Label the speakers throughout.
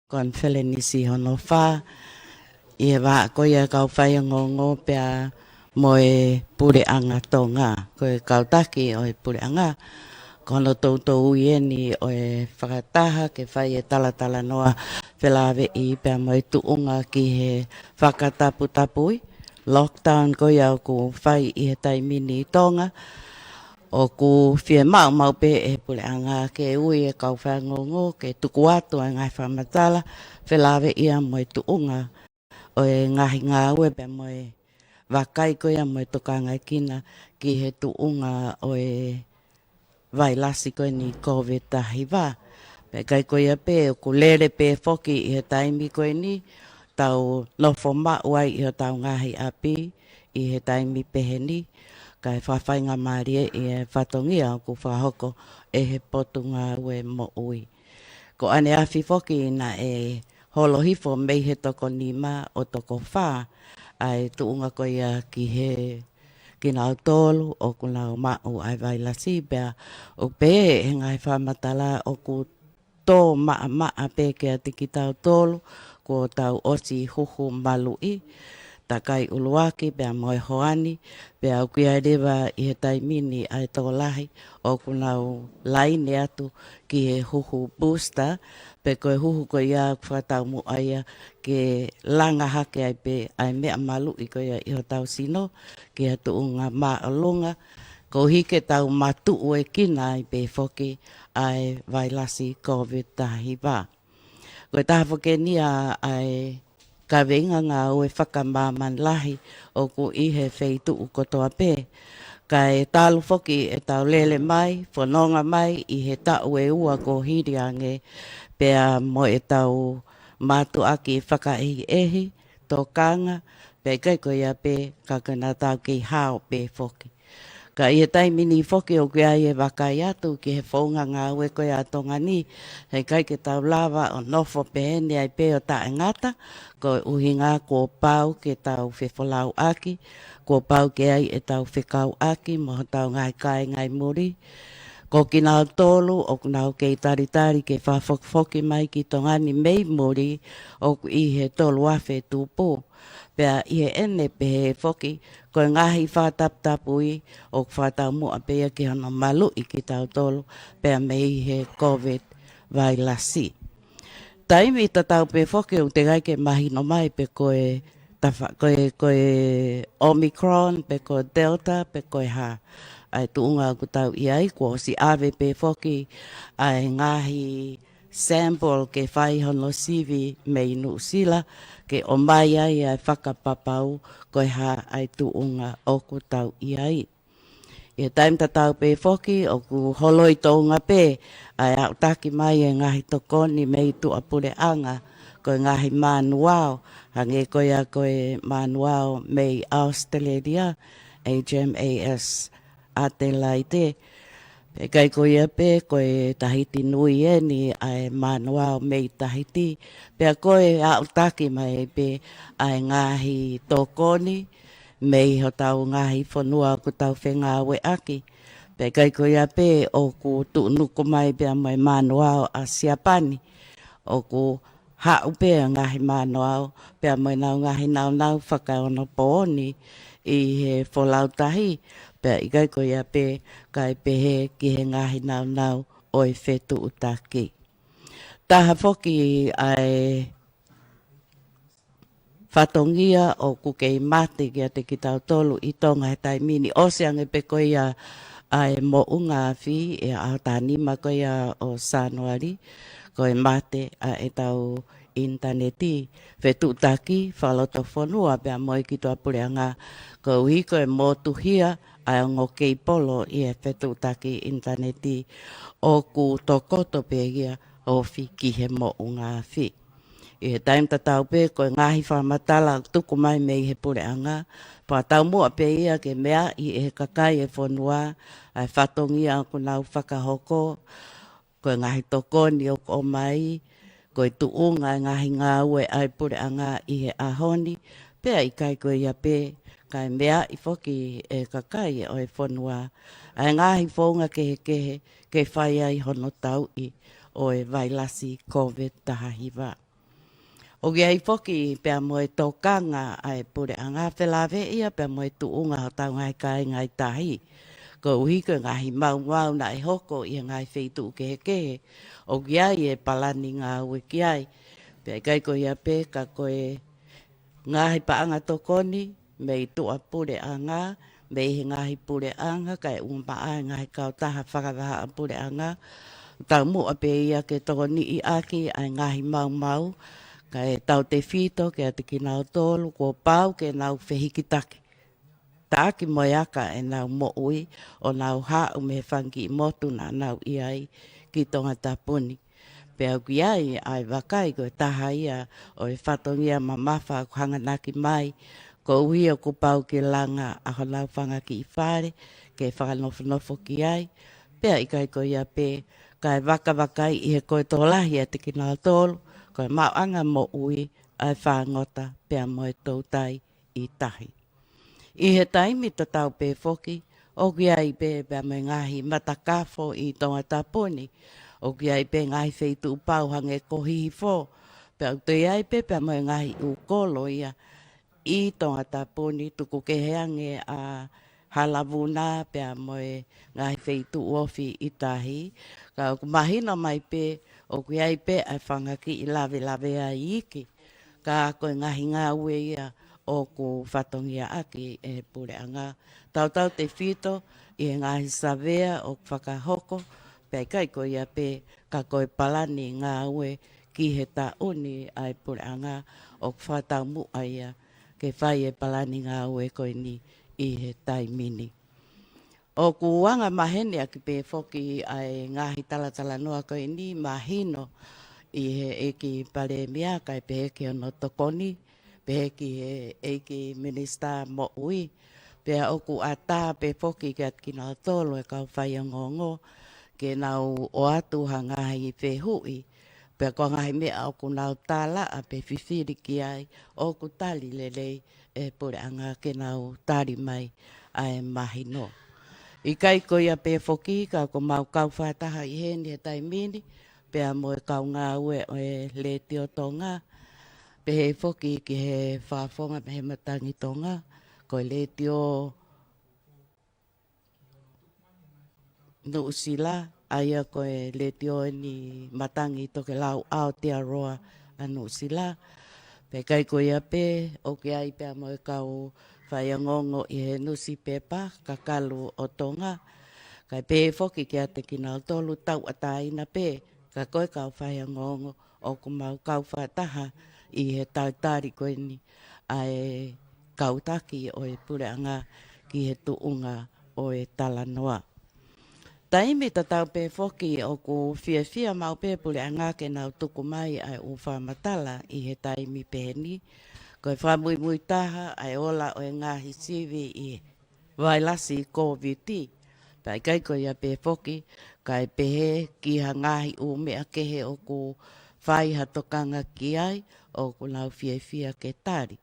Speaker 1: kon felenisi honofa e wa ko ia kau FAIONGOONGO pea moe pure anga Tonga ko kautaki o pure anga kono toutou ieni o whakataha ke whai e talatala noa whelawe i pea moe tuunga ki he whakatapu tapui lockdown ko iau ku whai i he taimini i Tonga o ku whia mau pe e pule anga ke ui e kau FAIONGOONGO ke tuku atu e ngai whamatala whelawe ia moe tuunga o e ngahi ngā ue pe moe wakai ko ia moe tokanga kina ki he tuunga o e vai lasi ko ni COVID-19 pe kai ko ia pe o ku lere pe foki i he taimi ko ni tau lofo mauai i he tau ngahi api i he taimi peheni kai whawhainga marie i e whatongia ku whahoko e he potunga ue mo ui. Ko ane awhi foki na e holo hifo mei he toko nima o toko wha ai tuunga ko ia ki he ki nao tolu o ku nao mau ai vai lasi bea o pe he ngai whamatala o ku tō maa pe kia tiki tau tolu ko tau osi huhu malui takai uluaki pea moe hoani pea au kia rewa i he taimini ai tō lahi o kunau laine atu ki he huhu booster pe koe huhu ko ia whakatau mu aia ke langa hake ai pe ai mea malu i ko ia i ho tau sino ki he tuunga maa lunga ko hike tau matu ue kina ai pe foki ai vai lasi COVID-19 koe taha foke nia ai ka venga ngā ue whakamāman lahi o ku i he wheitu u kotoa pē. Ka e tālu foki e tau lele mai, whanonga mai i he tau e ua ko hiri ange pēa mo e tau mātu aki e whakaehi ehi, tō kanga, pē kai ko ia pē ka kena tau ki hao pē foki. Ka i he taimini foki o kia i e wakai atu ki he whaunga ngā ue koe a tonga ni. Hei kai ke tau lava o nofo pehene ai pe o ta ngata. Ko uhinga ko pau ke tau FEKAU'AKI. Ko pau ke ai e tau FEKAU'AKI mo tau ngai kai ngai muri. Ko ki nao tolu o nao kei taritari ke whawhokfoki mai ki tongani mei muri o i he tolu awhe tūpō. Pea i he ene pe he foki, ko ngahi whātaptapui o whātau mua pea ki hana malu i ki tau tolu, pea mei he COVID vai lasi. Taimi ta tau pe foki o te gai ke mahi no mai pe koe Omicron, pe koe Delta, pe koe ha. Ai tuunga ku tau iai, ko si ave pe foki, ai ngahi sample ke whai hono sivi mei Nusila, ke o mai ai ai whakapapau koe ha ai tuunga o ku tau iai. E taim ta tau pe foki o ku holoi tounga pe ai au taki mai e ngahi tokoni mei tu apure anga koe ngahi manuao hange koe a koe manuao mei Australia HMAS Adelaide. E kai koe ia pe koe Tahiti nui e ni ai manuao mei Tahiti. Pea koe au taki mai pe ai ngahi tokoni mei ho tau ngahi whanua ku tau whenga we aki. Pe kai koe ia pe o ku tuunuku mai pea mai manuao a Siapani. O ku hau pea ngahi manuao pea mai nau ngahi nau whakaono pooni i he wholautahi. Pea i kai koe ia pe kai pehe ki he ngahi nau oi whetu utaki. Taha foki ai whatongia o kukei mate kia te ki tau tolu i Tonga he taimini. Oseange pe koe ia ai mo unga awhi e a tanima koe ia o Sanuari. Koe mate a e tau interneti. Whetu utaki whaloto whanua pea moi ki tua pureanga. Ko uhi koe motuhia ai ngo kei polo i e whetu utaki interneti. O ku tokoto pe ia o fi ki he mo unga awhi. I he taim tatau pe koe ngahi whamatala tuku mai mei he pureanga. Pa tau mua pe ia ke mea i he kakai e whanua. Ai whatongia ku nau whakahoko. Koe ngahi tokoni o ko mai. Koe tuunga ngahi ngā ue ai pureanga i he ahoni. Pea i kai koe ia pe. Kai mea i foki e kakai e o e whanua. Ai ngahi whaunga kehe ke whai ai hono tau i o e vailasi COVID-19. O ai foki pea mo e tokanga ai pure anga whelawe ia pea mo e tuunga ho tau ngai kai ngai tahi. Ko uhi ko ngahi mau mau na e hoko i ngai wheitu ke kehe. O ai e palani ngā ue ki ai. Pea kai ko ia pe ka koe ngahi paanga tokoni me i tua pure anga. Me i ngahi pure anga kai umpa ai ngahi kautaha whakavaha pure anga. Tau mua pe ia ke tokoni i aki ai ngahi mau mau. Ka e tau te whito ke a te ki nau tolu, ko pau ke nau whehikitaki. Tāki moi aka e nau mo ui, o nau hau me whangi i motu na nau iai ki Tongatapuni. Pea ki ai ai wakai ko e taha ia o e whatongia ma mawha ko hanganaki mai, ko ui o ko pau ke langa a ho nau whangaki i whare, ke whakanofo ki ai. Pea i kai ko ia pe, kai wakai i he koe tōlahi a te ki nau tolu, ko e mauanga mo ui ai whangota pea mo e tautai i tahi. I he taimi ta tau pe foki, o ki ai pe pea me ngahi matakafo i Tongatapuni, o ki ai pe ngahi wheitu upau hange kohihi fo, pea te ai pe pea mo ngahi ukolo ia i Tongatapuni, tuku ke heange a halavuna pea mo ngahi wheitu uofi i tahi, ka mahina mai pe, o ki ai pe ai whangaki i lawe a iki, ka koe ngahi ngā ue ia o ku whatongia aki e pure anga. Tau te whito i ngahi savea o whakahoko, pei kai ko ia pe ka koe palani ngā ue ki he ta uni ai pure anga o whatau mua ia ke whai e palani ngā ue koe ni i he taimini. O ku wanga mahene aki pe foki ai ngahi talatala noa koe ni mahino i he EIKI PALEMIA kai pe heke ono tokoni, pe heki he EIKI minister mo ui, pe o ku ata pe foki ke atki nau tolo e kau FAIONGOONGO, ke nau o atu hangahi pe hui, pe ko ngahi mea o ku nau tala a pe whiwhiri ki ai, o ku tali lelei e pure anga ke nau tari mai ai mahino. I kai ko ia pe foki ka ko mau kau whataha i heni e taimini, pe a mo e kau ngā ue o e le tio tonga, pe he foki ki he whaafonga me he matangi tonga, ko le tio Nuku'alofa, aia ko e le tio ni matangi toke lau Aotearoa a Nuku'alofa, pe kai ko ia pe, o ki ai pe a mo e kau FAIONGOONGO i he nusi pepa, ka kalu o tonga, kai pe foki ki a te kinau tolu tau ataina pe, ka koe kau FAIONGOONGO o ku mau kau whataha i he tautari koe ni ai kautaki o e pure anga ki he tuunga o e talanoa. Taimi ta tau pe foki o ku fia mau pe pure anga ke nau tuku mai ai u whamatala i he taimi peheni, koe whamui taha ai ola o e ngahi sivi i vailasi KOVITI. Pai kai ko ia pe foki, kai pehe ki ha ngahi u mea kehe o ku whai hatokanga ki ai, o ku nau fia ke tari.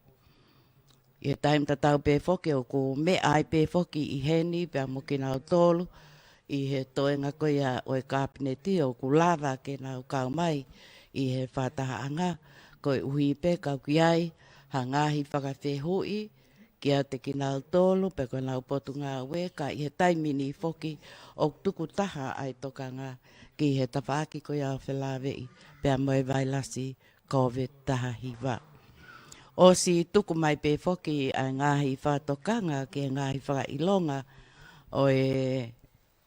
Speaker 1: I he taim ta tau pe foki o ku mea ai pe foki i heni, pe a muki nau tolu, i he toenga ko ia o e kāpineti o ku lava ke nau kau mai, i he whataha anga, ko e uhi pe kau ki ai, ha ngahi whakawhehui, ki a te ki nau tolu, pe ko nau potu ngā weka, i he taimini foki o tuku taha ai tokanga ki he tawhaaki ko ia whelawei, pe a moe vailasi COVID taha hiwa. O si tuku mai pe foki ai ngahi whatokanga ki ngahi whakailonga o e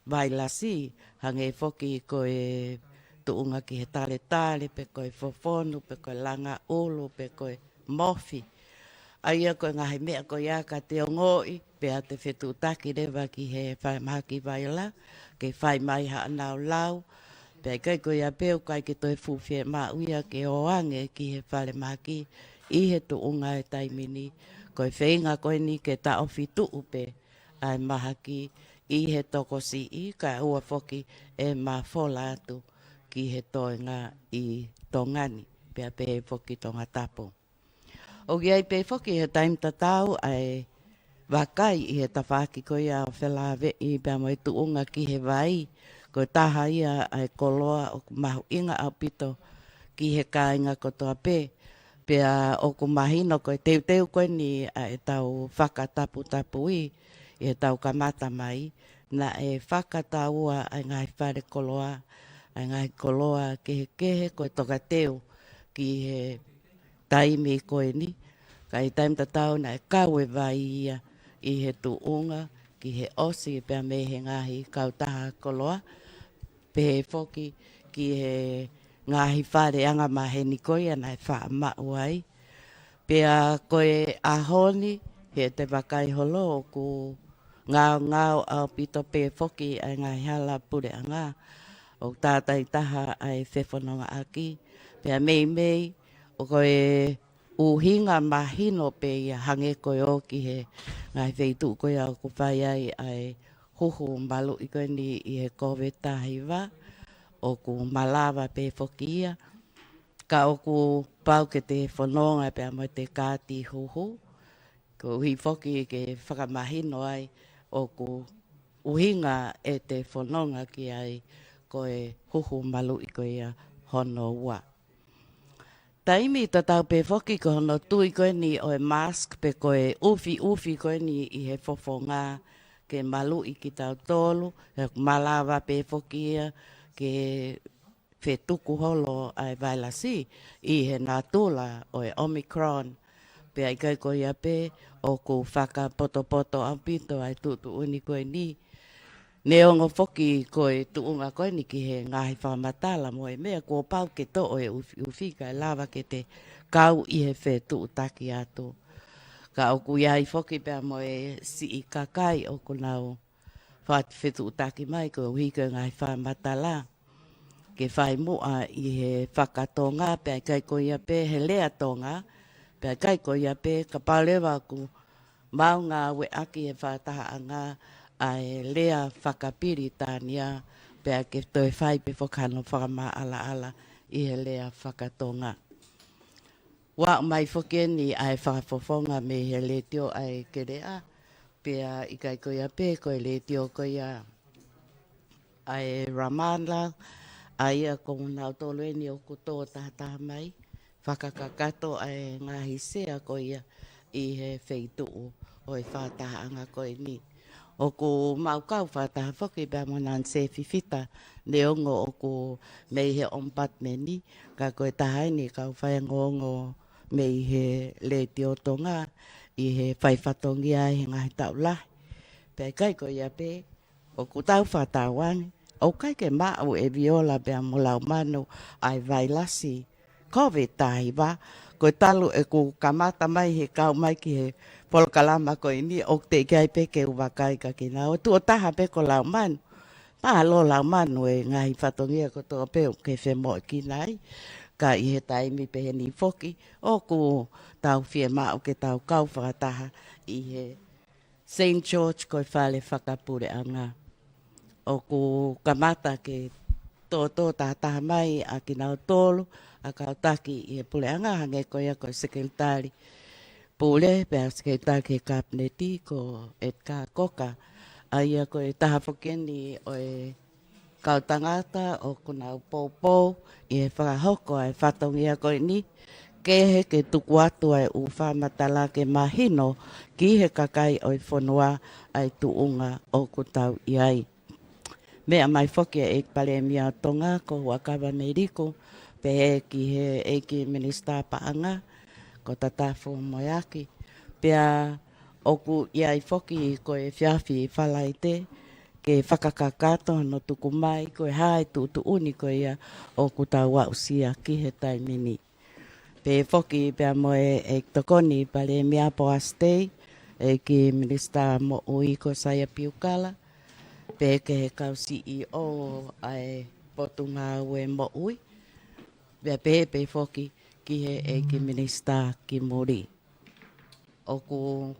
Speaker 1: vailasi, hange foki ko e tuunga ki he tale, pe ko e fofonu, pe ko e langa ulu, pe ko e mofi. Aia ko ngahi mea ko ia ka te ongoi, pe a te whetutaki rewa ki he whaimaki vaila, ke whai mai ha anau lau, pe kai ko ia peo kai ke toi fuwhia maa uia ke oange ki he whaimaki, i he tuunga e taimini, ko e whainga koe ni ke ta ofi tuu pe, ai mahaki, i he tokosi i ka ua foki e mawhola atu ki he toenga i tongani, pe a pe he foki Tongatapu. O ki ai pe foki he taim tatau ai wakai i he tawhaki ko ia o whelawe i pe mo i tuunga ki he vai, ko taha ia ai koloa o mahu inga au pito ki he kāinga ko toa pe, Pea o ku mahino ko teu koe ni e tau whakatapu-tapui e tau kamata mai na e whakataua ai ngai whare koloa ai ngai koloa kehe koe toka teu ki he taimi koe ni ka i taim tatau na e kau e vai ia i he tuunga ki he osi pea me he ngahi kautaha koloa pe he foki ki he ngahi whare anga maheni koe ana e wha mau ai. Pea koe ahoni he te wakai holo o ku ngao au pito pe foki ai ngahi hala pure anga o tātai taha ai whewhanonga aki. Pea mei o koe uhinga mahino pe ia hange koe o ki he ngai wheitu koe au ku whai ai huhu malu i koe ni i he COVID-19 o ku malawa pe foki ia. Ka o ku pau ke te whanonga pe mo te kāti huhu. Ko uhi foki ke whakamahino ai o ku uhinga e te whanonga ki ai koe huhu malu i koe ia hono ua. Taimi tatau pe foki ko hono tui koe ni o e mask pe koe ufi koe ni i he fofonga ke malu i ki tau tolu. He malawa pe foki ia ke whetuku holo ai vailasi i he nātula o e Omicron. Pe ai kai koe ia pe o ku whaka poto au pito ai tutu uni koe ni. Ne ongo foki koe tuunga koe ni ki he ngahi whamatala mo e mea kua pau ke to o e ufi kai lava ke te kau i he whetu taki atu. Ka o ku iai foki pia mo e si i kakai o ku nau whetu taki mai ko uhi koe ngahi whamatala. Ke whai mua i he whakatonga pe ai kai koe ia pe he lea tonga. Pe ai kai koe ia pe ka paulewa ku maunga we aki e whataha anga ai lea whakapiri tānia pe ai ke toi whai pe whakano whakama ala i he lea whakatonga. Wa mai whakeni ai whakafofonga me he le tio ai kerea pe ai kai koe ia pe koe le tio koe ia ai Ramana ai a kong nau tolu e ni o kuto tata mai whakakakato ai ngahi sea ko ia i he wheituu o e whataha anga koe ni. O ku maukau whataha whoki bea monan se fifita ne ongo o ku mei he ompat me ni ka koe tahai ni kau whaiangongo mei he le tiotonga i he whaifatongia he ngahi taulahi. Pea kai ko ia pe o ku tau whatawangi. O kai ke mau e viola bea mulau manu ai vailasi. COVID-19 koe talu e ku kamata mai he kau mai ki he POLOKALAMA ko ini o te kai pe ke uwakai ka kina. O tu o taha pe ko lau manu. Paha lo lau manu e ngahi whatongia ko toa pe o ke whemo ki nai. Ka i he taimi pe he ni foki. O ku tau whie mau ke tau kau whakataha i he St. George koe whale whakapure anga. O ku kamata ke tō tātaha mai a ki nau tōlu a kau taki i he pule anga hange ko ia koe sekretari pule pea sekretari ke kabineti ko Edgar Koka a ia koe taha whakeni o e kau tangata o ku nau poupou i he whakahoko ai whatongia koe ni kehe ke tuku atu ai u whamatala ke mahino ki he kakai o i whanua ai tuunga o ku tau iai. Mea mai whokia e PALEMIA Tonga ko Hu'akavameiliku pe he ki he EIKI Minister Paanga ko Tatapu Moiaki. Pea oku iai whoki ko e whiawhi whalaite ke whakakakato no tuku mai ko e hae tutu uni ko ia oku tau wausia ki he taimini. Pe whoki pea mo e tokoni PALEMIA Poastei EIKI Minister Moimoi ko Saya Piukala. Pe ke he kau CEO ai potunga ue Moimoi. Pe whoki ki he EIKI Minister ki Muri. Oku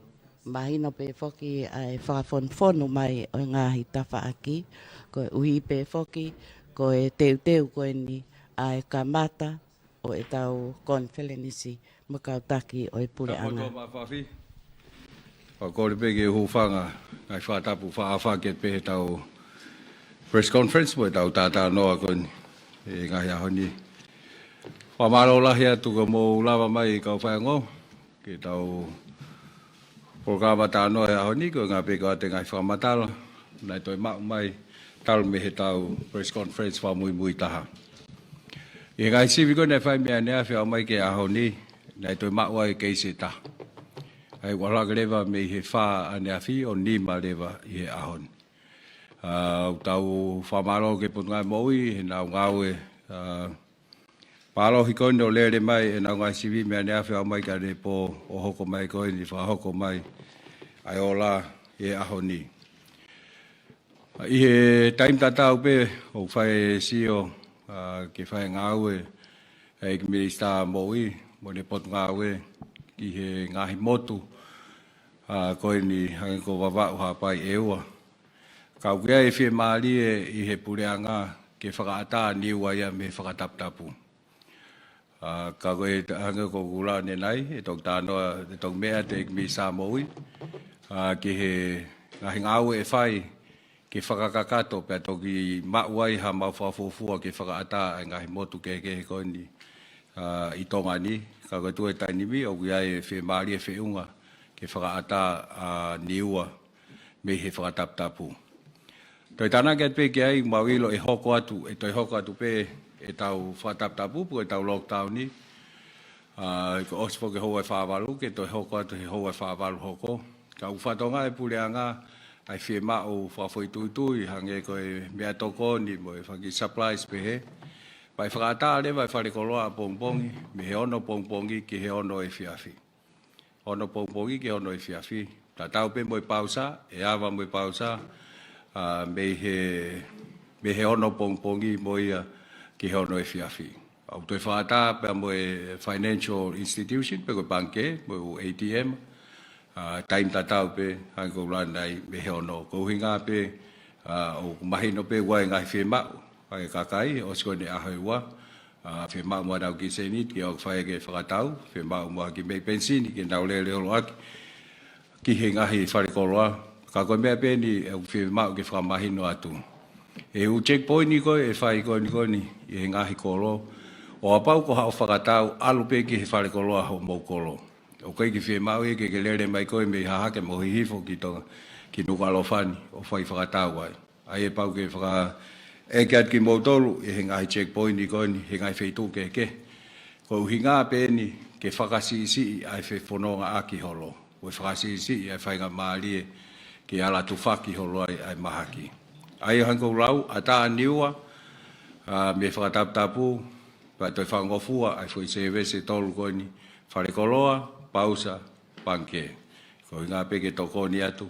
Speaker 1: mahino pe whoki ai whakafonfonu mai o ngahi tawhaaki. Ko e uhi pe whoki ko e teu koe ni ai kamata o e tau konfelenisi makautaki o e pule anga.
Speaker 2: Ko le pege hufanga ngai whatapu whaafake pe he tau press conference mo e tau tata noa kon e ngai ahoni Whamaro lahi atu ka mō lawa mai kau whaingo, ki tau polokama tānoa e aho ni, ko ngā pēkau te ngai whamatala, nei toi mau mai, talu me he tau press conference wha mui taha. I ngai siwi ko nei whai mea nea whiau mai ke aho ni, nei toi mau ai keise taha. Ai walaka lewa me he wha ane awhi o nima lewa i he aho ni. Tau whamaro ke putungai Moimoi, he nau ngaue, Paula hiko no lere mai e nau ngai siwi mea nea whiau mai ka re po o hoko mai koe ni whahoko mai ai o la e aho ni. I he taim tatau pe o whae sio ke whae ngāue e ki Minista Moimoi mo ne potu ngāue ki he ngahi motu koe ni hangi ko wawau hapai e ua. Kau kia e whie maali i he pureanga ke whakaata niua ia me whakataptapu. Ka koe hanga ko kula ne nai, e tōk tānoa, e tōk mea te mi sā Moimoi, ki he ngahi ngāu e whai, ki whakakakato, pia tōki mauai ha mau whawhofua ki whakaata e ngahi motu ke he koe ni i Tonga ni, ka koe tue tainimi, o kui ai e whi maari e whi unga, ki whakaata niua me he whakataptapu. Toi tāna kia te ki ai, mawilo e hoko atu, e toi hoko atu pe, e tau whataptapu, po e tau lockdown ni. Ko ospo ke hoa e whāwalu, ke toi hoko atu he hoa e whāwalu hoko. Ka uwhatonga e pureanga, ai whie mao whawhoi tui, hange koe mea toko ni, mo e whaki supplies pe he. Pai whakata lewa e wharekoloa a pongpongi, me he ono pongpongi ki he ono e whiawhi. Ono pongpongi ki ono e whiawhi. Ta tau pe mo e pausa, e awa mo e pausa, me he ono pongpongi mo ia, ki he ono e whiawhi. Au toi whaata pia mo e financial institution, pe koe banke, mo ATM, time tatau pe, hangi kou lanai me he ono. Kou hinga pe, o mahino pe wai ngai whi mau, hai kakai, o sko ne ahoi wa, whi mau mua nau ki senit, ki au whai ke whakatau, whi mau mua ki mei pensini, ki nau lele olo aki, ki he ngahi wharekoloa, ka koe mea pe ni, whi mau ki whakamahino atu. E u checkpoint ni koe, e whai koe ni koe ni, i he ngahi kolo. O apau ko hao whakatau, alu pe ki he whare koloa ho mou kolo. O kai ki whi mau e ke lere mai koe me hahake mo hihifo ki tonga, ki Nuku'alofa ni, o whai whakatau ai. Ai e pau ke whaka, e ke at ki mou tolu, e he ngahi checkpoint ni koe ni, he ngahi wheitu ke. Ko uhi ngā pe ni, ke whakasisi ai whi whanonga aki holo. Ko whakasisi ai whainga maalie, ki Latu whaki holo ai mahaki. Ai hanko rau, a tā niua, me whakataptapu, pa toi whangofua, ai fwoi sewe se tolu koe ni, wharekoloa, pausa, panke. Ko ngā peke toko ni atu,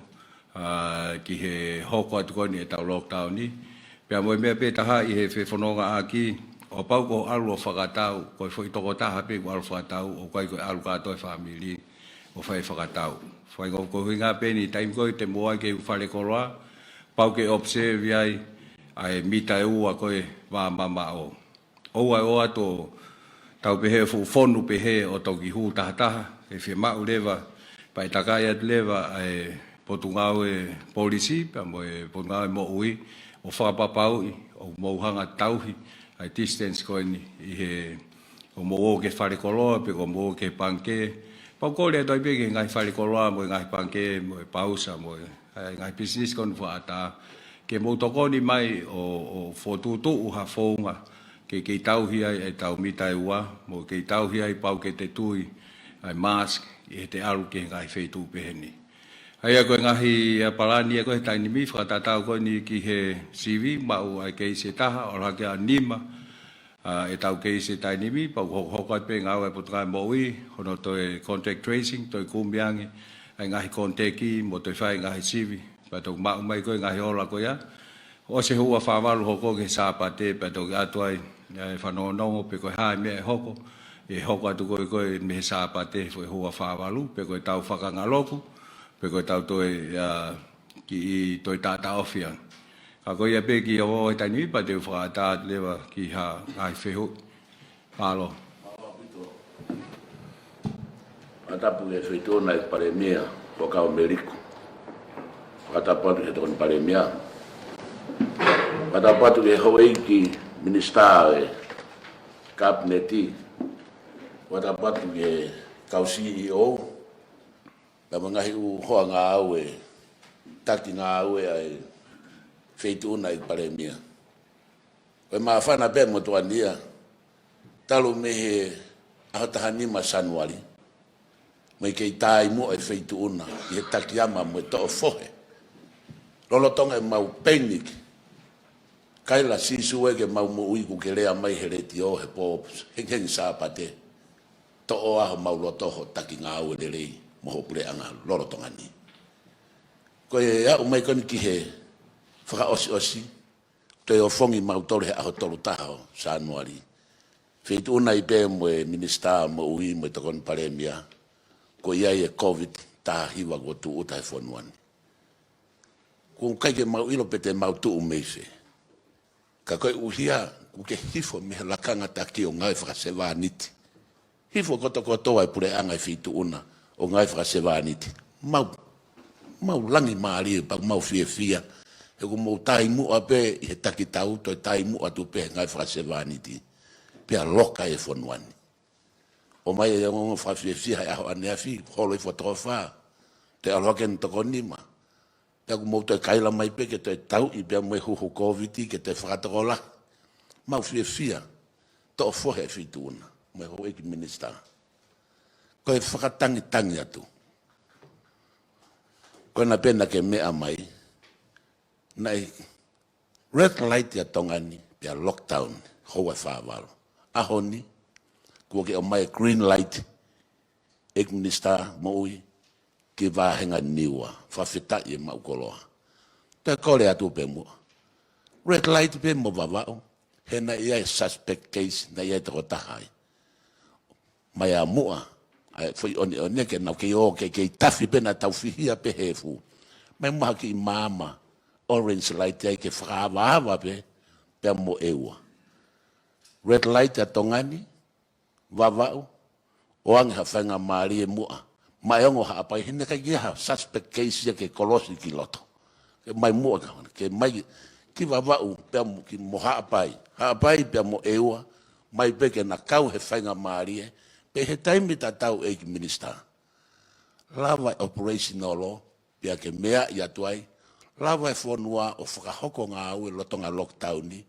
Speaker 2: ki he hoko atu koe ni e tau lockdown ni. Pea moe mea pe taha i he whenonga aki, o pau ko alu o whakatau, koe fwoi toko taha pe ko alu whakatau, o koe koe alu katoe whamili, o whai whakatau. Whai ko ngā pe ni taim koe te moa ke wharekoloa, pau ke observe ai, ai mita e ua koe wā mama o. Oua e oa tō tau pehe whonu pehe o tau ki hū taha, e whi mau lewa, pai takai atu lewa ai potungau e polisi, pa mo e potungau e mo'ui, o whakapapau i, o mouhanga tauhi, ai distance koe ni, i he, o mo'o ke wharekoloa, pe o mo'o ke panke, pau kore toi pe ke ngai wharekoloa, mo e ngai panke, mo e pausa, mo e ngai business kon whaata, ke mou toko ni mai o whotutu uha whaunga, ke tauhi ai e tau mitai ua, mo ke tauhi ai pau ke te tui, ai mask, i he te alu ke ngai wheitu peheni. Ai a koe ngahi palani a koe tainimi, whakatatau koe ni ki he CV, mau ai kei se taha, o rake a nima, e tau kei se tainimi, pau hokai pe ngau e putungai Moimoi, hono toi contact tracing, toi kumbiangi, ai ngahi konteki, mo toi whai ngahi CV, pa tau mau mai koe ngahi ola koe ya, o se hua whawalu hoko ke sāpate, pa tau atu ai, whanonongo, pe koe hae mea e hoko atu koe me he sāpate, fo e hua whawalu, pe koe tau whakangaloku, pe koe tau toi ki toi tāta ofia. Ka koe ia pe ki o e tainui, pa te whakata lewa ki ha ngai whehu. Palo.
Speaker 3: Tongatapu e whaitona e PALEMIA, FEKAU'AKI. Tongatapu atu e tokoni PALEMIA. Tongatapu atu e EIKI, Minista e kabineti watapatu ke kau CEO la mangahi u hoa ngā aue taki ngā aue ai feituna i PALEMIA koe mawhana pe mo tuania talu mehe ahotahani ma Sanuari mai kei tai mo ai feituna i he taki ama mo to fohe lolo tonga e mau panic kaila sisu e ke mau mo ui ku ke lea mai hereti o he po heng sa pate to o aho mau loto ho taki ngā aue le rei mo ho pule anga lolo tonga ni ko e a umai koni ki he whaka osi te o fongi mau tolu he aho tolu taho Sanuari feituna i pe mo e minista mo ui mo te kon PALEMIA ko ia e COVID ta hiwa go tu uta e fonuani kung kai ke mau ilo pete mau tu umeise ka koe uhia ku ke hifo me lakanga ta ki o ngai whakasewa niti hifo koto ai pure anga i fitu una o ngai whakasewa niti mau langi maari pa mau fia e ku mau tai mu ape i he taki tau to tai mu atu pe ngai whakasewa niti pia loka e fonuani o mai e ngongo fia e aho ane afi holo i fotofa te aloken toko nima te ku mau te kaila mai pe ke te tau i pia mwe huhu KOVITI ke te whakatakola mau fia to o fohe fitu una mwe ho eki minista ko e whakatangi atu ko na pena ke mea mai na i red light ya tongani pia lockdown hoa whawalo ahoni kua ke o mai green light eki minista mo ui ki vahenga niwa whawhita i mau koloa te kore atu pe mua red light pe mo vavao he na ia e suspect case na ia e te kotahai mai a mua foi oni ke nau ke o ke tafi pe na tau fihia pe hefu mai mua ki mama orange light ai ke whakawaawa pe mo eua red light a tongani vavao o ange hawhainga maari e mua mai ongo ha apai hine kai ha suspect case ya ke kolosi ki loto ke mai mua ke mai ki vavau pe ki moha apai pe mo eua mai pe ke na kau he whainga maari pe he taimi ta tau e ki minista lava operational law pe ke mea i atuai lava e fonua o whakahoko ngā au e lotonga lockdown ni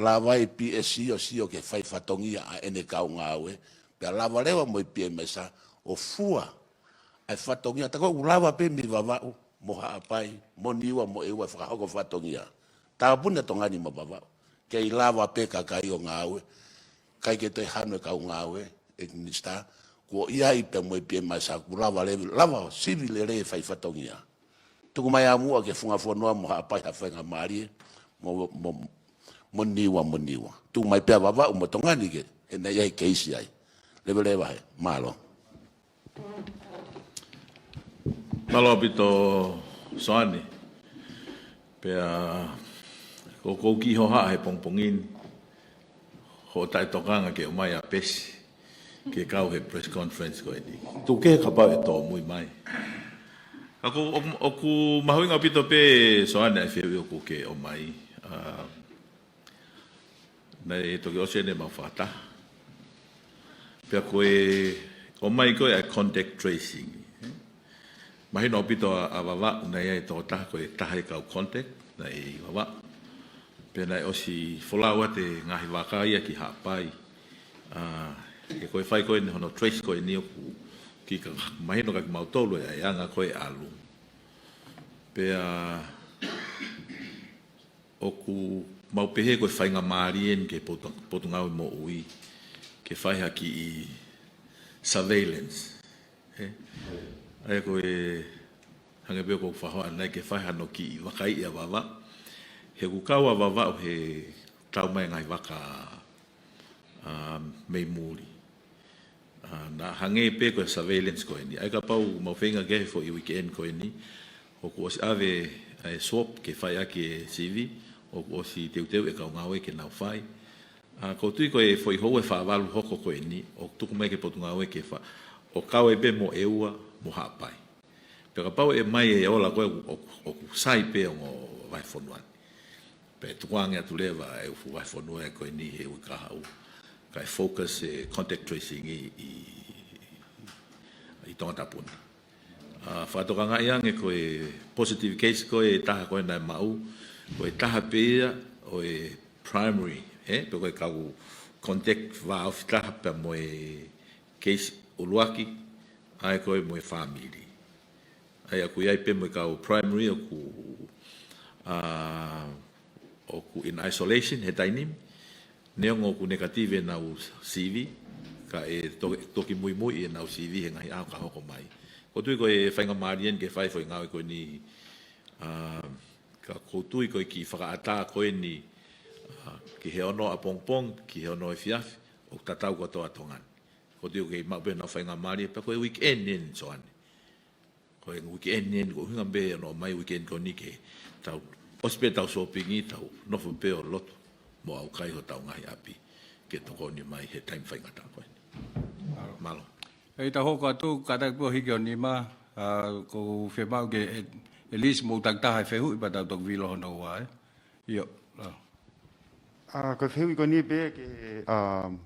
Speaker 3: lava e PSC o si o ke whai whatongia a ene kau ngā au pe lava lewa mo i PMSA o fua ai whatongia tako ulawa pe mi vavau moha apai mo niwa mo ewa whakahoko whatongia tāpuna tongani mo vavau kei lava pe kakai o ngāwe kai ke te hano kau ngāwe e minista ko ia i pe mo i PMSA ku lava civil le whai whatongia tuku mai amua ke funga whanua moha apai hawhenga maari mo niwa tuku mai pe vavau mo tongani ke e nei ai keisi ai lewa he malo
Speaker 4: Malo pito soani pea ko ki ho ha he pongpongin ho tai tokanga ke mai a pesi ke kau he press conference ko ni tu ke ka pa to mui mai aku mahuinga pito pe soani ai fe ko ke o mai nei to ke osene ma fata pea ko o mai ko ai contact tracing Mahi no pito a wawa na ia e tō taha ko e taha e kau contact na e wawa. Pena e osi wholaua te ngahi waka ia ki hapai. E koe whai koe ni hono trace koe ni oku ki ka mahi no kaki mautolo e anga koe alu. Pea oku maupehe koe whainga maarien ke potungau mo ui ke whai haki i surveillance. Ai ko e hanga be ko fa ana ke fa hano ki wakai ia wawa he ku kawa wawa he tau mai ngai waka mei muri na hange pe ko surveillance ko ni ai ka pau mo fenga ge fo i weekend ko ni o ko si ave ai swap ke fa ya ke CV o ko si teu e ka ngawe ke na fai ko tu ko e foi ho e fa valu hoko ko ni o tu ko mai ke potunga we ke fa o kawe pe mo eua mo hapai. Peka pau e mai e ola koe o sai pe o vai fonuan. Pe tukuangia tu lewa e ufu vai fonua e koe ni he ui kahau. kai focus e contact tracing i Tongatapu. Whaatokanga iang e koe positive case koe taha koe nai mau, koe taha pēia o e primary, pe koe kau contact wa of taha pe mo e case uluaki, ai koe mo e family. Ai aku iai pe mo e kau primary o ku in isolation he tainim, neongo ku negative na u CV, ka e toki mui e na u CV he ngahi au ka hoko mai. Ko tui koe whainga marien ke whai whai ngāwe koe ni ka koutui koe ki whakaata koe ni ki he ono a pongpong, ki he ono e fiafi, o tatau kotoa tongan. Ko tui koe maube na whainga marien, pa koe weekend nen soane. Koe weekend nen, ko hinga mbe ono mai weekend ko ni ke tau ospe tau sopingi tau nofu peo loto mo au kai ho tau ngahi api ke toko ni mai he time whainga tā koe. Malo.
Speaker 2: Ei ta hoko atu kata po hiki o ni ma ko fe mau ke at least mo tak ta hai fe hu ba ta tok vilo hono wa yo
Speaker 5: ko fe ko ni be ke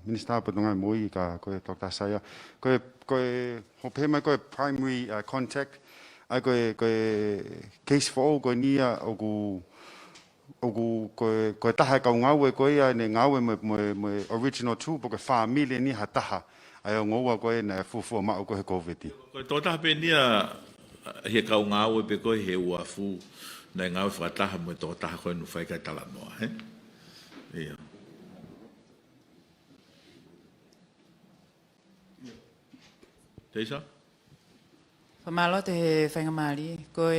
Speaker 5: minister pa tonga moi ka ko tok ta saya ko ho pe mai ko primary contact ai ko case for ko ni o ko ta ha ka ngawe ko ia ne ngawe mo original two po ka family ni ha ta ai ngoa ko na fufu ma ko he KOVITI.
Speaker 4: Ko tota pe nia he kau ngau pe ko he ua fu na ngau fa ta mo tota ko no fai ka tala no he. Ia. Teisa?
Speaker 6: Pamalo te whainga maari, ko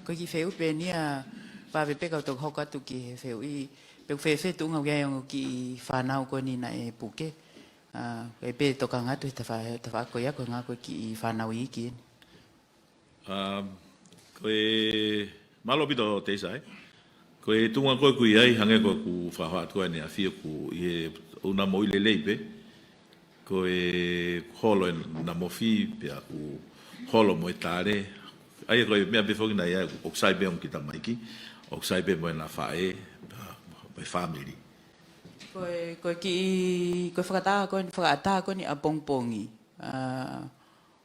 Speaker 6: ki wheu pe nia pawe peka o tōk hoka tu ki wheu i pe whewhe tunga uia yongo ki whanau ko ni na e puke. Koe pe toka ngatu te whakoia koe ngā koe ki whanau i ki.
Speaker 4: Koe malo pito teisa koe tunga koe kui ai hange koe ku whahoat koe ne a whio ku i he una mo ile leipe. Koe holo na mo whi pe a ku holo mo e tāre. Ai koe mea pe whoki na ia oksai pe on ki ta maiki. Oksai pe mo e na whae pe family.
Speaker 6: Koe whakata koe ni a pongpongi.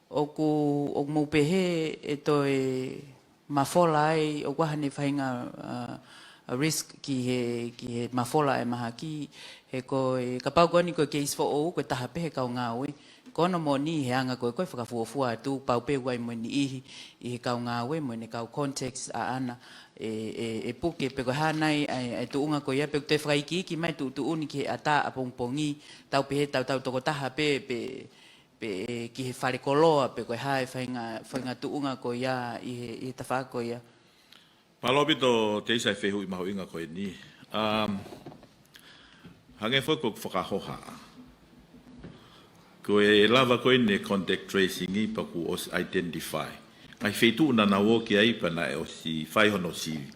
Speaker 6: O mo pehe e toi mafola ai o wahane whainga risk ki he mafola e maha ki he koe ka pau koe ni koe case for o koe taha pehe kau ngāwe. Kono mo ni he anga koe whakafuafua tu pau pe wai mo ni ihi i he kau ngāwe mo ni kau context a ana. E puke pe ko hanai ai tu unga ko ia pe te whaiki ki mai tu uni ki ata a pongpongi tau pe tau toko taha pe ki he whare koloa pe ko hai whainga tu unga ko ia i ta wha ko ia.
Speaker 4: Palopi to te isai whehu i maho inga koe ni. Hange fwoi ko whakahoha. Koe lava koe ne contact tracing i pa ku os identify. Ai feitu na na wo ki ai pa na o si fai hono sivi.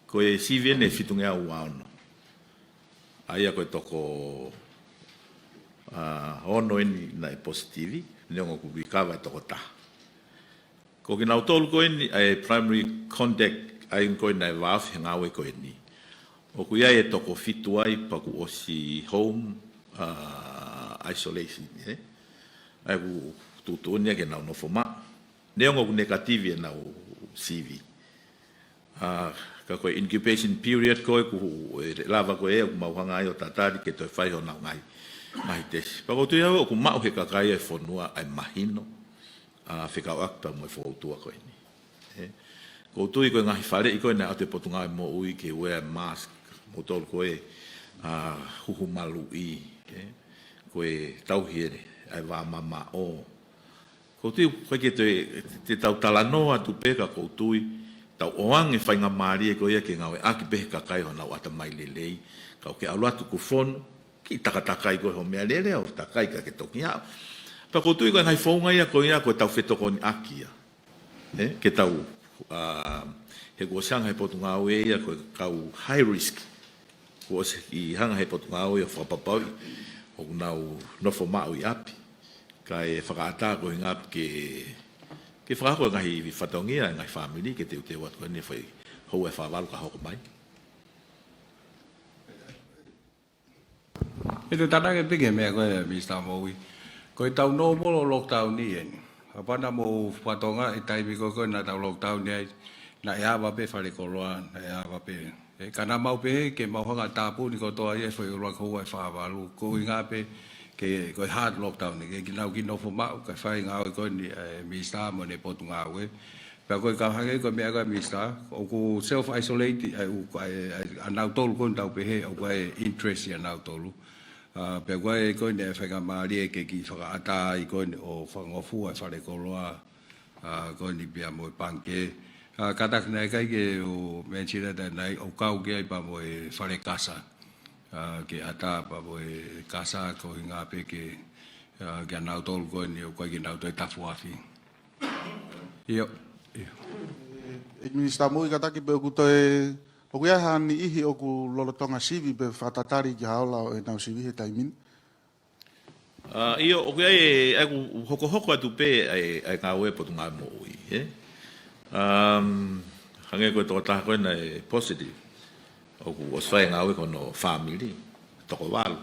Speaker 4: Ko e sivi ne fitunga uano. Ai a koe toko ono eni na e positivi, neongo ku wikawa toko ta. Ko ki nau tolu koe ni ai primary contact ai koe na e waaf he ngawe koe ni. O ku ia e toko fitu ai pa ku o si home isolation. Ai ku tutunia ke nau no foma neongo negative na o CV ka ko incubation period ko lava ko e ma wanga yo tatari ke to fai ona ngai tes pa ko tu yo ku ma o ke ka kai e fonua ai mahino FEKAU'AKI pa mo fo tu ko ni ko tu ko ngai fare i ko na te potunga mo ui ke wear mask mo tol ko e hu malu i ko e tau hiere ai va mama o ko tu koe ke te tau talanoa tu peka koutui, tau oange whainga maari e ko ia ke ngawe aki pehe kakai ho nau ata mai lelei, kau ke aulatu ku whonu, ki takatakai koe ho mea lele au takai ka ke toki au. Pa koutui koe ngai whaunga ia koe ia koe tau whetoko ni aki ia. Ke tau he kua sanga he potu ngau e ia koe kau high risk, kua se ki hanga he potu ngau e o whapapau, o nau nofo mau i api. Kai whakaata ko ngap ke whakako ngahi whatongia ngai family ke te wat ko ne whai hou e whawal ka hoko mai.
Speaker 2: Itu tanda ke pinggir me ko Mr. Mowi. Ko tau no mo lockdown ni en. Apa na mo patonga itai bi ko na tau lockdown ni na ya ba pe fale ko loa na ya ba pe. E kana mau pe ke mau hanga tapu ni ko to ai foi ro ko fa ba lu ko inga pe ke ko hard lockdown ni ke nau ki no fo ma ka fai nga ko ni Mr. mo ne potunga we. Ba ko ka hage ko me ga Mr. o ku self isolate u anau tolu ko tau pe he o ko interest ya nau tolu. Pe koe koe ne whaka maari ke ki whakaata i koe o whangofu e whare koloa koe ni pia moe panke. Katak nei kai ke o menchira da nei o kau ke ai pa moe whare kasa. Ke ata pa moe kasa ko hinga pe ke anau tolu koe ni o koe ki nau toi tafu afi. Iyo.
Speaker 7: Minister Moi kataki pe ku toi o ia hani ihi o ku lolotonga sivi pe whatatari ki haola o e nau sivi he taimin.
Speaker 4: Iyo o kia e hoko atu pe ai ngā ue potu ngā mo ui. Hange koe toko taha koe na e positive. O ku oswai ngā ue kono family, toko walu.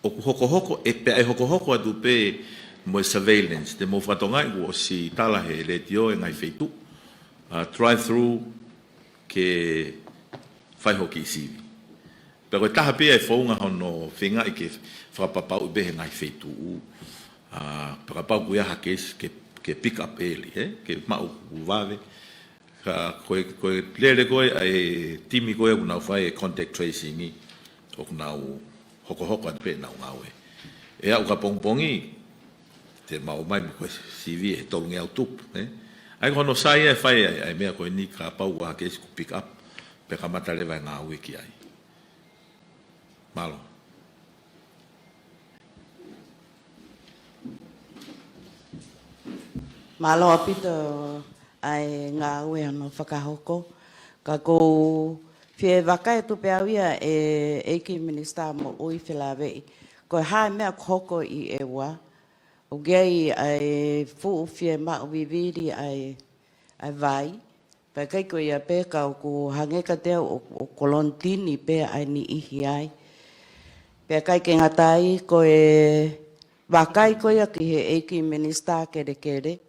Speaker 4: O ku hoko e pe ai hoko atu pe mo surveillance. Te mo whatonga i ku o si tala he le tio e ngai feitu. Drive-through ke whai hoki i sivi. Pero taha pia e whaunga hono whenga i ke whapapau i behe ngai whetu u. Pakapau kuia hakes ke pick up early, ke mau uwawe. Koe lere koe ai timi koe ku nau whai e contact tracing i o ku nau hoko at pe nau ngawe. E au ka pongpongi te mau mai koe sivi e tolungi au tupu, ai kono sai e fai ai mea koe ni ka pau wa ke ku pick up pe ka mata le vai nga wiki ai. Malo.
Speaker 1: Malo apito ai ngā ue no whakahoko. Ka ko fie waka e tupe awia e EIKI Minister mo ui whilawei. Ko hae mea hoko i e wa. O gei ai fu fie ma viviri ai vai. Pa kai ko ia pe ka ku hangeka te o kolontini pe ai ni ihi ai. Pe kai ke ngatai ko e wakai ko ia ki he EIKI Minister kere.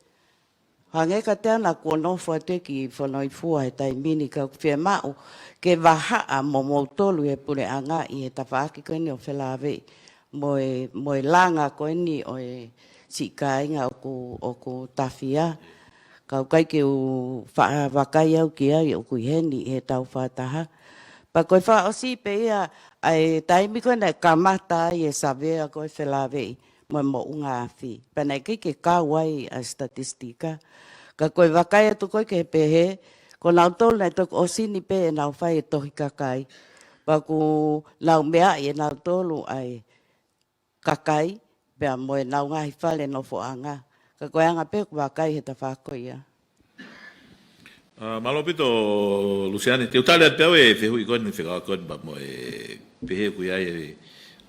Speaker 1: Hangeka te ana ko no te ki whanoi fua he tai mini ka fie mau ke wahaa mo tolu e pure anga i he tawhaaki ko ni o whelawei. Moe langa ko ni o e sikainga o ku tawhia. Kau kai ke u wakai au ki ai o kui heni he tau whataha. Pa koe wha o si pe ia ai taimi koe nei kamata i e savea koe whelawei mo unga awhi. Pa nei ke kawai a statistika. Ka koe wakai atu koe ke pehe, ko nau tolu nei toku o sini pe e nau whai e tohi kakai. Pa ku nau mea i e nau tolu ai kakai, pea moe nau ngahi whale no foanga. Ka koe anga pe ku wakai he ta whako ia.
Speaker 4: Malo pito, Luciane, te utale at peau e whehu i koni whekakon ba mo e pehe kui ai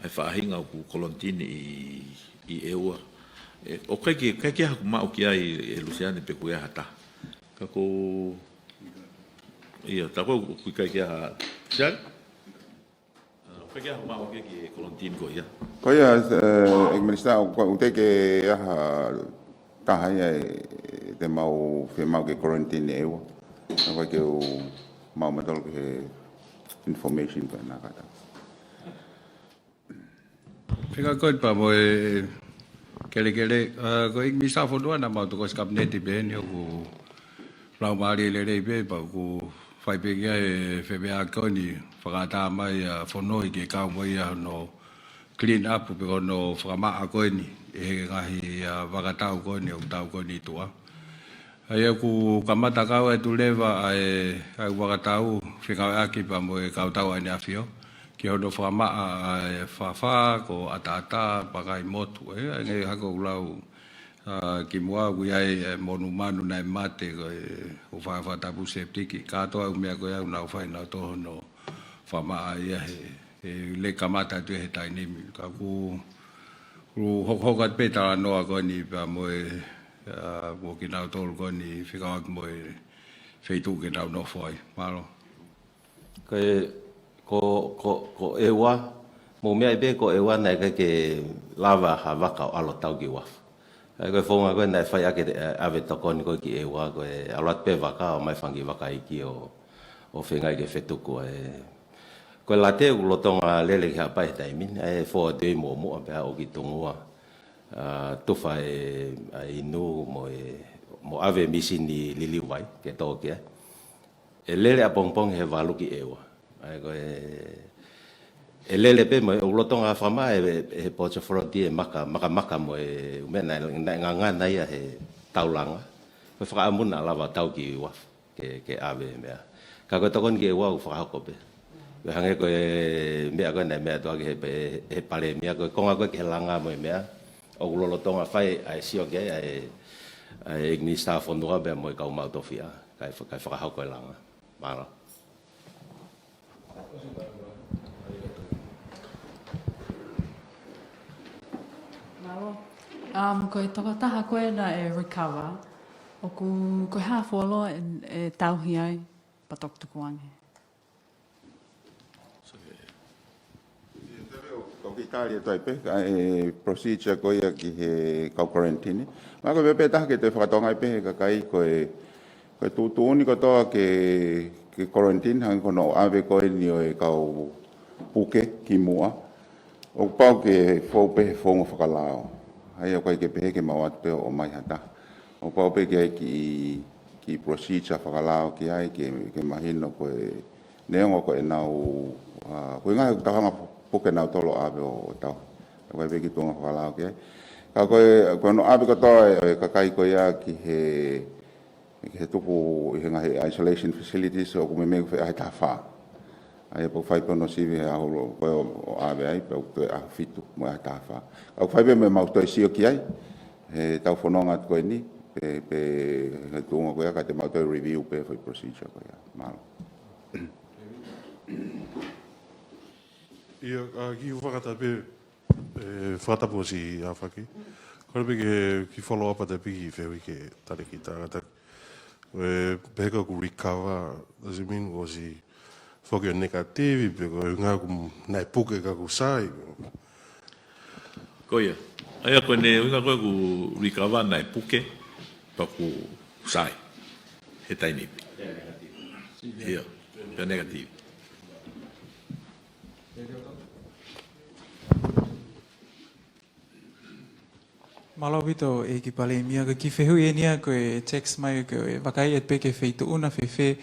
Speaker 4: whaahinga o ku kolontini i eua. O kai ki haku mao ki ai e Luciane pe kui hata. Ka ko... Ia, tako kui kai ki ha... Luciane? Kai ki haku mao ki kolontini ko ia.
Speaker 8: Ko ia, ek minister, o te ke aha tahai ai te mau ke kolontini eua. Naka ke o mau matol ke information ka na kata.
Speaker 2: Pika koe pa mo e kele ko ik misa fodua na mau to ko kabinete be ni o lau mari le be pa ku fai pe e FBA ko ni whakata mai fonoi ke kau mai no clean up pe no whakama ko ni e ngahi wakatau ko ni o tau ko ni tua. Ai ku kamata kau e tu leva ai wakatau FEKAU'AKI pa mo e kau tau ai afio ki ono whama whawha ko ata pa kai motu e ngai hako ulau ki mua ui ai monu manu nai mate ko o whawha tapu septiki katoa umea ko iau nau whai nau toho no whama ai e le kamata tu he tai nimi ka ku hokat peta noa ko ni pa mo e mo ki nau tolu ko ni whikawak mo e wheitu ki nau no whai malo.
Speaker 9: ko ewa mo mea be ko ewa na ke lava ha waka alo tau ki wa ko fonga ko na fai ake ave to kon ko ki ewa ko alat pe waka o mai fangi waka iki o fenga ke fetu ko ko la te lo tonga lele ka pai tai min fo de mo pe o ki tongua to fai ai no mo ave misini lili wai ke to ke lele a pong he valu ki ewa ai ko lele pe mo lo tonga fama e pocha frontier maka mo mena nga na ia he taulanga ko fra amuna lava tau ki wa ke ave mea ka ko tokon ki wa fra ko pe hange ko mea ko na mea to ke he PALEMIA ko konga ko ke langa mo mea o lo tonga fai ai sio ke ai EIKI sta fondua be mo ka uma tofia kai fra ko langa mala
Speaker 10: ko e tokataha koe na e recover, o ko hawholo e tauhi ai patok tukuange.
Speaker 8: Ko Italia toi pe e procedure ko ia ki he kau quarantine. Ma ko pe ta ke te whakatonga pe ka kai ko tu ni ko to ke quarantine hang ko no ave ko ni o e kau puke ki mua. O pau ke fo pe fo ngo whakalao. Ai ko ke pe ke mawat pe o mai hata. O pau pe ke ki procedure whakalao ki ai ke mahino ko neongo ko e nau ko ngai ta hanga puke nau tolo ave o tau. Ko pe ki tonga whakalao ki ai. Ka ko no ave ko to ka kai ko ia ki he tupu i he isolation facilities o ko me fe ai ta fa. Ai po fai pono sivi a holo o ave ai pe to a fitu mo a tafa au fai be me mau to sio ki ai e tau fononga ko ni pe tu ngo ko ka te mau to review pe foi procedure ko ya malo
Speaker 11: ia ki whakata pe whakatapu si awhaki kore pe ki follow up ata piki whewi ke tare ki tāgata peka ku recover does it mean was he foki o negativi pe ko ngā ku nai puke ka ku sai.
Speaker 4: Koia. Aia koe ne unga koe ku rikawa nai puke pa ku sai. He tainipi. Ia. Pea negativi.
Speaker 12: Malo bito e ki PALEMIA ki whehui e nia koe text mai koe wakai et peke wheitu una whewhe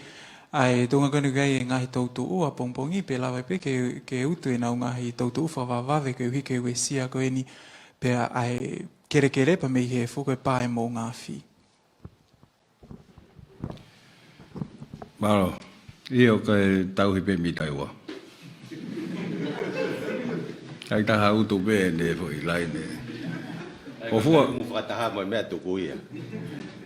Speaker 12: ai tonga kanu gai e ngahi tautu ua pongpongi pe lawa pe ke utu e nau ngahi tautu ufa wawawe ke uhi ke ue sia koe ni pe ai kere pa mei he fuko e pae mō ngā whi.
Speaker 2: Malo, io koe tauhi pe mi taiwa. Ai taha utu pe ne fo i lai ne. O fua
Speaker 9: taha mo mea tuku ia.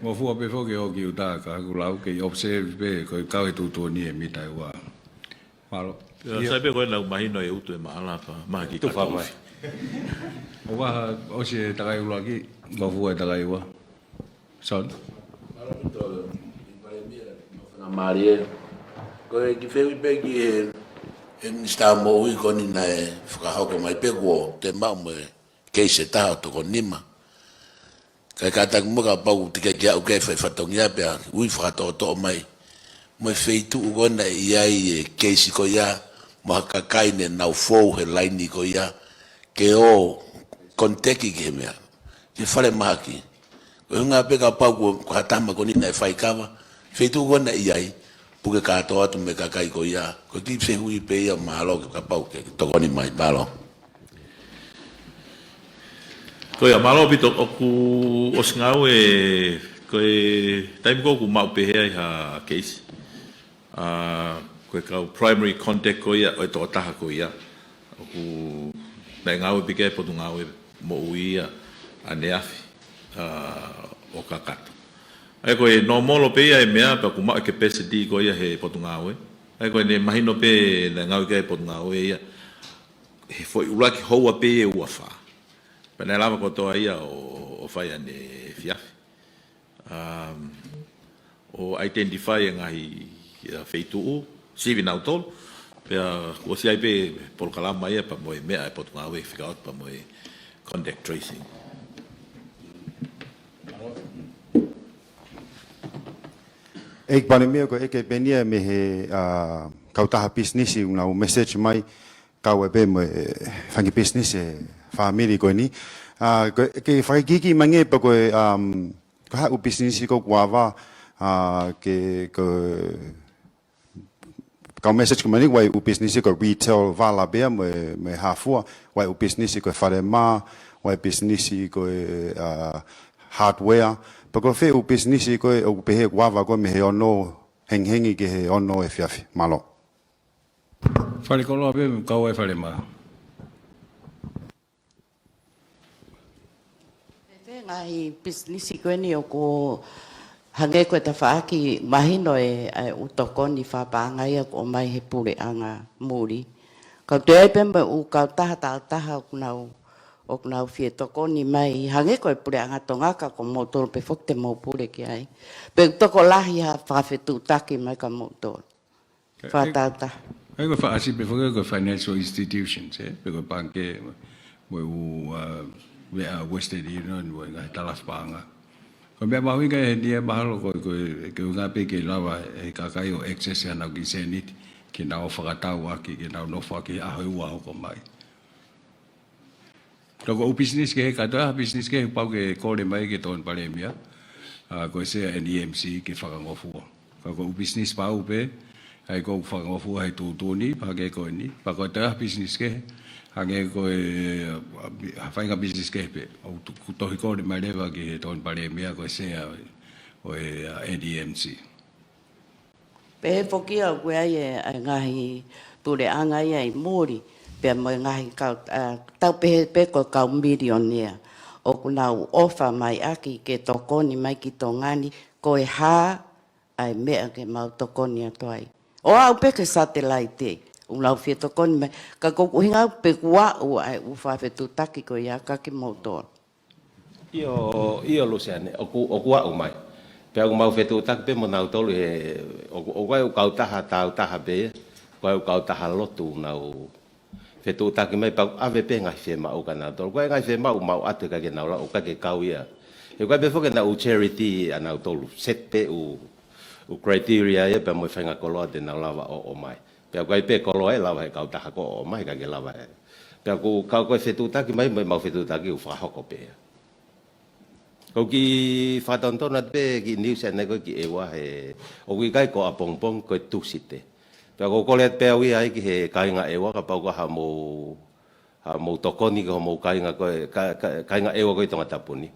Speaker 2: Mo fua pe foke o ki uta ka ku lau ke observe pe ko kau tu tu ni mi tai wa. Malo.
Speaker 4: Sai pe koe lau mahino e utu e maala pa maha ki katofi.
Speaker 2: Mai. O wa o se takai ula ki mo fua takai wa. Son.
Speaker 3: Malo to na Marie. Ko ki feu pe ki e sta mo ui ko ni na e whakahauka mai pe ko te mau me ke se ta to ko nima. Kai kata muka pau tika kia uke fai whatongia pia ui whakatoto mai. Moi feitu ugona ia i keisi ko ia maha kakaine nau fou he laini ko ia ke o konteki ke mea. Ki whare mahaki. Ko hunga peka pau ko hatama ko nina e whaikawa. Feitu ugona ia i puke katoa atu me kakai ko ia. Ko ki se hui pe ia mahalo ke kapau ke tokoni mai malo.
Speaker 4: Koe a malo pito oku osngau e koe taim ko ku mau pehea i ha case. Koe kau primary contact ko ia o e totaha ko ia. Oku nai ngau e pike potu ngau e mo ui ia a neafi o kakato. Ai koe no molo pe ia e mea pa ku mau e capacity ko ia he potu ngau e. Ai koe ne mahino pe nai ngau e potu ngau e ia. He foi ulaki houa pe e ua wha. Pena lava ko toa ia o whai ane fiafi. O identify ngahi wheituu, sivi nau tolu, Pea o si ai pe POLOKALAMA ia pa moe mea e potu ngā we whika out pa moe contact tracing.
Speaker 5: EIKI PALEMIA ko eke penia me he kautaha business una message mai kau e pe mo fangi business e family ko ni ke fai gigi mange pa ko ko ha business ko guava ke ko kau message ko mani wai business ko retail vala be me hafua wai business ko farema wai business ko hardware Pako fe u business ko o pe he guava ko me he ono hengi ke he ono e fiafi malo.
Speaker 2: Whare koloa pe kau e whare maa.
Speaker 1: E ngai business ko ni o ko hange ko ta whaaki mahino e utokoni whapanga ia ko mai he pure anga muri. Kau te ai pemba u kau taha o nau fie toko ni mai hange ko e pure anga tongaka ko motor pe fok te mo pure ki ai pe toko lahi ha whawhetu taki mai ka motor whatata
Speaker 2: Ai ko whaasi pe fok ko financial institutions pe ko banke mo u Western Union mo ngai talas panga ko me maui ka he dia mahalo ko ngā pe ke lawa e kakai o access ya nau ki senit ki nau whakatau aki ki nau no whaki ahoi ua ko mai Toko business ke kata business ke pau ke kore mai ke ton PALEMIA ko se NEMC ke whakangofu ko business pau pe ai ko whakangofu ai tu ni pa ke ko ni pa ko ta business ke hange ko whainga business ke pe o tohi kore mai lewa ke ton PALEMIA ko se o NEMC
Speaker 1: pe fokia ko ai ngahi pure anga ia I mori pe mo ngahi kau tau pe ko kau millionaire o kunau ofa mai aki ke tokoni mai ki tongani ko e ha ai mea ke mau tokoni atoai o au pe ke satellite unau fie tokoni mai ka ko hinga pe kua o ai u fa fe tu taki ko ia ka ki motor
Speaker 9: io Luciane o kua o mai pe au mau fe tu taki pe mo nau tolu e o kau taha be kau taha lotu nau Fetu taki mai pau ave pe ngai fe mau kana tol ko ngai fe mau ate ka ke nau la o ka ke kau ia e ko be fo ke na u charity ana tol set pe u criteria ia pe mo fenga kolo de na lava o mai pe ko pe kolo e lava ka ta ko o mai ka ke lava pe ko ka ko fetu taki mai mau fetu taki u fa ko pe ko ki fa ton ton pe ki news ne ko ki e wa he o ki kai ko apong ko tu site Pea ko kolet pea ui ai ki he kainga ewa ka pau ko ha mo tokoni ko mo kainga ewa ko I Tongatapu ni.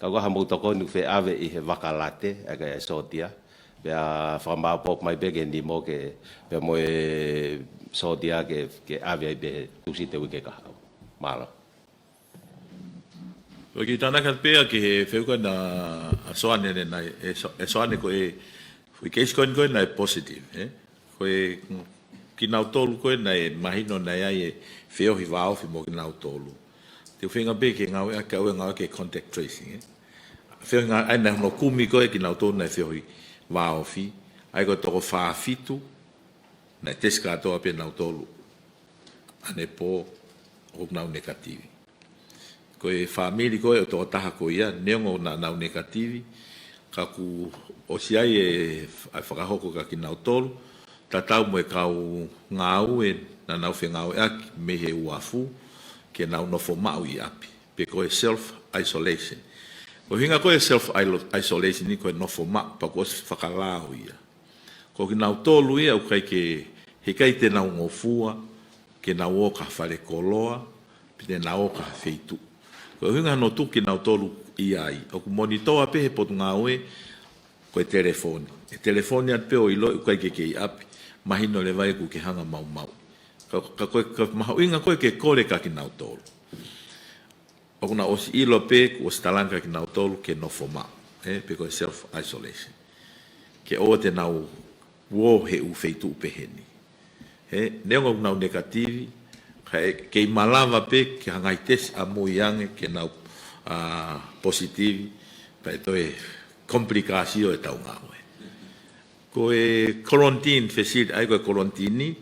Speaker 9: Ka ko ha mo tokoni fe ave I he wakalate a ka sotia. Pea whamapop mai pe ke ni mo ke pea mo e sotia ke ave be tusite ui ke kahau. Malo.
Speaker 4: Ko ki tanaka pea ki he wheuka na soane nei soane ko e fui case coin na positive, Koe ki nau tolu koe nei mahino nei ai e whiohi wāofi mo ki nau tolu. Te whenga be ke ngau ea ka ue ngau ke contact tracing. Whiohi ngā ai nei hono kumi koe ki nau tolu nei whiohi wāofi. Ai koe toko whaafitu nei teska atoa pe nau tolu. Ane po o nau negativi. Koe whaamiri koe o toko taha koe ia neongo na nau negativi. Ka ku o si ai e whakahoko ka ki nau tolu. Tatau mo e kau ngau e na nau whengau e aki me he uafu ke nau nofo mau I api. Pe koe self-isolation. Ko hinga koe self-isolation ni koe nofo mau pa koe whakalau ia. Ko ki nau tolu ia u kai ke he kai te nau ngofua ke nau oka whare koloa pe te nau oka feitu. Ko hinga no tu ki nau tolu ia ai. O ku monitoa pe he potu ngau e koe telefoni. E telefoni at pe o ilo u kai ke I api. Mahino le vai ku ke hanga mau. Ka mahuinga koe ke kore ka ki nau tolu. O kuna osi ilo pe ku osi talanka ki nau tolu ke nofo mau. Pe koe self-isolation. Ke o te nau uo he u feitu upe heni. Neonga ku nau negativi. Ke I malava pe ke hangai tesi a muiange ke nau positivi. Pa e toi komplikasio e tau ngau. Ko e quarantine facility ai ko quarantine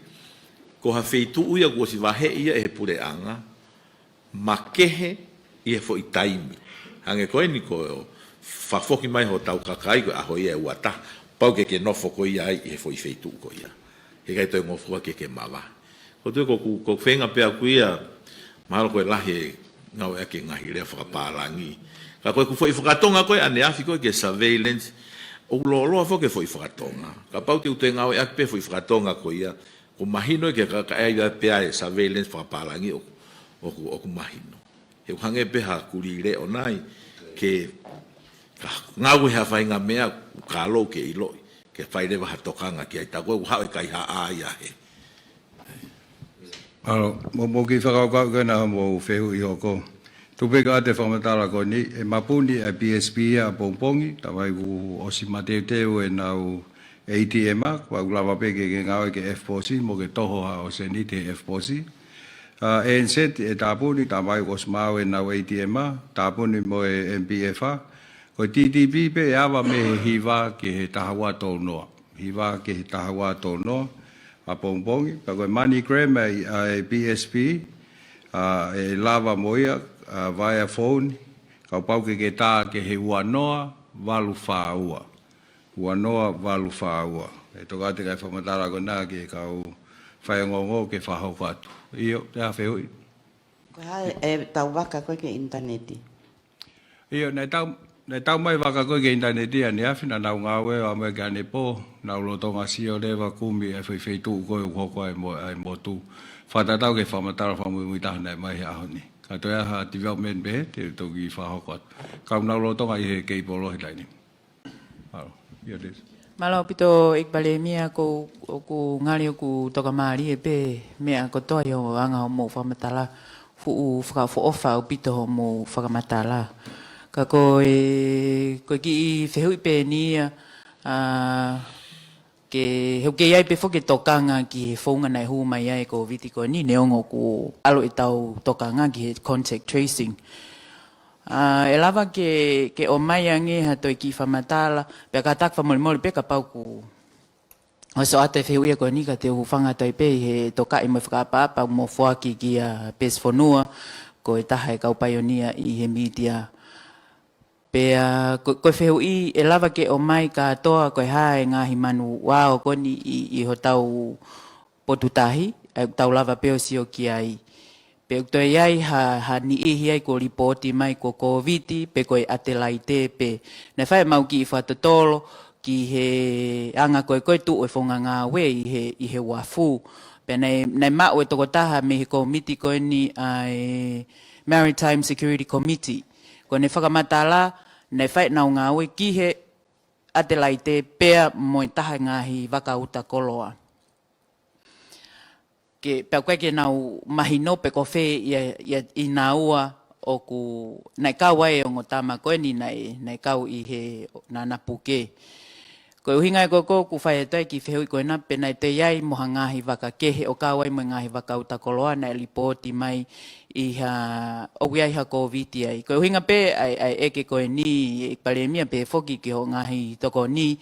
Speaker 4: ko ha feitu ia ko si wahe ia e pure anga makehe ia fo itaimi hange ko ni ko fa foki mai ho tau kakai ko a ho ia wata pau ke no fo ko ia e fo i feitu ko ia he kai to ngo fo ke mava ko to ko fenga pe aku ia mal ko lahi ngau e ke ngahi le fa palangi ka ko fo i fakatonga ko ane afiko ke surveillance o lo fo ke fo i fakatonga ka pau te utenga o e pe fo i fakatonga ko ia ko mahino ke ka ia pe ai surveillance fa palangi o mahino e hange pe ha kulire onai ke ngau ha fa inga mea ka lo ke ilo ke fai le ha tokanga ke ta ko ha kai ha ai he
Speaker 2: mo ki whakauka na mo whehu i hoko. Tupeka te whamatara ko ni, e mapuni e PSP a pongpongi, ta wai ku osi mateo teo e nau ATM a, wa ulawa peke ke ngawe ke F-Posi, mo ke toho ha o se ni te F-Posi. E nset e tāpuni, ta wai ku osi mau e nau ATM a, tāpuni mo e MPF a, ko TTP pe e awa me hiwa ke he tahawa tō noa. Hiwa ke he tahawa tō noa, a pongpongi, pa koe MoneyGram e PSP, e lava moia, via phone, kau pau ke tā ke he uanoa, walu whāua. Uanoa, walu whāua. E toka te kai whamatara ko nā ke kau whaiongongo ke whahau whatu. Io, te a whehui.
Speaker 1: Koe hae e tau waka koe ke interneti.
Speaker 2: Io, nei tau mai waka koe ke interneti a ni awhina nau ngāwe o ame ka ne pō, nau lotonga sio lewa kumi e whai tū koe ukoko ai mo tū. Whatatau ke whamatara whamui tahana e mai he ahoni. Ka toi aha development behe, te toki whahoko atu. Kau nau lotonga i he kei polo he taini. Malo, ia des.
Speaker 6: Malo pito ik PALEMIA ko ngari ko toka mari e pe mea ko toi o anga o mo whamatala fu ofa o pito o mo whakamatala. Ka ko ki whehui pe ni ke heu ke ai pe foke tokanga ki he whaunga nei hu mai ai KOVITI ko ni neongo ku alo i tau tokanga ki he contact tracing. E lava ke o mai ange ha toi ki whamatala, pe ka tak whamolimoli pe ka pau ku o so ate whehui ko ni ka te uwhanga toi pe he toka i mo whakapapa mo whaki ki a pes whanua ko e taha e kau paionia i he media. Pea, koe whehui e lava ke o mai ka toa koe hae ngahi manu wao koni i ho tau potutahi, e tau lava peo sio ki ai. Pe toi ai ha ni ihi ai ko ripoti mai ko KOVITI, pe koe atelai te pe. Ne whae mau ki i whatatolo ki he anga koe tu e whonga ngā we i he wafu. Pe nei mau e toko taha me he komiti koe ni ai Maritime Security Committee. Ko ne whakamatala, ne whai nau ngā ue ki he atelai te pea mo i taha ngāhi waka uta koloa. Ke pea koe ke nau mahino pe ko whē i nā ua o ku nei kau ai o ngotama koe ni nei kau i he nana puke. Koe uhinga e koko ku whai e toi ki whehui koe na pe nei te iai moha ngāhi waka kehe o kau ai mo ngāhi waka uta koloa nei lipoti mai i ha owi ai ha KOVITI ai. Koe uhinga pe ai eke koe ni PALEMIA pe foki ki ho ngahi toko ni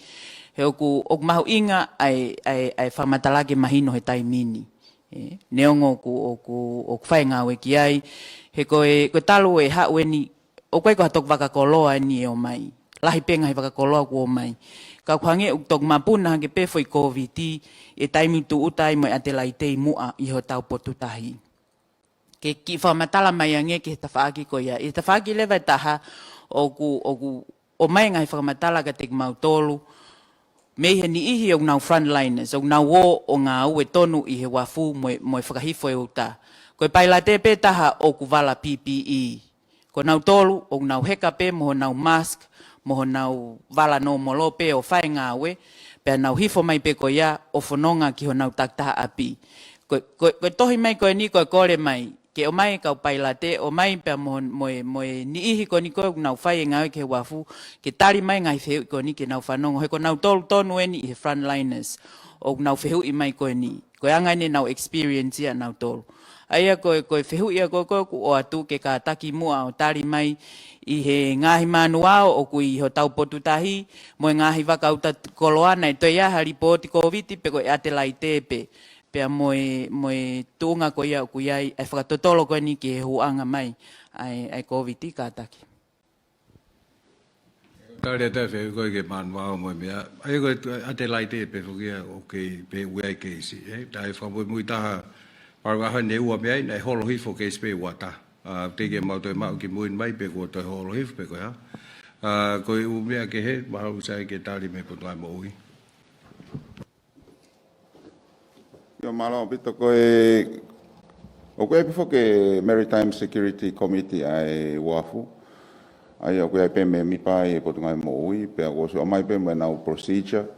Speaker 6: he oku mahu inga ai whamatalake mahino he taimini. Neongo oku whai ngā weki ai he koe talo e haue ni o koe ko hatok waka koloa ni e o mai. Lahi penga he waka koloa ku o mai. Ka kuhange uk mapuna hange pe foi KOVITI e taimi tu utai mo atelai te mua i ho tau potutahi. Ke ki whamatala mai ange ke he tawhaaki ko ia. I tawhaaki lewa taha o mai ngai whakamatala ka te mau tolu. Mei he ni ihi o ngau frontliners, o ngau o ngā ue tonu i he wafu mo e whakahifo e uta. Koe paila te pe taha o kuwala PPE. Ko ngau tolu o ngau heka pe mo ngau mask, mo nau wala no molo pe o whai ngā ue, pe nau hifo mai pe ko ia o whanonga ki ho nau taktaha api. Koe tohi mai koe ni koe kore mai, ke o mai kau paila te, o mai pe moe ni ihi ko ni koe nau whai e ngā ue ke wafu, ke tari mai ngai whehu ko ni ke nau whanonga, hoi ko nau tonu e ni i he frontliners, o nau whehu i mai koe ni, koe angai ne nau experience ia nau tolu. Aia koe whehu ia koe o atu ke ka taki mua o tari mai i he ngahi manuao o kui ho tau potutahi mo ngahi waka uta koloana i toi aha ripoti KOVITI pe koe atelai tepe. pea moi tunga ko ia ku ia ai whakatotolo ko ni ki huanga mai ai KOVITI ka taki.
Speaker 2: Tare te fe ko ke man wa mo me ai ko ate lai te pe fugia okay pe we ke si dai fa mo mu ta par wa ne wa me ai holo hi fo ke spe wa ta te ke mau to mau ki mu mai pe ko to holo hi pe ko ya ko u me ke he ma u sai ke tali me po mo ui
Speaker 8: yo malo bito ko o ko fo ke Maritime Security Committee ai wafu ai o ko pe me mi pai po mo ui pe o so mai pe me na procedure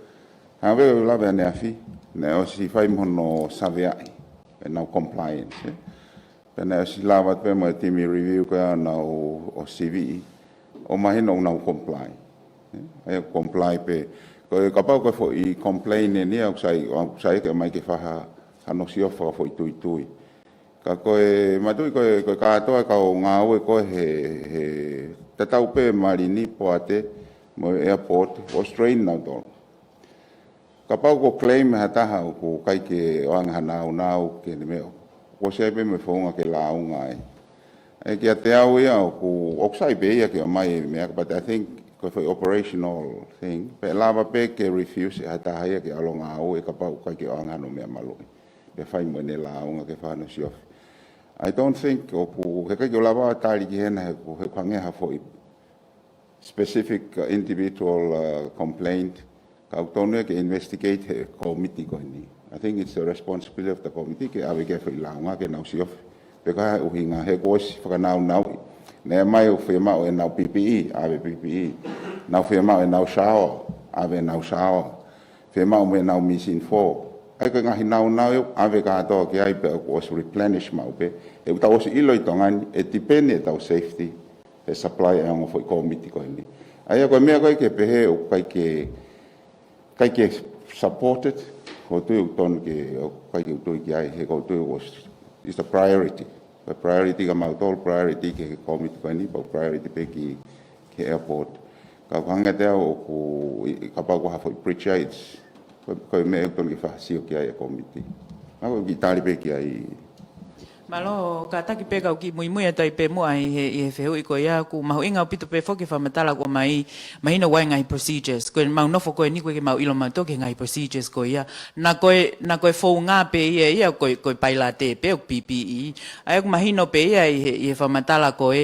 Speaker 8: ha ve la be ne afi ne o si fai mo no savia e na compliance pe ne si lava pe mo timi review ko na o CVE o mai no na comply ai comply pe ko ka pa ko fo I complain ni o sai ke mai ke fa no si o fo tui ka ko ma tu ko ka to ka o nga o ko he te tau pe marini po ate mo airport o strain na do ka pa ko claim hata ha ko kai ke ang hanau nau ke me ko se pe me fonga ke la unga e ke te au ia ko oksai be ia ke mai me but I think ko foi operational thing pe lava pe ke refuse hata ha ia ke alonga o e ka pa ko ke ang hanu me malo pe fai mo ne la unga ke fa no si I don't think o he ka lava tali ki hena ko he kwange ha foi specific individual complaint ka tonu ke investigate he committee ko ni I think it's the responsibility of the committee ke ave ke foi launga ke na si of pe ka o hinga he ko si fa na ne mai o fe ma o na PPE ave PPE na fe ma o na shower ave na shower fe ma o na missing for ai ka ngahi nau ave ka to ke ai pe ko replenish mau pe e ta o ilo I tongan e depende ta safety e supply ang foi committee ko ni ai ko me ko ke pe he o kai ke supported ko tu ton ke kai ke tu ki ai he ko tu was is the priority ka mau tol priority ke committee ko ni priority pe ki airport ka hanga te o ko ka pa ko ha foi preacher ko me ton ki fa si o ki ai committee ako ki tali pe ki ai
Speaker 6: Malo ka taki pe ka ki Moimoi tai pe mo ai he feu I ko ia ku mau inga pito pe foki fa matala ko mai no wai ngai procedures ko mau no fo ko ni ko ke mau ilo ma to ke ngai procedures ko ia na ko fo nga pe ia ko paila te pe o PPE ai ko no pe ia he fa matala ko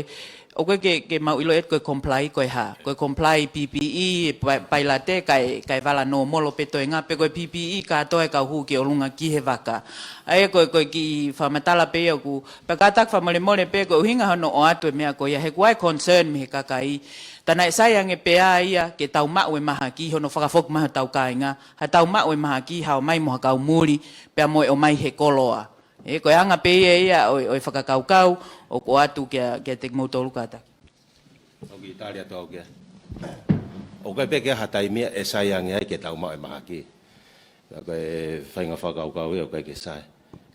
Speaker 6: o ke mau ilo et ko comply ko ha ko comply PPE paila te kai vala no molo pe to nga pe ko PPE ka to ka hu ke olunga ki he vaka ai ko ki fa matala pe ku pe ka tak fa mole pe ko hinga no o atu me ko ya he ko concern me ka kai tana sayang e pe ia ke tau ma we maha ki hono fa fok maha tau ka nga ha tau ma we maha ki ha mai mo ka muri pe mo o mai he koloa e ko anga pe ia o whakakaukau o ko atu ke te motoru kata.
Speaker 9: O ki Italia to ke. O ka pe ke hatai mea e sayang ai ke tau mai mahaki. Ka ko e whainga whakaukau o ka ke sai.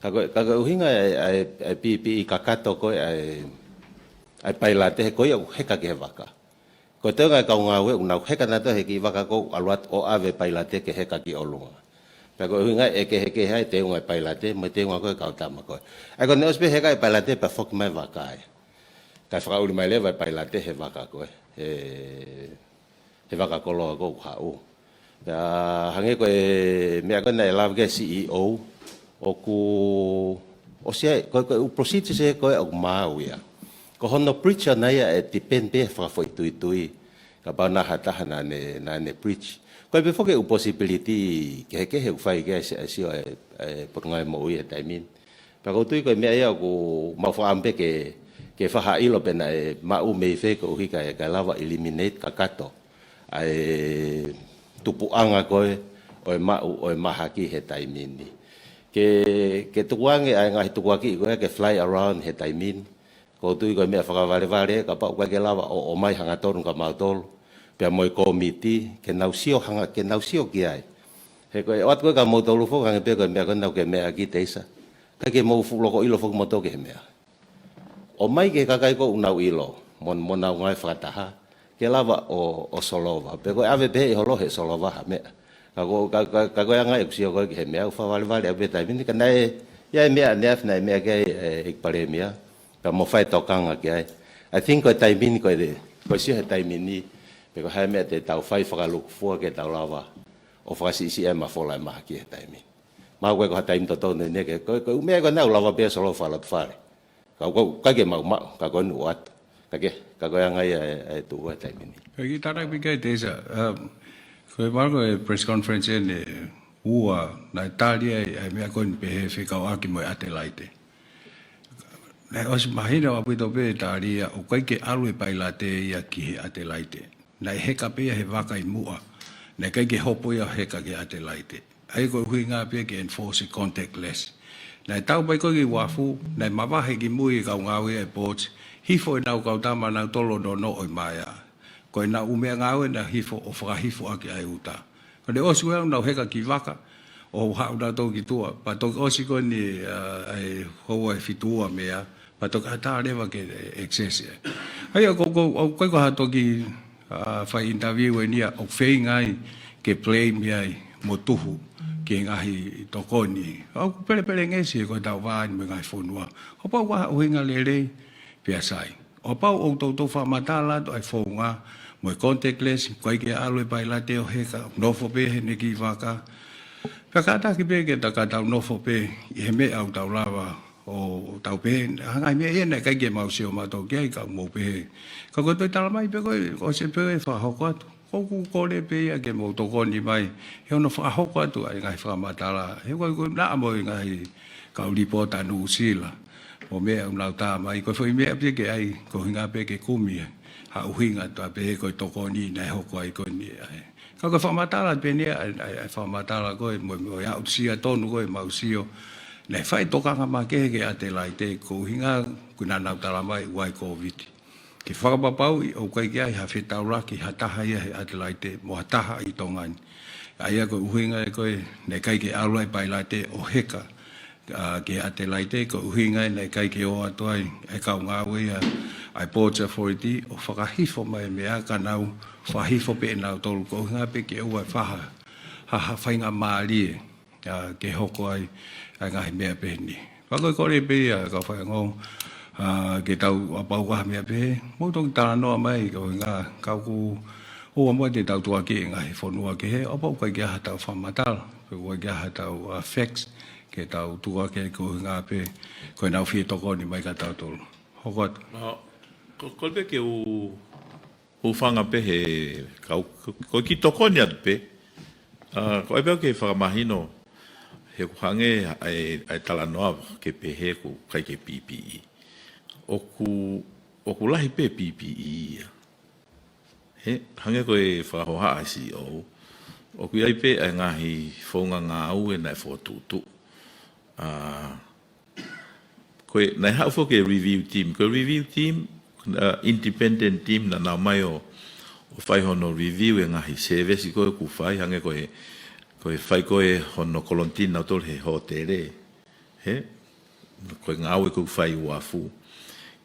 Speaker 9: Ka ko uhinga ai pipi ka kato ko ai paila te ko ia heka ke waka. Ko te nga ka nga we una heka na to he ki waka ko aluat o ave paila te ke heka ki olunga. Pero hinga e ke hai te unga pailate mo te unga ko ka tama ko ai ko ne ospe he ka pailate pa fok mai vakai ka fra uli mai leva pailate he vaka ko he vaka ko lo ko ha u ya hange ko me ko na love ke CEO o ku o se ko procedure se ko o mau ya ko hono preacher na ya depende fra foi tui ka ba na hata na ne preach ko be foke o possibility ke he fai ke si por ngai mo ia taimin pa ko tui ko me ia ko ma fa ambe ke fa ha ilo pena ma u me fe ko hika ka lava eliminate ka kato ai tupu anga ko o ma o mahaki he taimin ni ke tuange ai ngai tuaki ko ke fly around he taimin ko tui ko me fa vale ka pa ko ke lava o mai hanga torun ka ma tol pe moi komiti ke nausio hanga ke nausio ki ai he ko wat ko ka mo tolu fo ka pe ko me ko na ke me aki teisa ka ke mo fu lo ko ilo fo mo to ke me o mai ke ka kai ko una ilo mon na ngai frata ha ke lava o solova pe ko ave pe holo he solova ha me Kako yang ngai usia ko ke mea fa vale abe tai mini kana ya mea nef na mea ke PALEMIA pa mo fai tokanga ke I think ko tai mini ko de ko si tai mini pe ko ha mea te tau fai fa lu fo ke tau lava o fa si ma fo la ma ke tai mini ma ko tai to to ne ke ko mea ko na lava be so lo fa la fa ka ke ma ka ko nu wat ka yang ngai tu wa tai mini
Speaker 2: Ki tara pika tesa ko marco press conference ne ua na Italia ai mea kon pe FEKAU'AKI mo Adelaide. Na os mahina wa pito pe Italia o kai ke alwe pailate ia ki Adelaide. Na heka pe he waka I mua. Na kai ke hopo ia heka ke Adelaide. Ai ko huinga pe ke enforce contactless. Na tau pai ko ki wafu na mawahe ki mui ka ngawe e port. Hifo na ka tama na tolo no oi maya. Ko na umea ngawe na hifo o whakahifo ake ai uta. Ko ne osi wea na heka ki waka o hau na tau ki tua. Pa tok osi ko ni ai hoa e fitua mea. Pa tok ata rewa ke excess. Hai ko ko hato ki whai interview e nia o whei ngai ke play mea mo tuhu ke ngahi tokoni. Au pere ngesi ko tau wāni me ngai whonua. Ho pau waha uhinga lere piasai. O pau o tau whamatala to ai whonga mo contactless kai ke alo pai late o heka nofo pe he ne ki waka. Pakata ki pe ke takata nofo pe I he me au tau lava o tau pe hangai me e na kai ke mau sio mato ke ka mo pe. Ka ko te tala mai pe ko se pe fa hokot. Ko ko le pe ya ke mo to ko ni mai. He no fa hokot tu ai ngai whamatala. He ko na mo ngai ka ripota nu sila. O mea lau tā mai, ko whai mea pe ke ai, ko hinga pe ke kumi, ha uhinga tā pe ko toko ni, nei hoko ai ko ni. Ka ko whamatala pe nea, ai whamatala koe, mo ia usia tonu koe, mausio, nei whai tokanga ma ke Adelaide, ko hinga, kuna nau tala mai, uai KOVITI. Ke whakapapau, o kai ke ai, ha whetauraki, ha taha ia he Adelaide, mo ha taha I Tonga. Aia ko uhinga koe, nei kai ke alai pailate o heka, ke Adelaide ko uhinga nei kai ke o atuai e kau ngawe ai Port Authority o whakahifo mai mea ka nau whahifo pe nau tolu ko uhinga pe ke ua whaha ha whainga maari ke hoko ai ngahi mea pe ni. Wako kore pe ka whaingo ke tau apau kaha mea pe moutongi tala noa mai ko uhinga kau ku ua mua te tau tua ke ngahi whonua ke he opau kai ke aha tau whamatala pe ua ke aha tau facts ke tau tua ke ko ngā pe ko nau fie toko ni mai ka tau tolu. Hokot.
Speaker 4: Ko pe ke u whanga pe he ko ki toko ni atu pe. Ko e pe ke whakamahino he kuhange ai tala noa ke pe he ku kai ke PPE. O ku lahi pe PPE. He hange ko e whakahoha ai si o. O ku ai pe ai ngahi whaunga ngā au e nai whotutu. Koe nai hau fo ke review team. Ko review team, independent team na nau mai o whai hono review e ngahi service koe ku whai hange koe whai koe hono kolontina tol he hotere. He? Koe ngāwe koe whai uafu.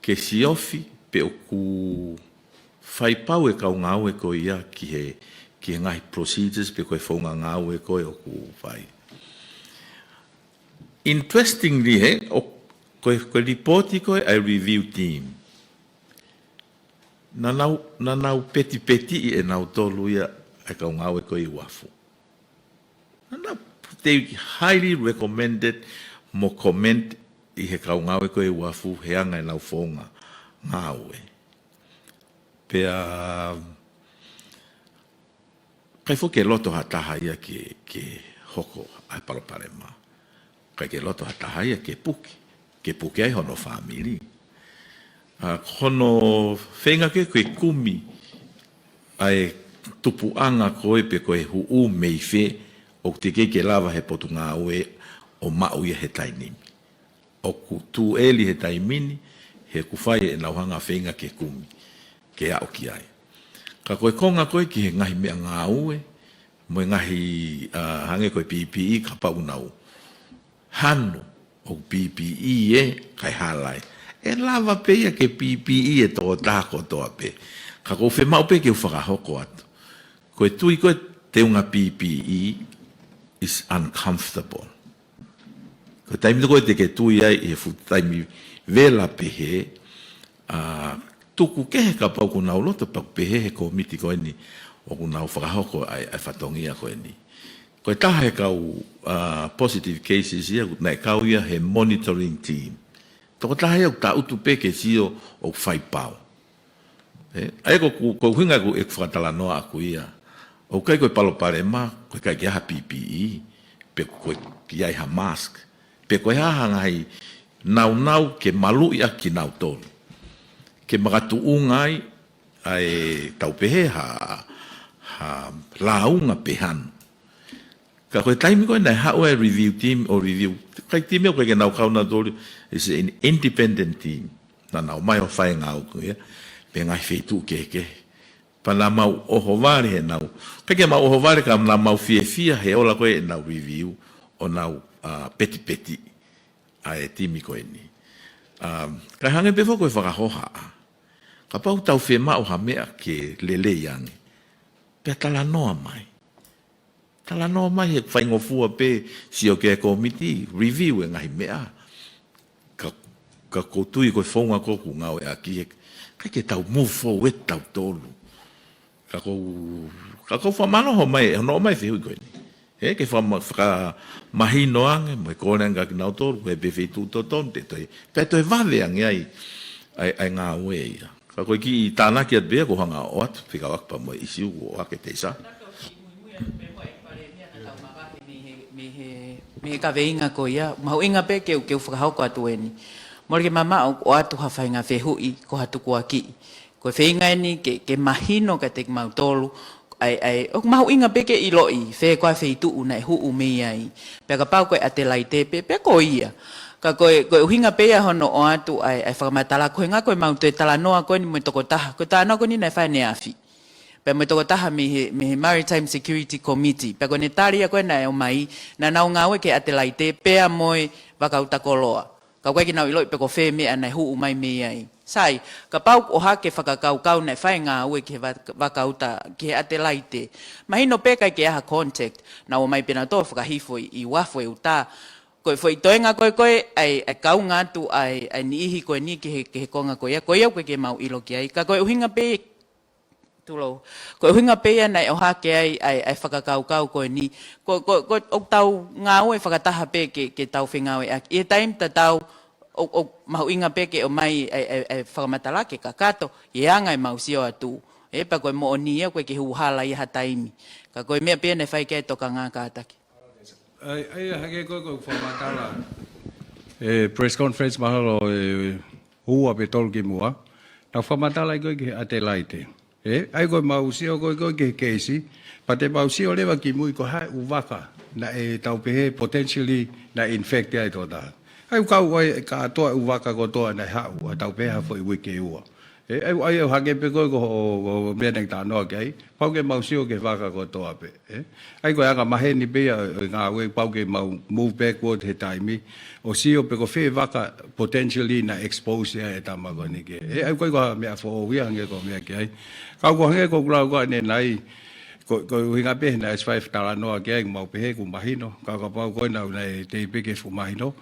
Speaker 4: Ke si ofi pe o ku whai pau e kau ngāwe koe ia ki he ngahi procedures pe koe whaunga ngāwe koe o ku whai. Interestingly, ko reporti ko ai review team. Na nau peti e nau tolu ia ai ka ngawe ko I wafu. Na they highly recommended mo comment I he ka ngawe ko I wafu he anga nau fonga ngawe. Pea kai fo ke loto hataha ia ke hoko ai PALEMIA. Kai ke loto hatahaya ke puki ai hono family. Hono whenga ke koe kumi ai tupuanga koe pe koe hu'u mei whe o te ke lava he potu ngā ue o mau ia he tainimi. O ku tu eli he taimini he kuwhai e nauhanga whenga ke kumi ke au ki ai. Ka koe konga koe ki he ngahi mea ngā ue mo ngahi hange koe PPE ka pau nau. Hano o PPE e kai halai. E lava pe ia ke PPE e tō tāko toa pe. Ka kou whe mau pe ke u whakahoko atu. Koe tui koe te unga PPE is uncomfortable. Ko taimi ko te ke tui ai e fu taimi vela pehe tuku ke ka pau ko na loto pa pehe ko miti ko ni o ko na whakahoko ai whatongia ko ni. Ko taha he kau positive cases ia nei kau ia he monitoring team. Toko taha ia ta utu pe ke sio o whai pau. Ai ko hinga ko e whakatala noa aku ia. O kai ko palo PALEMA, ko kai ki aha PPE, pe ko ki ai ha mask, pe ko ha ngai nau ke malu ia ki nau tolu. Ke magatu ungai ai tau pehe ha launga pehan. Ka ko taimi ko na ha o review team o review. Kai team ko ke nau kauna tolu is an independent team. Na nau mai o whai ngau ko ia. Pe ngai whetu ke. Pa na mau oho ware he nau. Kake mau oho ware ka na mau fia he ola koe nau review o nau peti a e timi koe ni. Ka hange pefo koe whakahoha. Ka pau tau whe mau ha mea ke lele yangi. Pea tala noa mai. Tala noa mai he whaingofua pe si o ke komiti review e ngahi mea. Ka koutui koe whaunga koku ngau e aki he. Kake tau move forward tau tolu. Kako whamano ho mai, no mai whihui koe ni. Ke mahino ange, mai kone anga ki nau toru, he bewhi tū tō tōn te toi. Pea toi wawe ange ai ngā ue ia. Kako ki i tānaki at bea ko hanga o atu, whikawak pa mo isiu o ake te isa.
Speaker 6: Me he ka veinga ko ia, mahu inga pe ke whakahauko atu e ni. Mori ke mama o atu hawhainga whehui ko hatuku aki. Ko whainga ni ke mahino ka te mau tolu, o mahu inga pe ke iloi, whe koe wheitu una e huu mei ai. Pea ka pau koe ate lai te pe, pea ko ia. Ka koe uhinga pe ia hono o atu ai whakamatala, koe ngā koe mau te tala noa koe ni mo toko taha, koe tā noa koe ni nei whae ne awhi. Pea mo toko taha me he Maritime Security Committee, pea koe ne tāria koe na e o mai, na nau ngāwe ke ate lai te, pea moe wakautako Ka koe ki nau iloi pe ko whe mea nei huu mai mei ai. Sai, ka pau o hake whakakau nei whae ngā ue ke wakauta ke ate laite. Mahino pe kai ke aha contact, na o mai pena tō whakahifo i wafo e uta. Koe whai toenga koe ai kau ngātu ai ni ihi koe ni ke he konga koe. Koe au koe ke mau ilo ki ai. Ka koe uhinga pe tulo. Koe uhinga pe ia nei o hake ai whakakau koe ni. Koe o tau ngā ue whakataha pe ke tau whengawe aki. E taim ta tau o mahu inga peke o mai e whakamatala ke kakato, e anga e mau sio atu. E pa koe mo o nia koe ke huhala i hataimi. Ka koe mea pia ne whai kei toka ngā kātaki.
Speaker 2: Ai hake koe whakamatala. Press conference mahalo hua pe tolu ki mua. Na whakamatala i koe ke ate laite. Ai koe mau sio koe ke keisi. Pa te mau sio lewa ki mui ko hai uwaka. Na e tau pehe potentially na infect ai tō taha. Ai kau ai ka toa uwaka ko toa nei hau a tau peha fo I wiki ua. Ai au hake pe koe ko mea neng tā noa ke ai, pau ke mau sio ke waka ko toa pe. Ai koe anga mahe ni pe ngā ue pau ke mau move backward he taimi, o sio pe ko whi waka potentially na expose e tamako ni ke. Ai koe ko mea fo wia hange ko mea ke ai. Kau ko hange ko kura koa ne nai, ko hinga pe na S5 tala noa ke ai mau pehe ku mahino, kau ka pau koe nau nei te peke fu mahino.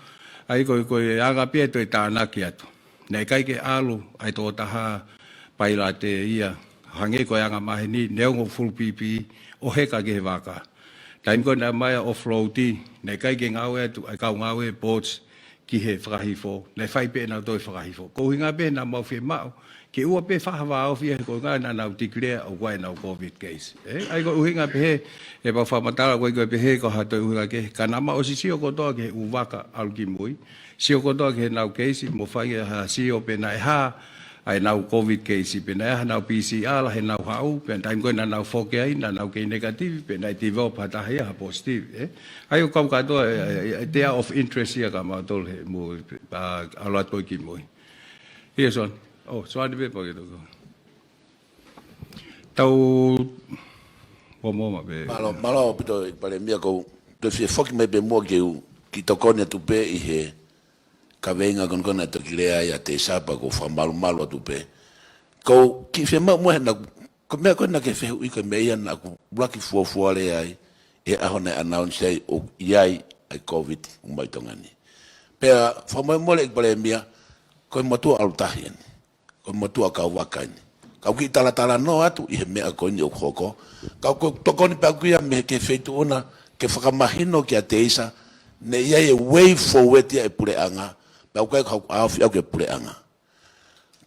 Speaker 2: Ai koe anga pia toi tānaki atu. Nei kai ke alu ai tō taha paila te ia. Hange koe anga mahi ni neongo full PPE o heka ke he waka. Taim koe na mai offroadi. Nei kai ke ngawe atu ai kau ngawe boats ki he whakahifo. Nei whai pe na toi whakahifo. Ko hinga pe na mau whi mau. Ke ua pe whahawa au fia ko ngā na nau declare o wai nau COVID case. Ai ko uhinga pe he e pa whamatala koe koe pe he ko hatoi uhinga ke. Ka nama o si sio kotoa ke uwaka aluki mui. Sio kotoa ke nau case mo whai ha sio pe na e ha ai nau COVID case pe na e ha nau PCR la he nau hau pe taim koe na nau whoke ai na nau ke negative pe na i develop hata hea ha positive. Ai o kau katoa te of interest ia ka mautol he mui alat koe ki mui. Here's one. Oh, soal dia apa gitu? Tahu, apa be?
Speaker 3: Malo pito PALEMIA ko to fi foki me be mo ke ki to kone tu pe I he ka venga con to kilea ya te sapa ko fa malo tu pe. Ko ki fe mo na Ko mea koe na ke whehu i ka mea na ku raki fuafua le ai e ahone announce ai o iai ai COVID umai tongani. Pea whamai mole ik palemia koe matua alutahi ani. Koe matua kau wakani. Kau ki tala no atu i he mea koe ni o koko. Kau koe tokoni pea kuia me ke wheitu ona ke whakamahino ki a teisa ne iai e way forward ia e pule anga. Pea koe kau awhi au ke pule anga.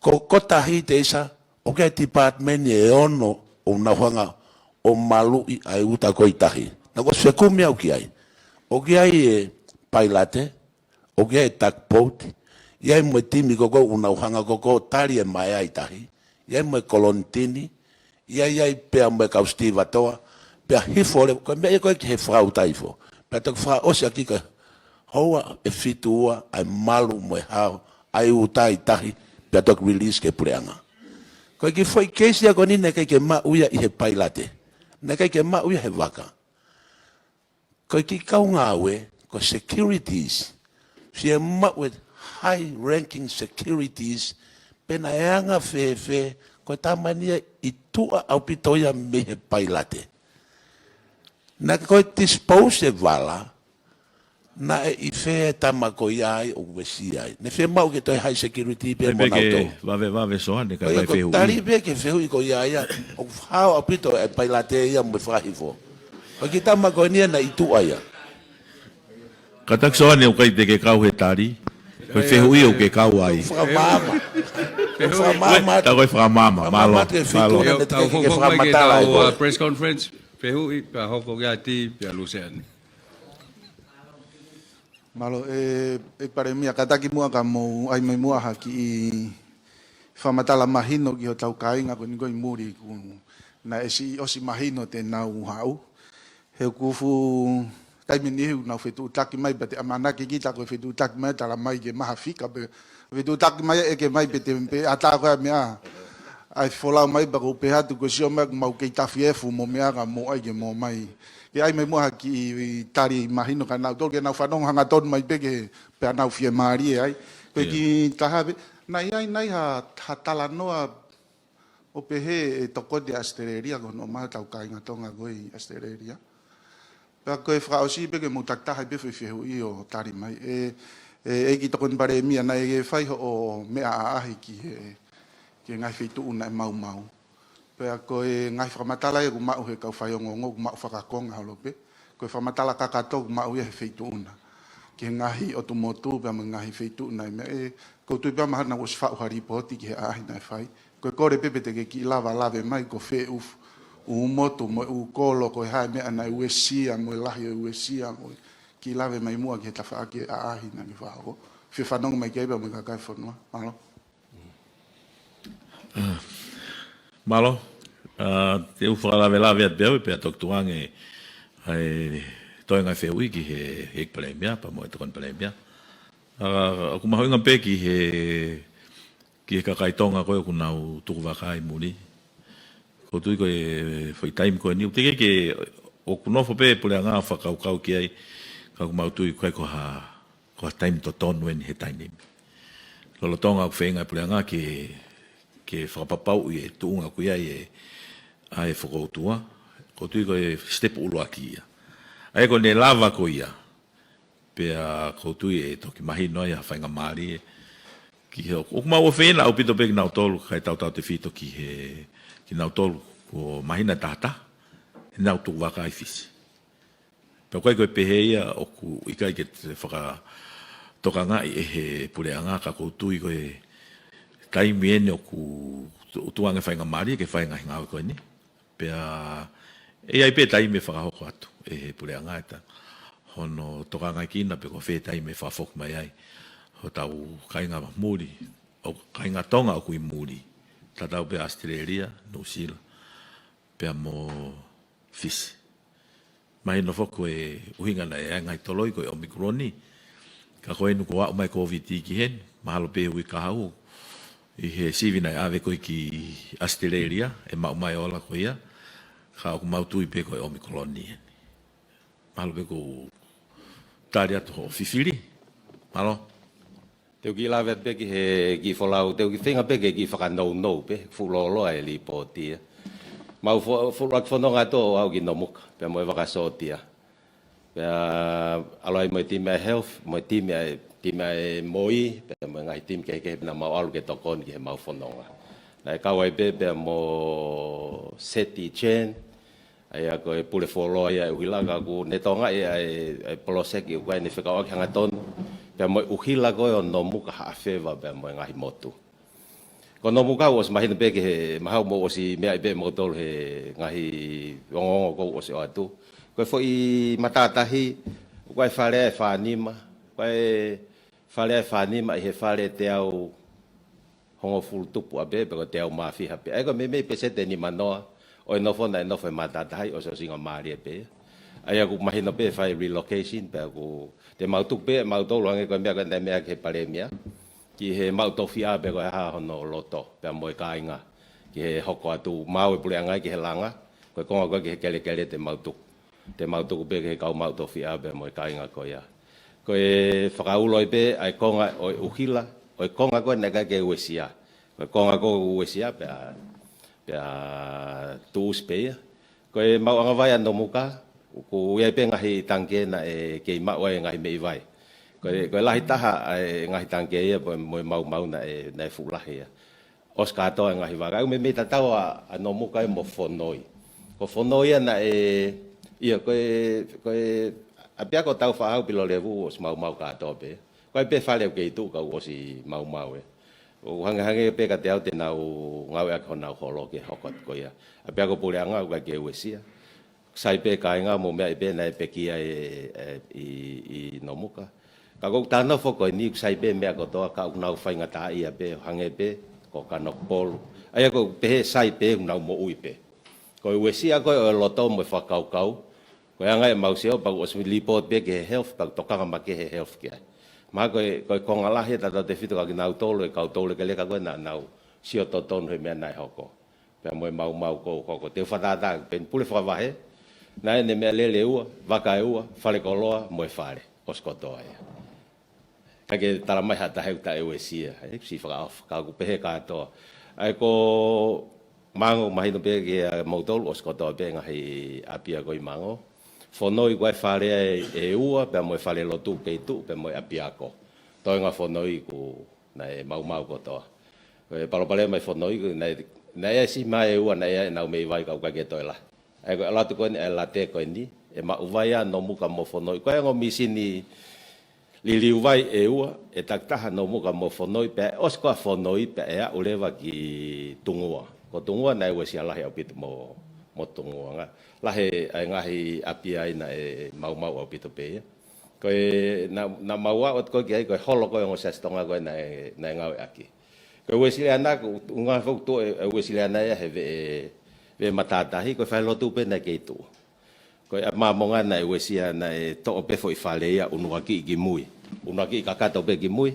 Speaker 3: Ko kotahi teisa o ke department e ono o nahuanga o malu i ai uta koe tahi. Na ko swekumi au ki ai. O ki ai e pailate, o ki ai tugboat, iai mo timi koko unauhanga koko tari e mai ai tahi, iai mo kolontini, iai pea mo kaustiva toa, pea hifore, koe mea koe ki he whau taifo. Pea tok wha osi aki ka hoa e fitua ai malu mo e hao, ai utai tahi, pea tok release ke pureanga. Koe ki foi keisi ako ni ne kai ke ma uia i he pailate, ne kai ke ma uia he waka. Koe ki kaunga awe, ko securities, fie ma with high-ranking securities, pena eanga fefe, koe tamania i tua au pitoia me he pailate. Na koe dispose e wala, na e i fe tamako iai o wesi ai. Ne fe mau ke toi high security pe mo nauto.
Speaker 4: Vave soa ne ka vai fehu.
Speaker 3: Tari pe ke fehu i ko iai, o hao au pito e pailate ia mo whahifo. O ki tamako nia na i tua ia.
Speaker 4: Katak soa ne o kai te ke kau he tari. Koe fehu i o ke kau ai.
Speaker 3: Whamama.
Speaker 4: Ta koe whamama. Malo.
Speaker 2: Tau hoko mai ke tau press conference. Fehu i pa hoko ke ati pia luseani.
Speaker 7: Malo e PALEMIA kataki mua ka mo ai mai mua haki i whamatala mahino ki ho tau kainga ko ningoi muri ku na esi osi mahino te nau hau. He kufu taimi nihu nau whetu utaki mai bate amanaki kita ko whetu utaki mai tala mai ke maha fika be whetu utaki mai e ke mai bete mpe ata koe mea ai wholau mai bako upe hatu ko sio mea mau kei tawhiefu mo mea ka mo ai ke mo mai. Ke ai mai mua ki tari mahino ka nau tolke nau whanong hanga tonu mai peke pe nau fie maari e ai. Koe ki tahawe, nai ai nai ha tala noa o pehe e toko de astereria kono maa tau kainga tonga goi astereria. Pea koe whaosi peke mo taktaha pe whiwhihu i o tari mai. E ki toko ni PALEMIA na e whaiho o mea aahi ki ngai whitu una e mau mau. Pea koe ngai whamatala e ku mau he kau FAIONGOONGO ku mau whakakonga halope. Koe whamatala kakato ku mau e he whitu una. Ki ngahi o tu motu pea ma ngahi whitu una. Ko tui pea mahana was whau haripoti ki he aahi nai whai. Koe kore pepe te ke ki lava lave mai ko whe ufu. U motu mo u kolo ko hae mea na uesia mo lahi uesia mo ki lave mai mua ki he tawhaaki aahi na ki whao. Whi whanong mai keipa mo kakai whanua. Malo.
Speaker 4: Malo, te uwhakalawe lawe at beau, pia toktuange ai toi ngai wheui ki he PALEMIA, pa mo e tokon PALEMIA. Aku mahoinga pe ki he kakaitonga koe ku nau tuku wakai muni. Ko tui koe whaitaimi koe niu. Teke ke o kunofo pe pule ngā whakaukau ki ai, ka ku mautui koe ko ha taimi to tonu eni he tainimi. Lolo tonga ku whenga pule ngā ke whakapapau i e tuunga kui ai e whakoutua, ko tui koe step uluaki ia. Ai ko ne lava ko ia, pea ko tui e toki mahino ai a whainga maari e, ki he o kumau o whena au pito peki nau tolu, kai tau te whito ki nau tolu, ko mahina tata, e nau tuku waka ai fisi. Pea koe koe pehe ia, o ku ikai ke te whaka toka ngai e he pureanga ka koutui koe taimi ene o ku tuanga whainga maari ke whainga hingawe koe ni. Pea e ai pe taimi e whakahoko atu e he pureanga eta. Hono toka ngai kina pe ko whe taimi e whafok mai ai. Ho tau kainga muri, o kainga tonga o kui muri. Tatau pe Australia, New Zealand, pe mo fisi. Mai no foko e uhinga na e ngai toloi koe Omikroni. Ka koe nuku wau mai KOVITI ki hen, mahalo pe hui kahau. I he sivina e ave koe ki Australia, e mau mai ola koe ia. Ka oku mau tui pe koe Omikroni hen. Mahalo pe ko tari atu ho fifiri. Malo.
Speaker 9: Teu ki lawe pe ki he ki wholau, teu ki whenga pe ki whakanau pe, fulolo e li pōtia. mau furak fononga to au ki nomuk pe mo waka sotia pe aloi mo team health mo team moi pe mo ngai team ke na mau alu ke tokon ki mau fononga na ka wai pe mo seti chen ai ko pule folo ai uhila ku netonga ai polosek i ko ni FEKAU'AKI hanga ton pe mo uhila ko no muka ha feva pe mo ngai motu kono muka os mahin pe ke mahau mo osi me ai pe mo tol he ngai ngongo ko osi atu ko foi matatahi ko fale fanima ko fale fanima he fale te au hongo ful tupu abe pe ko te au mafi hape ai ko me pesete ni manoa o no fona no foi matatahi o so singa mari pe ai ko mahin pe fai relocation pe ko te mau tu pe mau tol wange ko me ko me ke PALEMIA ki he mau tofia be ko ha hono loto pe mo ka inga ki he hoko atu mau pule anga ki he langa ko ko ki kele te mau tu be ke ka mau tofia be mo ka inga ko ya ko e whakaulo pe ai konga o uhila o konga ko nega ke wesia ko konga ko wesia pe tu spe ko e mau anga vai no muka ko ye pe ngahi tangke na e ke ma wa ngahi me vai ko lahi taha ngahi tangke ia mo mau na na fulahi oska to ngahi vaga me tatau a no muka mo fonoi ko fonoi na ia ko apia ko tau fa au pilo levu os mau ka to pe ko pe fale ke tu ka o si mau o hanga pe ka te au te nau ngau a ko nau holo ke hokot ko ia apia ko pule anga ka ke wesia sai pe ka nga mo me pe na pe ki i no muka ka ko tana fo ko ni sai be me ko to ka na fa nga ta ia be hange be ko ka no pol ai ko pe sai pe na mo ui pe ko we si ko lo to mo fa kau ko nga mau sio pa os report be ke health pa to ka ma ke health ke ma ko ngala he ta te fito ka na to le ke le ka ko na sio to ton he me na hoko pe mo mau ko te fa da pen pule fa va he na ne me le ua va ka ua fale ko loa mo fale os ko to ai ke tala mai hata heu ta ewesia si fa ka ku pe ka to ai ko mango mai no pe ke motol os ko to pe ngai apia ko mango fonoi ko fale e ua pe mo fale lo tu ke tu pe mo apia ko to nga fonoi ku na mau ko to e palo mai fonoi na si mai ua na me vai ka ke to la ai ko latu ko la te ko ni e ma uvaya no muka mo fonoi ko ngo misini liliu vai e ua e taktaha no muka mo fonoi pe osko fonoi pe e o lewa ki tungua ko tungua na e wesi ala he opit mo tungua nga lahe ai ngahi apia ina e mau opito pe ko na maua ot ko ki ko holo ko ngo sestonga ko na ngau aki ko wesi ana ko nga fo to e wesi ana ya he ve matatahi ko fa lo tu pe na ke tu ko mamonga na wesia na to pe foi falea unuaki ki mui unaki ka to pe ki mui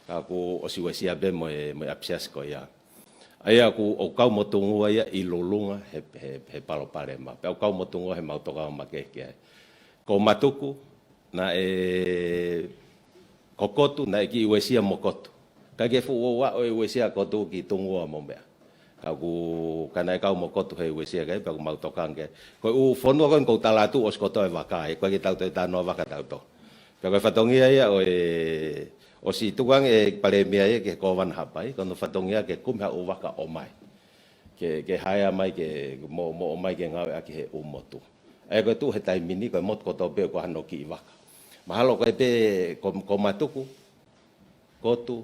Speaker 9: ka ku o si wesia be mo apsias ko ya aya ku o kau motungu ya ilulunga he palo palema pe o kau motungu he mau toka ma ke ko matuku na kokotu na ki wesia mokotu ka ke fu wa o wesia ko tu ki tungu mo be aku kana kau mo kotu he wesia kai pa mau tokan ke ko u fono kon ko talatu os ko to e vakai ko ki tau te tano vaka tau to pe ko fatongia ia o si tuang PALEMIA ke ko van hapai kono fatongia ke kum ha u vaka o mai ke haya mai ke mo mai ke ngau aki he u motu e ko tu he tai mini ko mot ko to pe ko hano ki vaka mahalo ko pe ko matuku kotu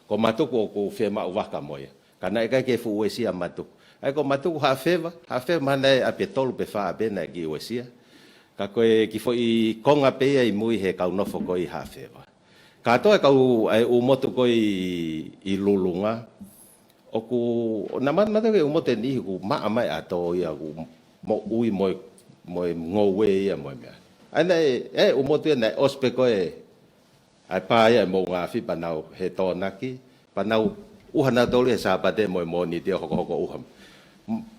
Speaker 9: ko matuku ko fe ma u vaka moya kana e ke fu wesia matu ai ko matu ha feva mana a petolo pe fa bena ki wesia ka ko ki foi konga pe ai mui he ka no fo ko i ha feva ka to e ka ai u motu ko i lulunga o ku na ma te u mote ni ku ma mai ato ia ku mo ui mo ngowe ia mo me ana u motu na ospe ko ai pa ia mo nga fi panau he to naki panau uhana tole sa pate mo ni te hoko uham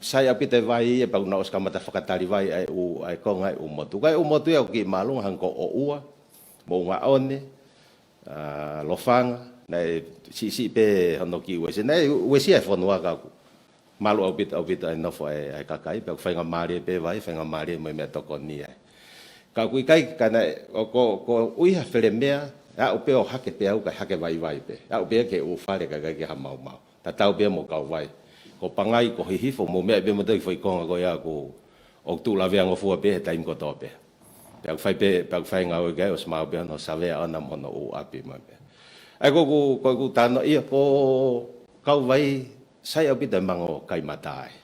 Speaker 9: saya pite vai e pa na os kamata fakatari vai ai ko ngai umotu ya ki malung hang ko o ua mo nga one lofanga na si pe hono ki wese na wese e fonwa ka ku malu au bit ai no ai kakai pe whainga mare pe vai whainga mare mai me toko ni ai ka kui kai kana ko uiha FALEMIA a o pe o hake pe au ka hake vai pe a o pe ke o fare ka ke ha mau ta tau pe mo kau vai ko pangai ko hihifo mo me be mo dai foi konga ko ya ko o tu la vea ngo fu pe ta im ko to pe pe fai nga o ga o smau be no save ana mo no o api ma pe ai ko tano ia ko kau vai sai au bita mango kai matai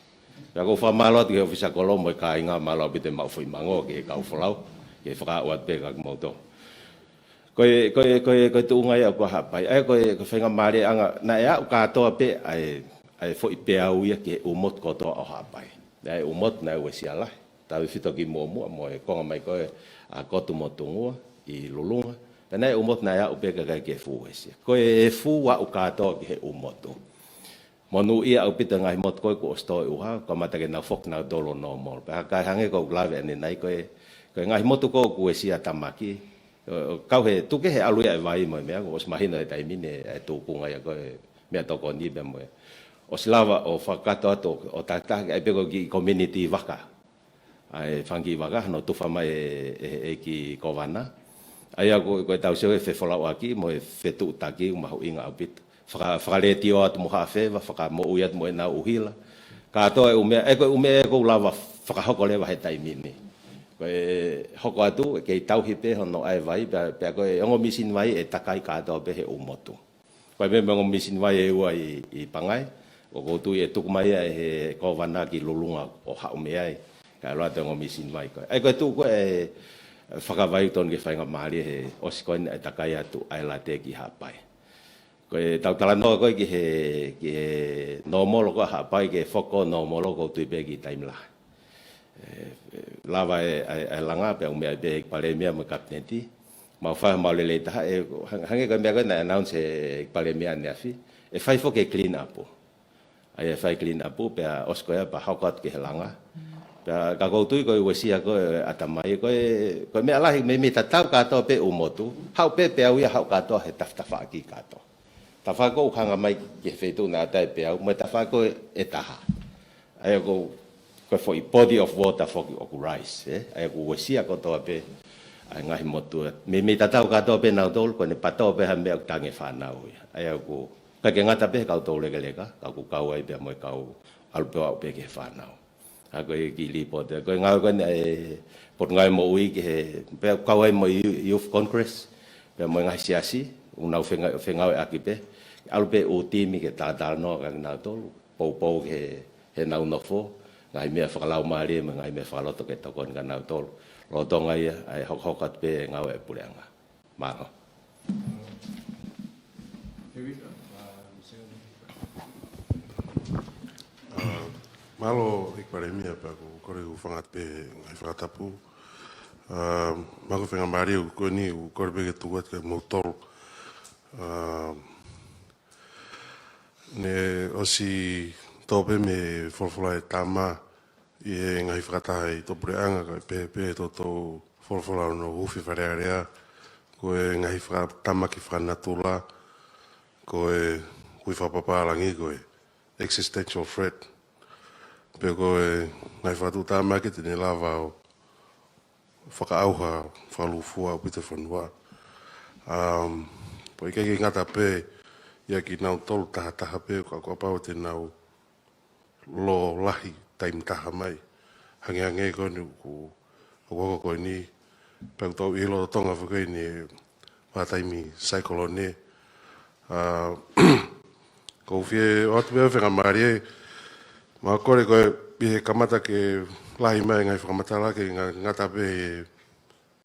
Speaker 9: ya ko fa malo ti ofisa kolombo kai nga malo bita mau foi mango ke kau flau ke fra o pe ka mo to ko tu ngai ko ha pai ai ko fenga mare anga na ya ka to pe ai foi pe au ia ke o mot ko to ha pai ai o mot na o siala ta fito ki mo ko mai ko a ko tu mo tungo i lulunga na o mot na ya o pe ka ke fu ese ko e fu wa o ka to ke o moto monu ia au pita ngai mot ko sto u ha ko mata ke na fok na dolo no mol pa ka hange ko glave ni nai ko ngai motu ko ku sia tamaki kau he tu ke he alu ai vai mo me ko smahina e taimine e tu ku ngai ko me to ko ni be mo o slava o fakato to o tata ai pe ko ki community vaka ai fangi vaka no tu fa mai e ki kovana ai ko tau se fe FEKAU'AKI mo fe tu taki ma ho inga apit Whakare tio atu mo hawhewa, whakamo uiat mo e nā uhila. Ka atoa ko lava whakahoko lewa he taimini. Ko e hoko atu, kei tauhi pe hono ai vai, pia ko e ongo misin vai e takai ka atoa pe he umotu. Ko e me ongo misin vai e ua i pangai, ko koutu e tukumai e he kowana ki lulunga o haume ai. Ka loa te ongo misin vai ko. Ai ko e tu ko e whakawai ton ke whainga mahari he osikoin e takai atu ai la te ki hapai. Ko tau tala no ko ki he normal ko ha pai ke foko normal ko tu be ki time la lava e langa pe me be PALEMIA me kaptenti ma fa ma le ta e hange ko me ko na announce PALEMIA ne afi e fai fo ke clean up ai fai clean up pe osko ya pa hakot ke langa pe ka ko tu ko wesia ko atamai ko me ala me ta tau ka to pe umotu hau pe au ya hau ka to he taftafa ki ka to ta fa ko hanga mai ke fetu na tai pe au me ta fa ko etaha ai ko foi body of water for o rice ai ko wesia ko to pe ai ngai motu me ta tau ka to pe na tol ko ne pato pe ha me tange fa na ai ko ka ke ngata pe ka to le ka ko ka ai pe mo ka alpo pe ke fa na a ko ki li po ko ngai ko ne por ngai mo ui ke pe ka ai mo youth congress pe mo ngai siasi una fenga aki pe alpe o timi ke ta no ka na to po ke he na no fo ngai me fa la mari me ngai me fa lo to ke to kon ka na to lo to ngai ai hok at pe ngau e pulenga ma
Speaker 11: malo ik PALEMIA pa ko u fangat pe ngai Tongatapu mago fenga mari ko ni ko be ke tuat ke motor ne osi tope me forfola tama e ngai whakatai to preanga ka pe to forfola no ufi wharearea ko e ngai tama ki whanatula ko e kui whapapalangi ko e existential threat pe ko e ngai whatu tama ki tine lava o whakaauha whalufua o pita whanua po ike ki ngata pe ia ki nau tolu taha pe ko pau te nau lo lahi taim taha mai hange ko ni ko ni pe to i lo tonga fu ni wa taimi cyclone ko fie o te ve mari ma ko be kamata ke lahi mai ngai kamata la ke ngata pe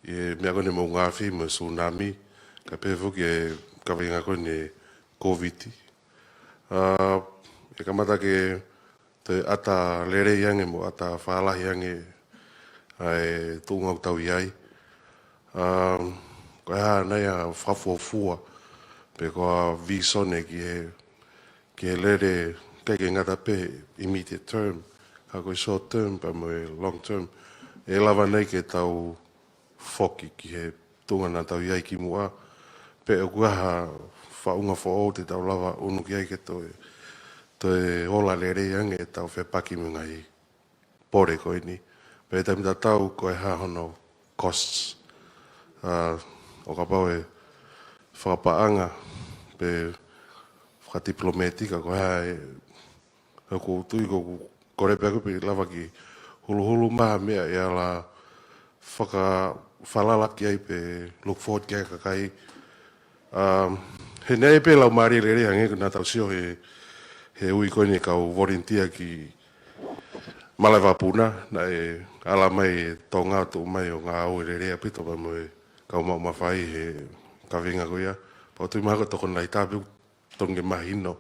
Speaker 11: e me ko ni mo ngafi mo tsunami ka pe fu ke ka venga ko ni KOVITI. E kamata ke te ata lere yange mo ata whaalahi yange ai tūngau tau iai. Ko ea nei a whafuafua pe koa visone ki he lere keke ngata pe immediate term. Ka koe short term pa mo long term. E lava nei ke tau whoki ki he tūngana tau iai ki mua. Pe e kuaha whaunga whao te tau lava unu ki aike to Toi ola le re ange tau fe paki munga i pore ko ini. Pe te mita tau ko e hahono costs. O ka pau e whakapaanga pe whakadiplomatika ko hea e ko tui ko korepe aku pe lava ki hulu maha mea e ala whalalaki ai pe look forward kia kakai. He nei pe lau maari le re hange kuna tau sio he ui koini kau volunteer ki Malai Wapuna na e ala mai Tongatapu mai o ngā au re rea pito pa mo e kau mau mawhai he kawinga koia. Pau tui maha ko toko nai tāpiu tonge mahino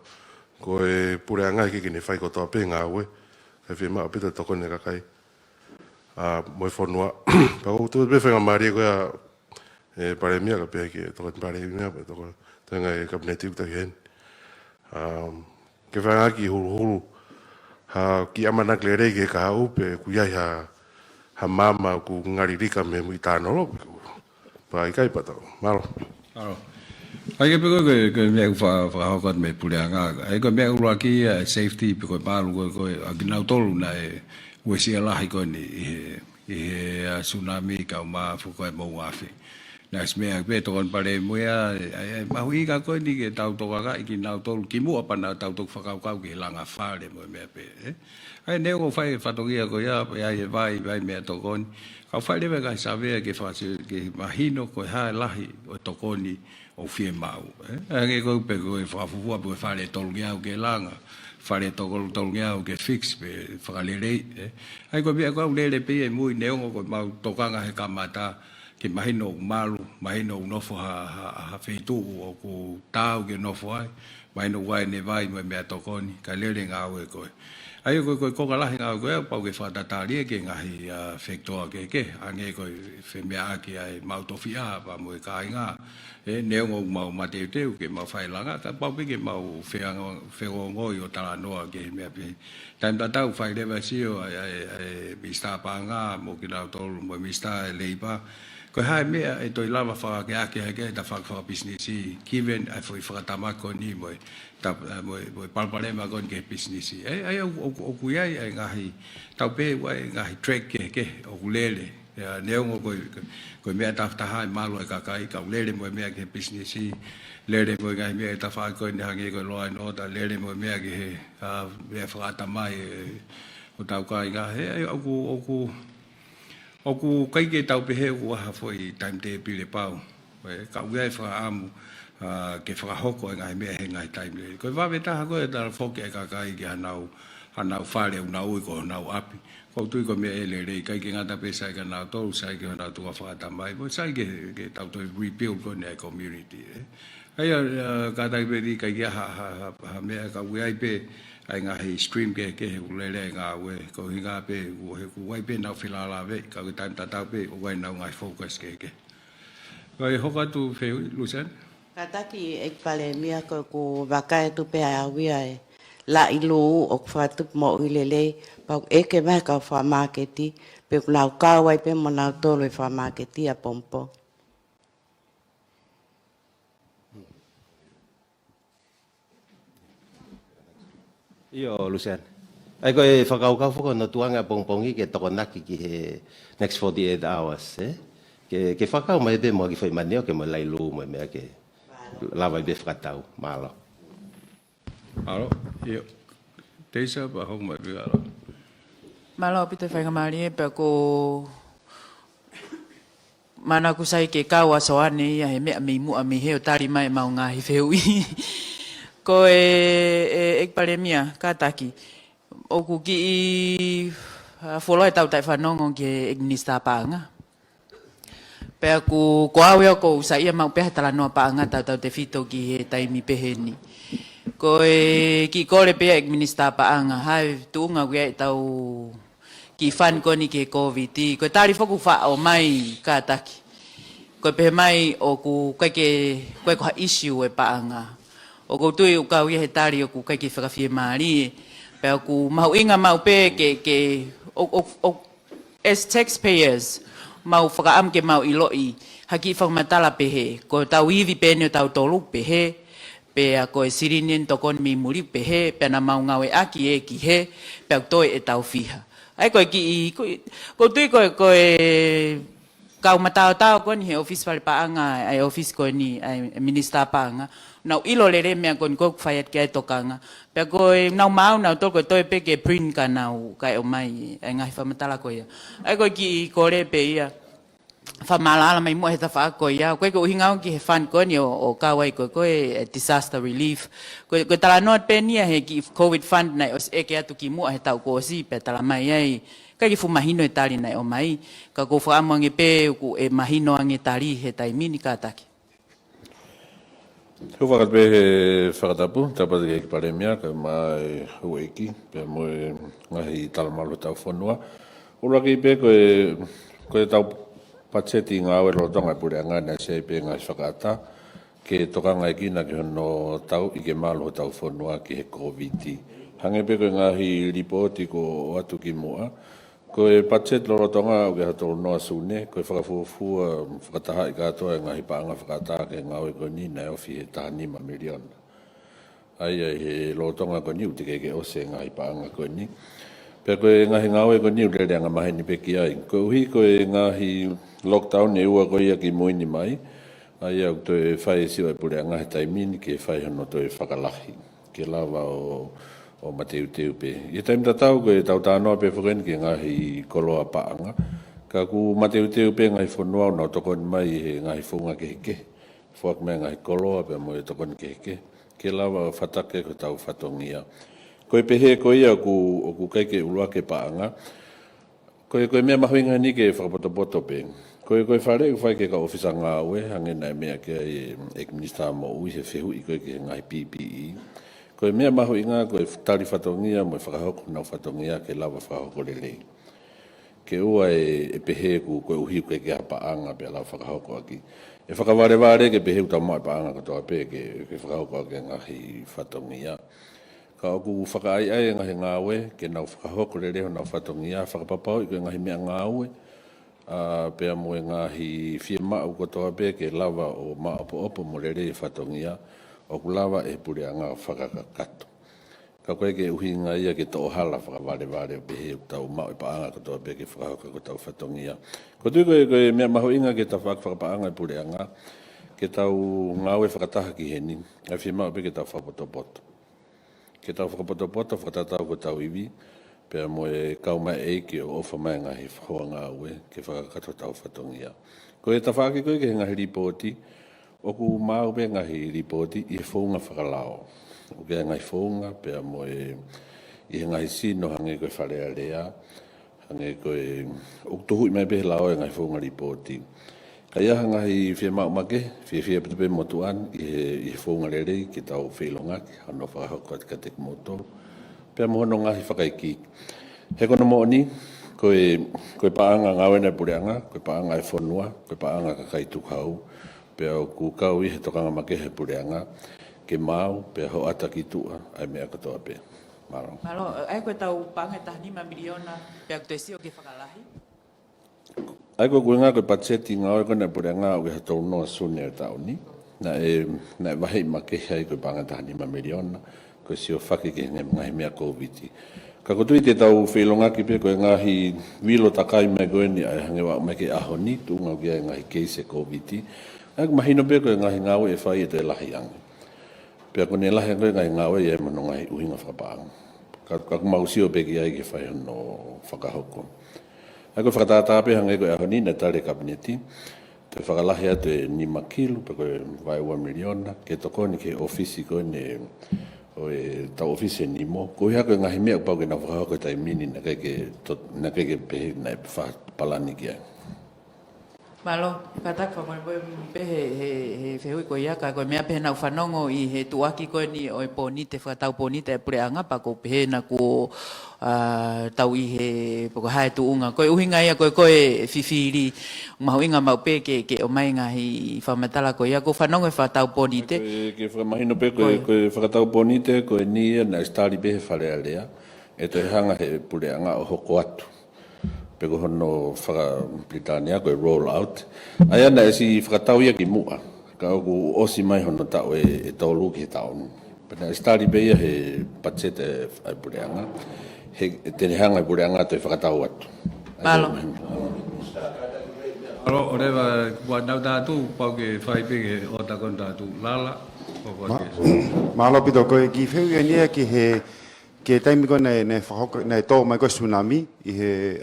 Speaker 11: ko e pure angai ki kini whai ko toa pe ngā ue. He whi maa pito toko ne kakai. Mo e whanua. Pau tu pe whenga maari koia e PALEMIA ka pēki e toko PALEMIA pa toko tenga e kabineti uta hen. Ke whanga ki hulu ki amanak le rege ka hau pe kuyai ha mama ku ngaririka me mui tānolo pa i kai patau. Malo.
Speaker 2: Alo. Ai ke peko ke me whakahokot me pureanga. Ai ko me ula ki safety pe ko palu ko aginau tolu na e uesi alahi ko ni i tsunami ka ma fuko e mau afi. Na smea pe to kon pare moia mahui ka ko ni ke tau to ka ki nau tolu ki mu apa na tau to whakau ki langa whare mo me pe. Ai ne o fai whatogia ko ia e vai me to kon. Ka whare me ka savea ke whasi ke mahino ko ha lahi o to koni o fie mau. Ai ko pe ko e whafufua pe whare tolu ngia ke langa. Whare tolu ngia ke fix pe whakalere. Ai ko bia ko lele pe e mui neongo ko mau tokanga he kamata. Ke mahino malu, mahino nofo ha feitu o ku tau ke nofo ai, mahino wai ne vai me mea tokoni, ka lere ngā ue koe. Ai koe kokalahi ngā koe, pau ke whatatari ke ngahi whektoa ke, ange koe whemea aki ai mautofi aha pa mo e kai ngā, neongo mau mateu teu ke mau whailanga, ka pau ke mau whengongoi o tala noa ke mea pe. Taim tatau whai lewa sio ai mista pa ngā, mo ki nau tolu, mo mista e leipa, ko hai mea e toi lava wha ke ake hake ta wha businessi kiven ai foi whakatamako ni mo palpalema kon ke businessi ai o kuiai ai ngahi tau pe wai ngahi track ke o kulele neongo ko mea ta hai malu e kakai ka lele mo mea ke businessi lele mo ngahi mea ta wha ko ni hange ko loa no ta lele mo mea ke mea whakatamai o tau kai ngahi o ku kai ke tau pehe ua ha foi time te pile pau ka uai wha amu ke whakahoko e ngai mea he ngai time le ko wawe taha koe tala whoke e kakai ki hanau whare unau i ko hanau api ko tui ko mea ele rei kai ke ngata pe sai ka nau tolu sai ke hanau tuka whakatamai mo sai ke tau toi rebuild ko nei community ai ka tai pe di kai ke ha mea ka uai pe ai ngahi stream ke ulele ngā ue ko hinga pe ku wai pe nau whilala ve ka ku taim tatau pe o wai nau ngai focus ke Kai hoka tu feu Lucian
Speaker 1: Kataki ek PALEMIA ko ku wakai tu pe awia e la ilu o fatu mo ilele pa eke mai ka fa marketi pe nau ka wai pe mo nau tolo fa marketi a pompo
Speaker 9: Io, Lucian. Ai ko e whakaukau whako no tuanga pongpongi ke toko naki ki he next 48 hours, Ke whakau mai be mo ki whai maneo ke mo lai lu mo mea ke lawai be whakatau, malo.
Speaker 2: Alo, io. Teisa pa hong mai be alo.
Speaker 6: Malo pito whaingamari e pa ko mana ku sai ke kaua soane ia he mea mimu a mi heo tari mai mau ngā hi wheui. Ko ek PALEMIA kataki o ku ki foloi tau tai whanongo ke ek nista paanga pe ku ko au ko sa ia mau pe tala no paanga tau te fito ki he taimi peheni ko ki kore pe ek minista paanga hai tunga gue tau ki fan ko ni ke KOVITI ko tari foku fa o mai kataki ko pe mai o ku ko issue e paanga o ko tui o kau he tari o ku kai ki whakawhia maari pe o ku mau inga mau pe ke as taxpayers mau whakaam ke mau iloi haki whakamatala pehe ko tau iwi pene o tau tolu pehe pe a ko e sirinin to kon mi muri pe he pe na mau ngawe aki e ki he pe to e tau fiha ai ko ki ko tu ko e kau matao tao ko ni office pale pa anga ai office ko ni ai minister pa anga na ilo le me ko ko fayat ke to kanga pe ko na mau na to ko to pe ke print ka na ka o mai ngai fa matala ko ya ai ko ki ko le pe ya fa malala mai mo heta fa ko ya ko hinga ki fan ko ni o ka wai ko disaster relief ko tala not pe ni he ki covid fund na os e ke atu ki mo heta ko si pe tala mai ai ka ki fu mahino e tali na o mai ka ko fa mo nge pe ku e mahino nge tali he tai mini ka taki
Speaker 13: Hu'akavameiliku be Tongatapu tapa ke PALEMIA ka mai EIKI pe mo ngahi talamalu tau fonua ula ki be ko tau pacheti ngawe lo tonga pure anga na sei pe ngai whakaata ke toka ngai kina ki hono tau i ke malo tau fonua ki he KOVITI. Hange pe ko ngahi ripoti ko atu ki mua ko e pachet lo tonga o ke hato noa sune ko e whakafufua whakataha i katoa e ngahi paanga whakaata ke ngawe ko ni na ofi he tahanima milion. Ai he lo tonga ko ni uti ke ose ngahi paanga ko ni. Pea koe ngahi ngawe ko ni ulere anga mahe ni peki ai. Ko uhi koe ngahi lockdown e ua koe ia ki moini mai. Ai au toe whai siwa e pure anga he taimini ke whai hono toe whakalahi. Ke lawa o mateu teu pe. Ia taim tatau koe tau tānoa pe whakeni ke ngahi koloa paanga. Ka ku mateu teu pe ngahi whanua na tokoni mai he ngahi whunga ke heke. Whuak mea ngahi koloa pe mo e tokoni ke heke. Ke lawa o whatake ko tau whatongia. Koe pehe koe ia ku keike ulua ke paanga. Koe mea mahuinga ni ke whakapoto pe. Koe whare whai ke ka ofisa ngā ue, hange nai mea ke e minister mo ui he whehu i koe ke ngai PPE. Koe mea mahuinga koe tari whatongia mo e whakahoko nau whatongia ke lawa whakahoko lelei. Ke ua e pehe koe uhi koe ke paanga pe lawa whakahoko aki. E whakaware ke pehe utau mai paanga katoa pe ke whakahoko aki ngahi whatongia. Ka oku whakaai ai ngahi ngāwe, ke nau whakahoko le reho nau whatongia, whakapapau i koe ngahi mea ngāwe, pea mo e ngahi whia mau kotoa pe ke lawa o maapo-opo mo le reho whatongia, oku lawa e pure anga whakakakato. Ka koe ke uhinga ia ke to'ohala whakaware o pehe tau mau i paanga kotoa pe ke whakahoko ko tau whatongia. Ko tui koe mea maho inga ke tau whakapaanga i pure anga, ke tau ngāwe whakataha ki heni, ai whia mau pe ke tau whapoto-poto. Ke tau whakapoto-poto, whakatatau ko tau iwi, pea mo e kauma EIKI o ofa mai ngahi whaua ngā ue, ke whakakato tau whatongia. Ko e tawhaki koe ke he ngahi ripoti, oku mau pe ngahi ripoti i he whaunga whakalao. O ke ngahi whaunga, pea mo e i he ngahi sino hange koe whalea lea, hange koe uktuhu i mai pe he lao e ngahi whaunga ripoti. Ka iaha ngahi whia mau make, whia pepe motuan, i he whaunga lerei ki tau whailongaki, hano whakahoko ati ka te kumoto. Pea mohono ngahi whakaiki. He kono mo ni, koe paanga ngawena pureanga, koe paanga e whanua, koe paanga ka kaitukau, pea o kukau i he tokanga make he pureanga, ke mau, pea ho ata ki tua, ai mea katoa pea. Malo.
Speaker 6: Malo, ai koe tau paanga tahanima miliona, pea koe si o ke whakalahi?
Speaker 13: Ai ko ngā koe pacheti ngā oi kona pure ngā o ke hatou noa sune o tau ni. Na e wahi ma ke hei koe panga tahanima miliona, koe si o whaki ke ngahi mea KOVITI. Ka kutui te tau whelonga ki pe koe ngahi wilo takai mai koe ni ai hange wa mai ke aho ni, tu ngau ki ai ngahi keise KOVITI. Ai ko mahino pe koe ngahi ngā oi e whai e te lahi ange. Pea kone lahi ange ngahi ngā oi e mano ngahi uhinga whakapaanga. Ka kumausio pe ki ai ke whai hono whakahoko. Ai koe whakatata pe hange koe ahoni na tare kabineti, te whakalahi atu e 5 kilo, pe koe vai 1 miliona, ke tokoni ke ofisi koe ne o e tau ofisi e nimo. Koe hako e ngahi mea upau ke na whakahoko tai mini na keke pehe na e palani ki ai.
Speaker 6: Malo, kataka koe pe he whehui koe iaka, koe mea pehe nau whanongo i he tuaki koe ni o e pōnite, whakatau pōnite e pure anga pa ko pehe na ko tau i he poko hae tuunga. Koe uhinga ia koe whiwhiri, mahu inga mau pe ke o mai ngahi whamatala koe ia, ko whanongo e whakatau pōnite.
Speaker 13: Ke whamahino pe koe whakatau pōnite, koe nia na stari pe he wharea lea, e to he hanga he pure anga o hoko atu. Peko hono whaka Britania koe roll out. Ai ana e si whakatau ia ki mua. Kau ku osi mai hono tau e tolu ki tau. Pena stari beia he budget ai pureanga. He te hanga pureanga te whakatau atu.
Speaker 6: Palo.
Speaker 2: Alo, oreva, kua nau tātu, pau ke whai peke o takon tātu lala.
Speaker 5: Malo pito koe ki whiu e nia ki he ke taimi ko nei whahoko nei tō mai ko tsunami i he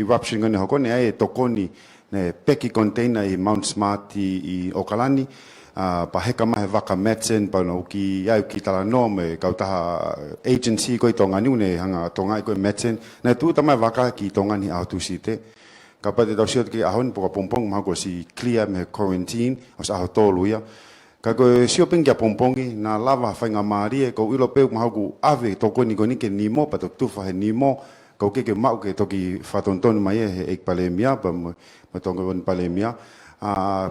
Speaker 5: eruption ko nei hoko nei ai e tokoni nei peki container i Mount Smart i Okalani pa heka mai waka Madsen pa no ki au ki tala no me kautaha agency ko i tonga niu nei hanga tonga i ko Madsen nei tu tamai waka ki tonga ni au tu site ka pa te tau siot ki ahon po pompong ma ko si clear me quarantine os aho tolu ia ka ko siopeng kia pompongi na lava whainga maari ko ilo peu mahaku ave toko ni koni ke nimo pa tok tufa he nimo ko ke mau ke toki whatonton mai he EIKI PALEMIA pa Tonga 4.2.2022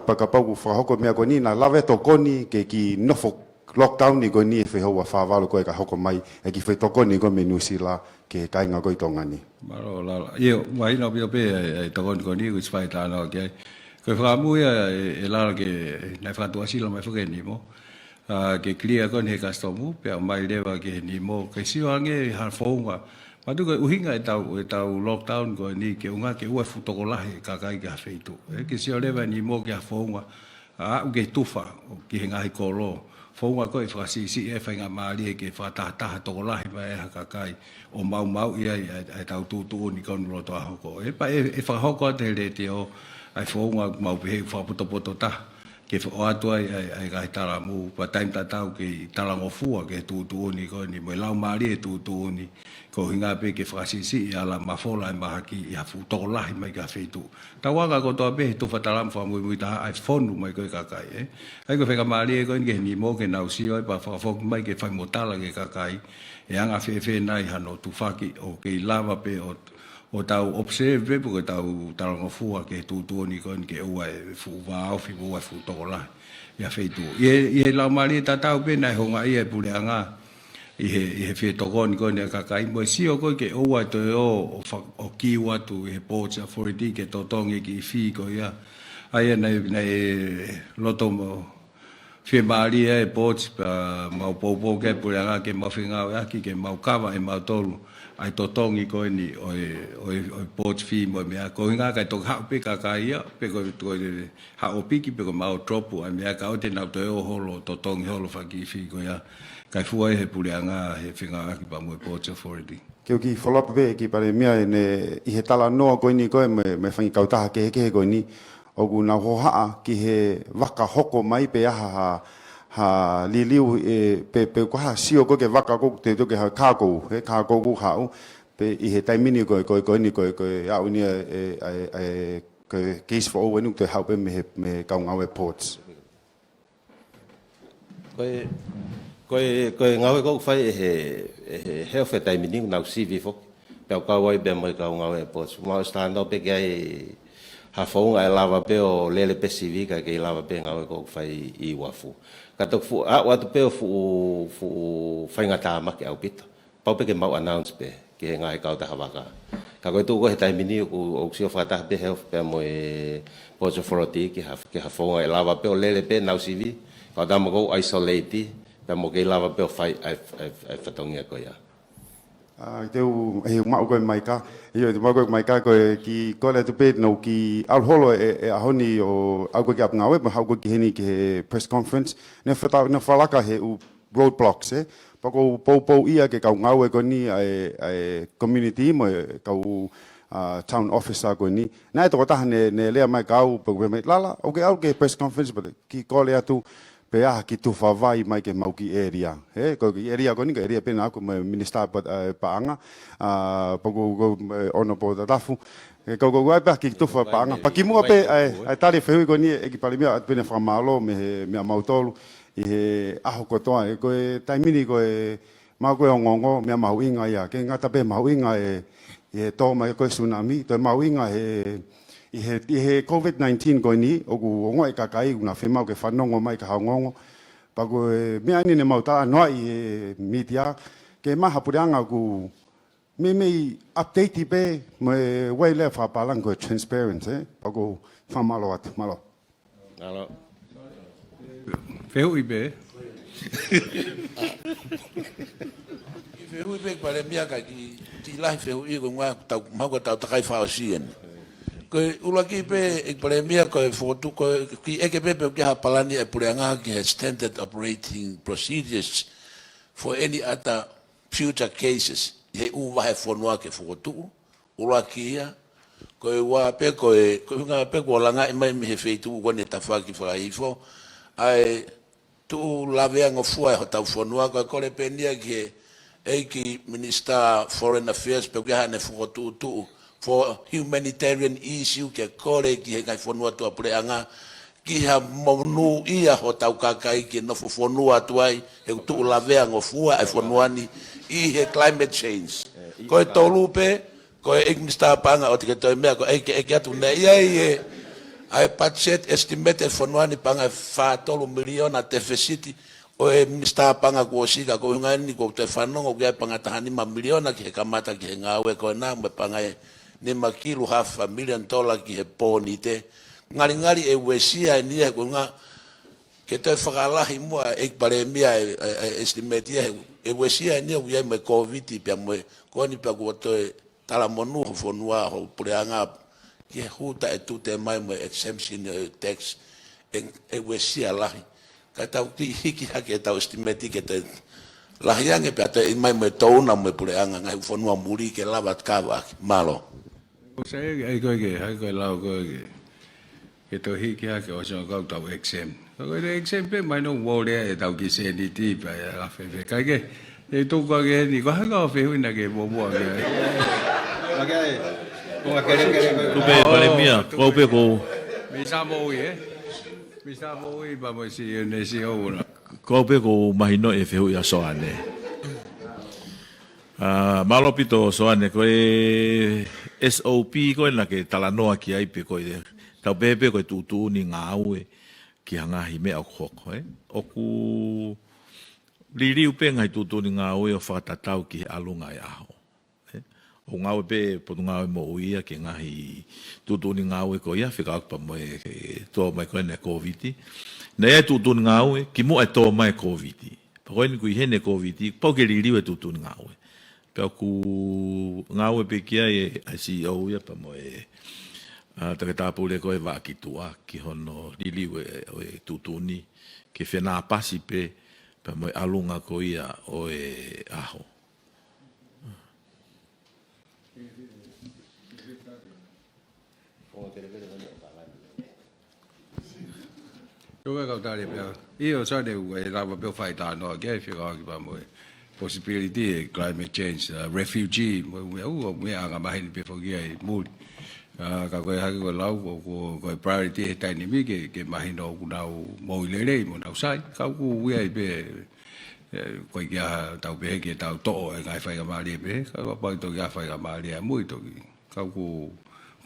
Speaker 5: pa ka pau whahoko mea koni na lava toko ni ke ki nofo lockdown ni koni e whehoa whawalo koe ka hoko mai e ki whetoko ni ko me nusila ke kainga koi tonga ni.
Speaker 2: Maro lala. Iyo, wahina pio pe e toko ni koni ku spai tāna ke ko whakamui e lara ke nai whakatua sila mai whake ni mo. Ke clear kon he customu, pe au mai lewa ke ni mo. Ke siwa ange har whaunga. Matu ko uhinga e tau lockdown ko ni ke unga ke ua futokolahi kakai ke hawheitu. Ke siwa lewa ni mo ke whaunga. Au ke tufa ki he ngahi kolo. Whaunga ko e whakasisi e whainga maari e ke whakataha tokolahi mai e hakakai. O mau ia e tau tūtu ni konu roto ahoko. E whakahoko te re te o ai whaunga mau pehe whaputopoto ta. Ke whaatu ai gai tala mu, pa taim tatau ke talango fua ke tūtu ni ko ni mo lau maari e tūtu ni. Ko hinga pe ke whakasisi i ala mafola e mahaki i hafu tokolahi mai ka wheitu. Ta waka ko toa pehe tu whatalam whamui taha ai whonu mai koe kakai. Ai ko wheka maari e koe ni ke ni mo ke nau sioi pa whakafoku mai ke whaimotala ke kakai. E anga whewhe nai hano tu whaki o ke lava pe o tau observe pe ko tau talango fua ke tūtu ni kon ke ua e fu vao fi ua fu tokola ia feitu ie la mari tatau pe nai honga ia pule anga i he fe toko ni kon ka kai mo si o ko ke ua to o ki wa tu he ports authority ke totongi ki fi ko ia ai nei loto mo fe mari e ports pa mau popo ke pule anga ke mo finga aki ke mau kava e mau tolu ai totongi ko ni o port fee mo mea ko nga ka to ha pe ka ia pe ko ha o piki pe ko mau tropu ai mea ka o te na to o holo totongi holo fa ki fi ko ia kai fu he puleanga he finga aki pa mo port authority
Speaker 5: ke ki follow up ve ki pare mea ne I he tala no ko ni ko me fangi kautaha ke ko ni o ku na ho ha ki he waka hoko mai pe ha liliu pe ko ha sio ko ke waka ko te to ke ha kago he kago ku hau pe I he taimini ko ni ko ya uni ko case for when to help me ka ngawe ports
Speaker 9: ko ngawe ko fai he fe taimini na CV fo pe ka wai be mo ka ngawe ports mo stand up pe ai ha fonga e lava pe o lele pe CV ka ke lava pe ngawe ko fai I wafu kato fu a watu pe fu fainga tama ke au pita pau pe ke mau announce pe ke ngai ka ta waka ka ko tu ko he taimini ku o sio fata pe health pe mo e ports authority ke ha fonga e lava pe o lele pe na CV ka da mo go isolate pe mo ke lava pe fai ai fatongia ko ya
Speaker 5: teu e mau ko mai ka io te mau ko mai ka ko ki ko le tu pe no ki al holo e ahoni o au ko ki ap ngawe ma hau ko ki heni ki press conference ne falaka he u roadblocks pa ko po ia ke ka ngawe ko ni ai community mo ka town officer ko ni na to ta ne le mai ka u po me lala okay au ke press conference but ki ko le atu pe ki tu whawai mai ke mau ki area. Ko ki area ko ni ka area pena aku minister paanga pa ko ono po tafu. Ko wai pa ki tu paanga. Pa ki mua pe ai tali feu ko ni EIKI PALEMIA pena whamalo me mau tolu I he aho ko toa ko taimini ko mau ko ngongo me mau inga ia ke ngata pe mau inga e to mai ko tsunami to mau inga I he Covid19 ko ni o ku ngoi ka kai una femau ke whanongo mai ka haongongo pa ko mea ni ne mau ta noa I media ke maha pureanga ku me update pe me wai le fa palang ko transparent pa ko whamalo atu malo
Speaker 9: alo
Speaker 2: Feu ibe.
Speaker 3: Feu ibe palemia ka ki lai feu i ko ngā tau mau tau takai whaosien. Ko ulaki pe palemia ko fotu ko ki eke pe ki ha palani e pureanga ki standard operating procedures for any other future cases. He uwa he fonua ke fotu ulakia ko wa pe ko nga pe ko langa mai me feitu ko ne tafaki faifo ai tu lavea ngofua ho tau fonua ko le pendia ki EIKI Minister Foreign Affairs pe ha ne fotu tu for humanitarian issue ke kore ki ngai fonua tu apreanga ki ha monu ia ho tau kakai ki no fonua tu ai e tu lavea ngofua ai fonuani i he climate change ko tolupe ko igmista panga o te to me ko e atu ne ia ai budget estimated fonuani panga fa tolu miliona deficit o e mista panga ko sika ko ngani ko te fanongo ke panga tahani ma miliona ki kamata ki ngawe ko na me panga ni makilu $500,000 ki he poni te ngari e wesia ni ko nga ke te whakalahi mua e palemia estimate e wesia ni o ia me KOVITI pe mo ko ni pa ko to tala monu ho fonua ho pureanga ki huta e tu te mai mo exemption tax e wesia lahi ka tau ki hiki hake tau estimate ke te lahiange pe ata mai mo tona mo pureanga ngai fonua muri ke lavat kava malo
Speaker 2: o se ai ko ke lau ko ke to hiki hake o so ka tau exempt ko le exempt pe mai no wo le tau ki se ni ti pa ya fe ka ke e to ko ke ni ko ha ka fe hu na ke bo bo ke
Speaker 4: Tupe palemia, kau pe ko.
Speaker 2: Bisa mo ba mo si ne si o na.
Speaker 4: Kau pe ko mahino e feu ia soane. Malo pito soane ko SOP ko na ke talanoa ki ai pe ko e. Tau pepe ko tutu ni ngau ki hanga hi me o khoko Oku liriu pe ngai tutu ni ngau o whakatatau ki alunga e aho. O ngau pe po ngau mo uia ke ngahi tutu ni ngau ko ia FEKAU'AKI pa mo to mai ko ne KOVITI. Na ia tutu ni ngau ki mo e to mai KOVITI. Pa ko ni ku hene KOVITI pa ke liriu e tutu ni ngau. Pe ku ngau pe kia e CEO ia pa mo Tongatapu le ko e va ki tua ki hono liriu e tutu ni ke fena pasi pe pa mo alunga ko ia o e aho.
Speaker 2: Yo ka ta le pe io so de we la pe fai ta no ke FEKAU'AKI ba mo possibility climate change refugee we aga ma hin pe fo ge mu ka ko ha ko lau ko priority ta ni mi ke ma hin no ku na mo le mo na sai ka ku we ai pe ko ya ta pe ke ta to e ga fai ga ma le pe ka pa to ga fai ga ma le mu to ka ku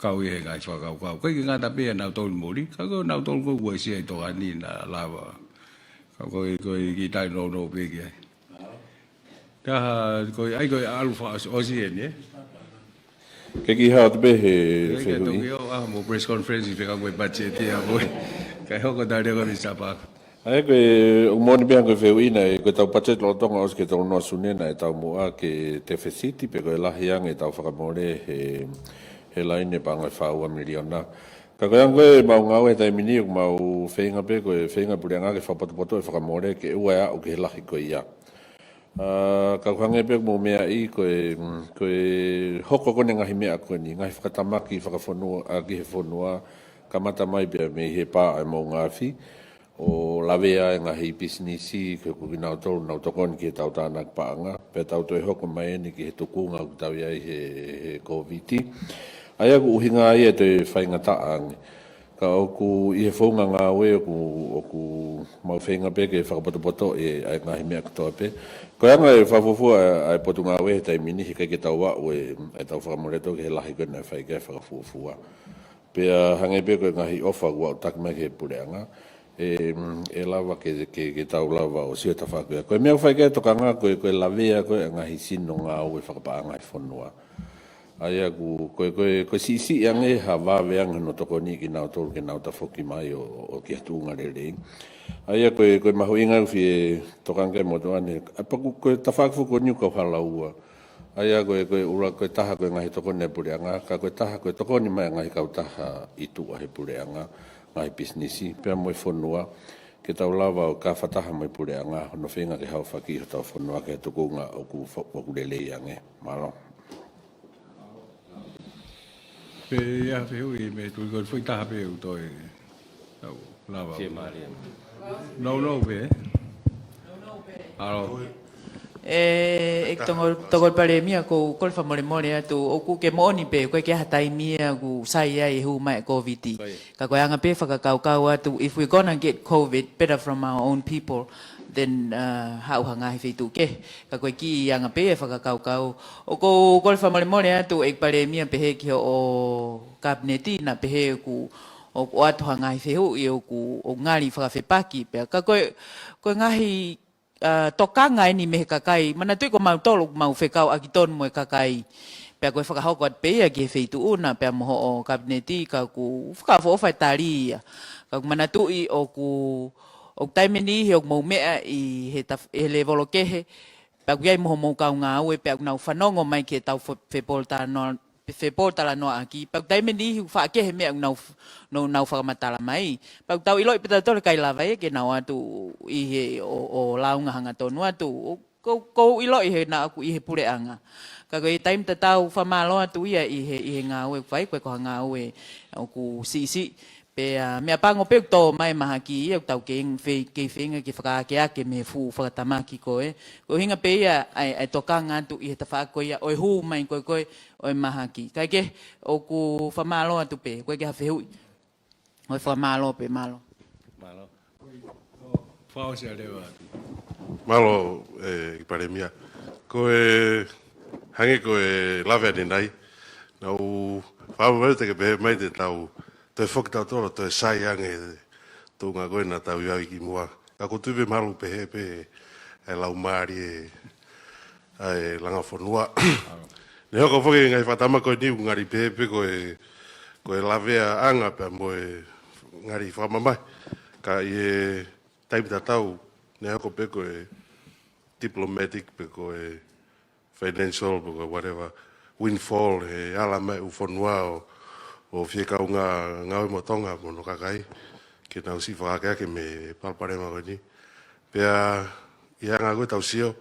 Speaker 2: kau ye ngai fa kau ko ki ngata pe na to mori ka ko na to ko we si to ani na lava ka ko ki tai no pe ke ka ko ai ko alfa o si ne
Speaker 13: ke ki ha be he
Speaker 2: ke to yo mo press conference fe ka ko budget ya bo ka ho ko da de ko mi sapa
Speaker 13: ai ko o moni be ko fe ina ko tau budget lo tonga os ke to no sunena e tau mo a ke deficit pe ko la hiang e tau fa more he laine panga faua miliona. Ka koe angoe mau ngau e tai mini mau whenga pe koe whenga pureanga ke whapato e whakamore ke ua ea o ke he lahi koe ia. Ka koe pe mo mea i koe hoko kone ngahi mea koe ni ngahi whakatamaki whakafonua a ki he fonua ka mata mai pe me he pā e mau ngāwhi o lawea e ngahi businessi ke kuki nau tokoni ki he tau tānak paanga pe tau toi hoko mai ni ki he tukunga ku tau iai he KOVITI. Ai aku uhinga ia te whainga taangi. Ka oku i he whaunga ngā oe oku mau whainga pe ke whakapoto e ai ngahi mea katoa pe. Ko anga e whafufua ai potu ngā oe he tai mini he kai ke tau wa oe e tau whakamoreto ke he lahi kona e whai kai whakafufua. Pea hange pe koe ngahi ofa kua o takme ke pureanga. E lava ke tau lava o sio tawhakua. Koe mea whai kai toka ngā koe lavea koe ngahi sino ngā oe whakapaanga e whanua. Aia ko si yang hava yang no to koni ki na to ki na ta foki mai o ki tu ngale. Aia ko mahuinga fi to kan ke mo to ane. Apa ko ta fa fu ko nyu ko hala ua. Aia ko ura ko taha ko ngai to kone pureanga ka ko taha ko to koni mai ngai ka taha itu a he pureanga ngai businessi pe mo fonua ke tau lava o ka fataha mai pureanga no finga ke hau faki to fonua ke to ko nga o ku le yange malo.
Speaker 2: Pe ya fe ui me tu ko foi ta pe u toi. Tau lava. No pe. Alo.
Speaker 6: Tongol PALEMIA ko kolfa mole atu o ku ke moni pe ko ke hatai mia ku sai ai hu mai KOVITI. Ka ko anga pe fa ka atu if we gonna get COVID better from our own people then hau hanga he tu ke ka ko ki anga pe fa ka o ko kolfa mole atu PALEMIA pe he ki o kabineti na pe he ku o atu hanga he hu i o ku o ngali fa fe paki pe ka ko ngahi tokanga ini me kakai mana tu ko mau tolu mau FEKAU'AKI ton mo kakai pe ko fa ko pe ya ge feitu una pe mo o kabineti ka ku fa fo fa tali ka mana tu i o ku o time ni he o mo me i he ta ele voloke he pe ku ai mo ka nga we pe na fa no mai ke tau fe polta no fe porta la no aki pa dai me ni fa ke he me no fa matala mai pa tau ilo pe to kai lava e ke na atu i he o launga hanga tonu atu ko ilo i he na aku i he pure anga ka ko time ta tau fa malo atu ia i he nga we vai ko nga we ku si pe me apango pe to mai mahaki e tau ke ke finga ke fa ke me fu fa tamaki ko ko hinga pe ia ai tokanga tu i ta fa ko ia o hu mai ko o mahaki ka ke o ku fa malo atu pe ko ke ha feu o fa malo pe malo
Speaker 2: fa o se lewa
Speaker 11: malo PALEMIA ko hange ko lave de nai no fa mo te ke be mai te tau te fok tau toro te sai ange tunga goina tau ia ki mua ka ko tu be malu pe e lau mari e langa fonua ne ko fo ngai fatama ko ni ngari pe ko lavea anga pe mo ngari fa mama ka e time ta tau ne ko pe ko diplomatic pe ko financial pe ko whatever windfall e ala mai u fonua o fieka nga mo Tonga mo no kakai ke na usi fa ke me palpare ma ni pe ia nga go tausio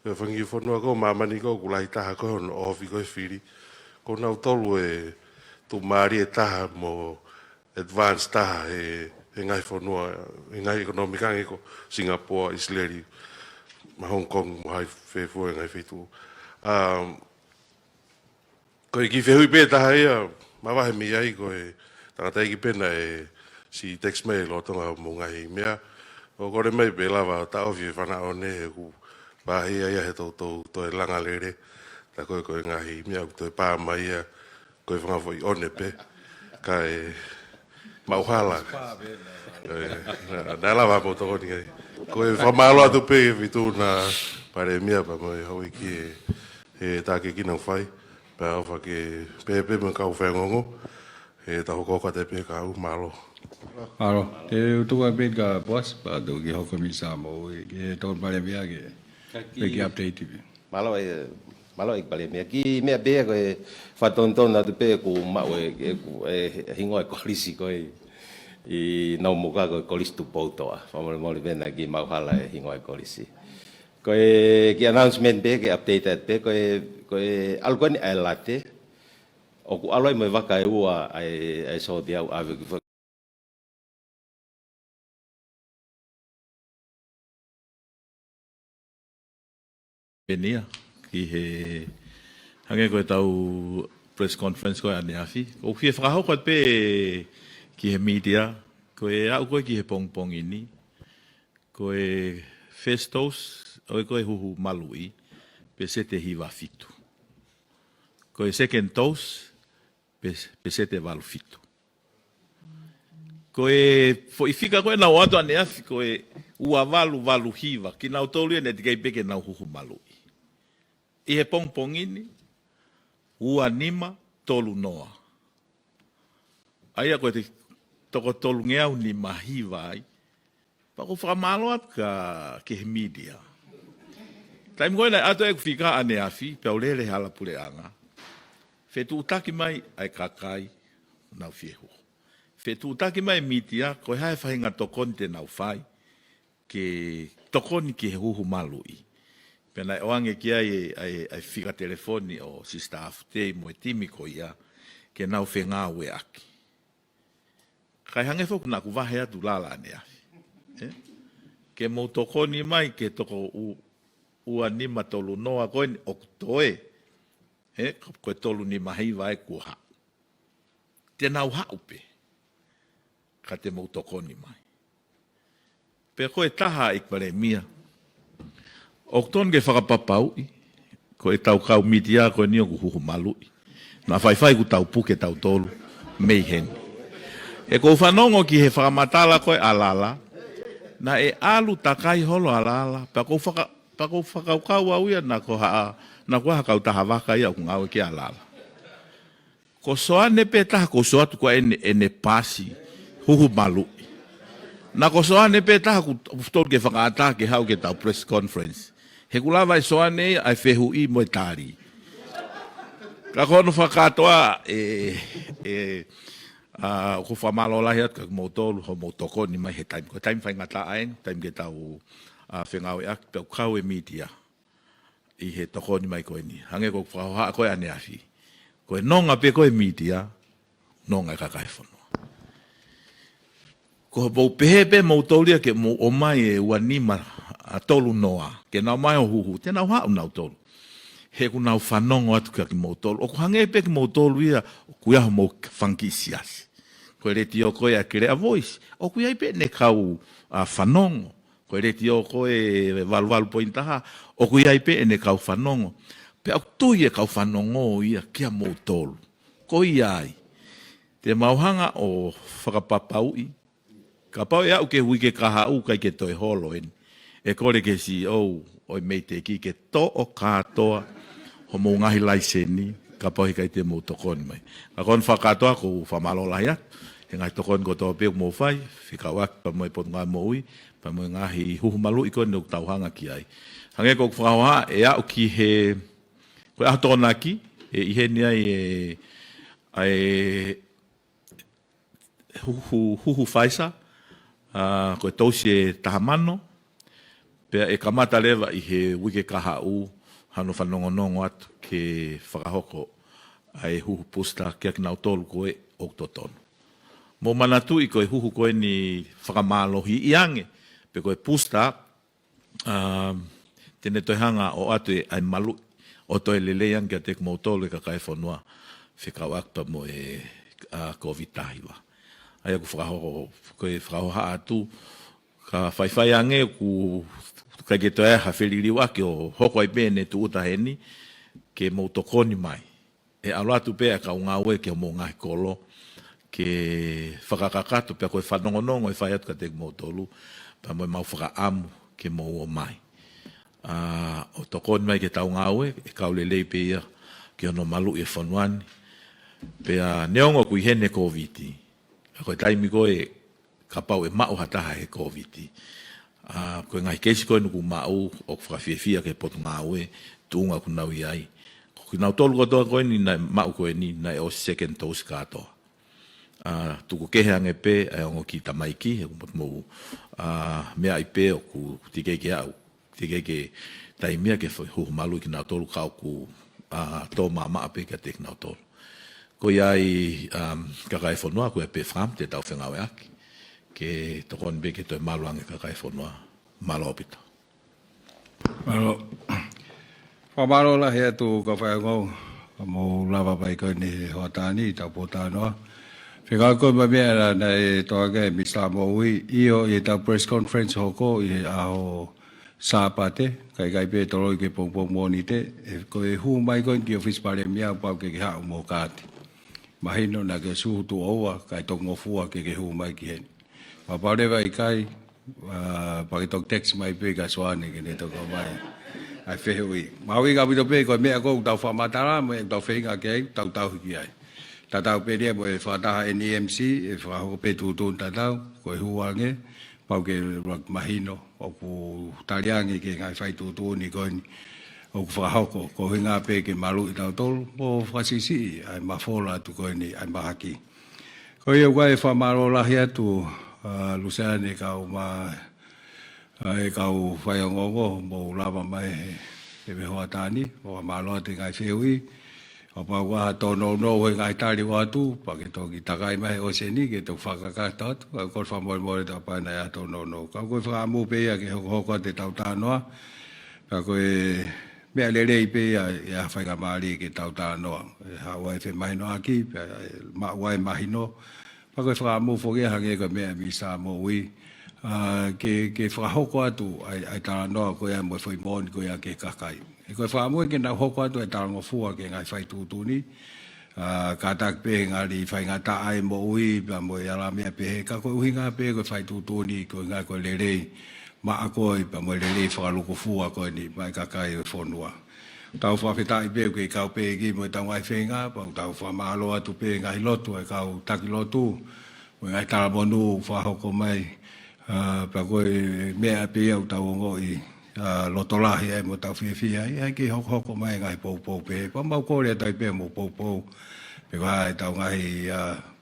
Speaker 11: pe fangi fonua ko mama ni ko kulai ta ko no ofi ko firi ko na tolu tu mari ta mo advance ta ngai fonua ngai economic ngai ko Singapore Isleri ma Hong Kong mo hai fe fu ngai fe tu ko ki fe hui pe ta ia ma va mi ai ko tangata ki pena si text mail o tonga mo ngai mea o gore mai pe lava ta ofi fana one ku ba ia he to langa lere ta ko ngai mea to pa mai ko fanga foi one pe kai mauhala na lava mo to ni ko fa malo atu pe vitu na PALEMIA pa mo hoi ki ta ke ki no fai pa fa ke pe mo ka FAIONGOONGO e ta ko ka te pe ka malo
Speaker 2: alo te tu ka pe ka boss pa do ki ho mi sa mo e to PALEMIA ke pe ki update
Speaker 9: malo PALEMIA ki me be ko fa ton na te pe ku ma e hingo ko lisi ko i no mo ka ko lisi tu poto fa mo le ben ki ma hala e hingo ko lisi ko ki announcement be ke update pe ko algo ni elate o ku aloi me vaka e ua ai so dia ave
Speaker 4: Enia ki he hange ko tau press conference ko ane afi o ki fra ho ko pe ki he media ko au ko ki he pong ini ko festos o ko hu malui pe se te hiva fitu ko second toast pe se te valu fitu ko fo ifika ko na watu ane afi ko ua valu hiva ki na utolu ne te kai pe ke na hu malui I he pong ini ua nima tolu noa. Aia koe te toko tolu ngeau ni mahi vai, pako whakamalo atu ke he media. Taim koe nei ato e kufika ane afi, pe aulele hala pule anga. Fetu utaki mai ai kakai, nau fiehu. Fetu utaki mai media, koe hae whahinga tokoni te nau whai, ke tokoni ki he huhu malui. Pena oange ki ai fika telefoni o si staff te mo timi ko ia, ke nau whenga ue aki. Kai hange foku na kuwahe atu lala ane afi. Ke mo tokoni mai ke toko ua nima tolu noa koe o kutoe. Koe tolu ni mahi vai kuha. Te nau haupe. Ka te mo tokoni mai. Pe koe taha i PALEMIA. O ton ke whakapapau i. Koe tau kau mitia koe nio ku huhu malui. Na whai ku tau puke tau tolu. Mei hen. E kou whanongo ki he whakamatala koe alala. Na e alu takai holo alala. Pa kou whakaukau au ia na ko haa. Na koe hakau taha waka ia kung au ke alala. Ko soa ne pe taha ko soa tu koe ene pasi. Huhu malui. Na ko soa ne pe taha ku tolu ke whakaata ke hau ke tau press conference. He kulawa e soa ne ai whehu i moe tari. Ka kono whakatoa ko whamalo lahi atu ka mo tolu ho mo toko ni mai he taim. Ko taim whainga ta aen, taim ke tau whengau e aki, pau kau e media i he toko ni mai koe ni. Hange ko whahoha koe ane afi. Koe nonga pe koe media, nonga e kakai whanua. Ko bau pehepe mo tolia ke mo o mai e ua nima a tolu noa, ke nau mai o huhu, te nau hau nau tolu. He ku nau whanongo atu ka ki mo tolu. O ku hange pe ki mo tolu ia, o ku iaho mo whanki siasi. Koe reti o koe a kere a voice. O ku iai pe ne kau whanongo. Koe reti o koe walu pointaha. O ku iai pe ne kau whanongo. Pe au tui e kau whanongo ia kia mo tolu. Ko iai. Te mauhanga o whakapapau i. Ka pau e au ke hui ke kaha u kai ke toi holo eni. E kore ke si o mei te ki ke to o katoa ho mo ngahi laiseni ka pau kai te mo tokoni mai. Ka kon whakatoa ko whamalo lahi atu. He ngai tokoni ko tō peo mo whai. FEKAU'AKI pa moe pot ngai mo ui. Pa moe ngahi huhu malu i kone nuk tauhanga ki ai. Hange ko whakahoha e au ki he koe aho tōna ki. E ihe ni ai huhu whaisa. Koe tausi e tahamano. Pea e kamata lewa i he wike kaha u hano whanongonongo atu ke whakahoko ai huhu pusta kia ki nau tolu koe o totonu. Mo manatu i koe huhu koe ni whakamalohi i ange. Pe koe pusta tene toi hanga o atu e ai malu o toi lele yang kia tek mo tolu e kakai whanua FEKAU'AKI pa mo e KOVITI wa. Ai aku whakahoko koe whakahoha atu ka whaiwhai ange ku kai ke toa ha whiririu ake o hoko ai pēne tu uta heni ke mo tokoni mai. E alatu pēa ka unga ue ke mo ngahi kolo ke whakakakato pēa koe whanongonongo e whai atu ka te mo tolu pa mo mau whakaamu ke mo o mai. O tokoni mai ke tau ngā ue e kaulelei pēia ke ono malu e whanuani pēa neongo kui hene KOVITI. Koe taimi koe ka pau e mau hataha he KOVITI. Koe ngai keisi koe nuku mau o whakawhiawhia ke potu ngā ue tuunga ku nau iai. Koe nau tolu kotoa koe ni nai mau koe ni nai o second dose katoa. Tuku kehe ange pe ai ongo ki tamaiki he kumot mou mea i pe o ku tikeke au. Tikeke taimia ke huhu malu ki nau tolu kau ku tō maa pe ka tek nau tolu. Ko iai kakai whanua koe pe wham te tau whengau e aki. Ke tokon be ke toi maluange kakai whanua malo opita.
Speaker 2: Malo. Whamalo la hea tu ka whaingau. Ka mo lava pai koe ni hoatani tau potanoa. Whika koe ma mea ra nei toanga e Mr. Moimoi. Io i tau press conference hoko i aho sāpate. Kai pe toroi ke pongpong moni te. Koe hu mai koe ki office PALEMIA pau ke hau mo kāti. Mahino na ke suhutu oua kai tongofua ke hu mai ki heni. Paparewa i kai, pakitok text mai pe ka soane ke ne toko mai. ai fehui maui ga bito pe ko me ko tau fa matara me tau feinga ke tau ki ai tatau pe dia mo e fa ta NEMC e fa ho pe tu tatau ko huange pau ke mahino o ku taliangi ke ngai fai tu ni ko o ku fa hoko ko hinga pe ke malu tau tol mo fa sisi ai mafola tu ko ni ai mahaki ko ia wa e fa maro la hia tu Lusane ka ma ai kau FAIONGOONGO mo lava mai e me hoa tani o malo te ngai feui o pa wa to no ngai tali wa tu pa ke to ki takai mai o seni ke to whakaka tot ko fa mo ta pa na to no ka ko fa mu pe ya ke ho ko te tau ta no ka ko me le pe ya fa ka mali ke tau ta no ha wa fe mai no aki ma wa mai no pa ko fa mu fo ke ha ke ko me mi sa mo wi ke whakahoko atu ai tala noa ko ia mo foi mon ko ia ke kakai. E koe whakamoe ke na hoko atu ai tala ngofua ke ngai whai tūtuni. Ka tak pe ngari whai ngata ai mo ui pa mo ia la mea pehe. Ka koe uhi ngā pe koe whai tūtuni ko ngai koe lerei ma a koe pa mo lerei whakaloko fua koe ni mai kakai o whonua. Tau whawhetai pe koe kau pe ki mo i tau ngai whenga pa tau whamalo atu pe ngai lotu ai kau taki lotu. Mo ngai tala monu whahoko mai. Pa koe mea pe au tau ongo i lotolahi ai mo tau whiawhia ai ki hoko mai ngai pou pe pa mau kore tai pe mo pou pe koe hai tau ngai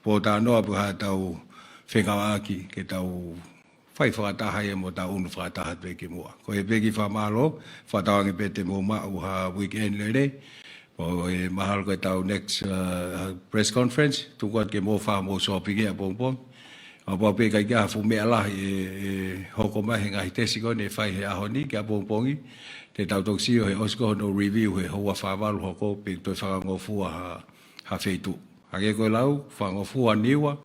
Speaker 2: pōta noa pe hai tau FEKAU'AKI ke tau whai whakataha e mo tau unu whakataha pe ki mua koe pe ki whamalo whatawangi pe te mo mau ha weekend lere po e mahal koe tau next press conference tukuat ke mo wha mo sopiki a pongpong apa pe kai ka fu me ala e hoko mai ngai tesi ko ne fai he ahoni ka pongpongi te tau toksio he osko no review he ho fa valu hoko pe to fa ngo fu ha feitu age ko lau fa ngo fu aniwa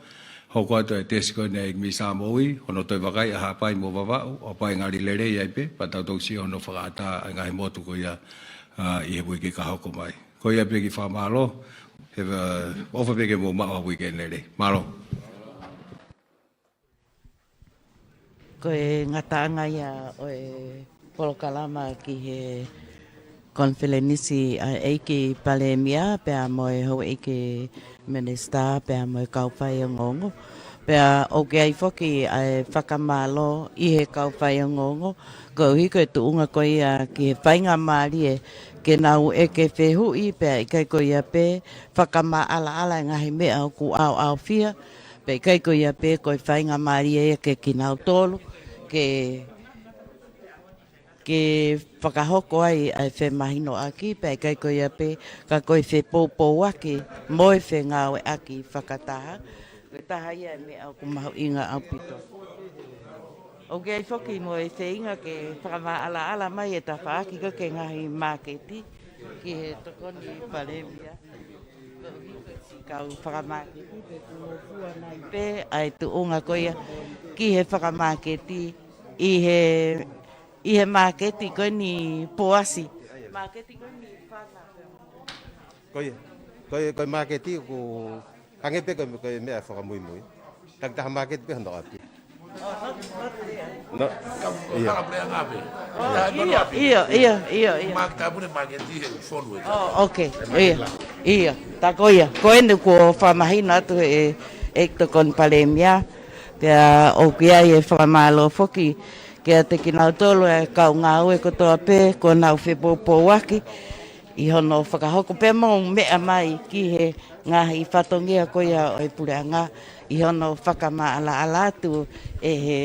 Speaker 2: hoko to tesi ko ne mi sa moi ono to vakai ha pai mo baba o pai ngari lere ai pe pa tau toksio no fa ata ngai motu ko ya i he ke ka hoko mai ko ya pe ki fa malo he over pe ke mo ma weekend lere malo
Speaker 1: Koe ngataanga ia o POLOKALAMA ki he konfelenisi a EIKI PALEMIA pea moe Hu'akavameiliku minister pea moe kau FAIONGOONGO pea o ke ai foki ai whakamalo i he kau FAIONGOONGO ko hiko e tuunga ko ia ki he whainga maari e ke nau e ke whehui pea i kai ko ia pe whakama ala ngahi mea o ku au fia pe kai ko ia pe ko whainga maari e ke kinau tolu ke whakahoko ai whe mahino aki, pe kai koe ape, ka koe whe pōpō aki, moe whe ngāwe aki whakataha. Koe taha ia me au kumahu inga au pito. O ke ai whoki moe whe inga ke whakama ala mai e ta whaaki ko ke ngahi māketi, ki he tokoni PALEMIA. Kau whakamaketi, pe kuno fua nai pe, ai tu unga koia, ki he whakamaketi, i he maketi koe ni poasi. Maketi koe ni whana.
Speaker 14: Koe maketi ko hangepe koe mea whakamuimui. Taktaha maketi pe hondo api. No.
Speaker 1: Ia.
Speaker 14: Maktabune maketi whonue.
Speaker 1: Okay. Ia. Ta koia. Koe ne ko whamahina atu e tokon PALEMIA. Pea o kia e whamalo foki. Kia te ki nau tolu e kau ngā ue kotoa pē, ko nau whepōpō waki. I hono whakahoko pē mō mea mai ki he ngahi whatongia koia o e pureanga. I hono whakama ala atu e he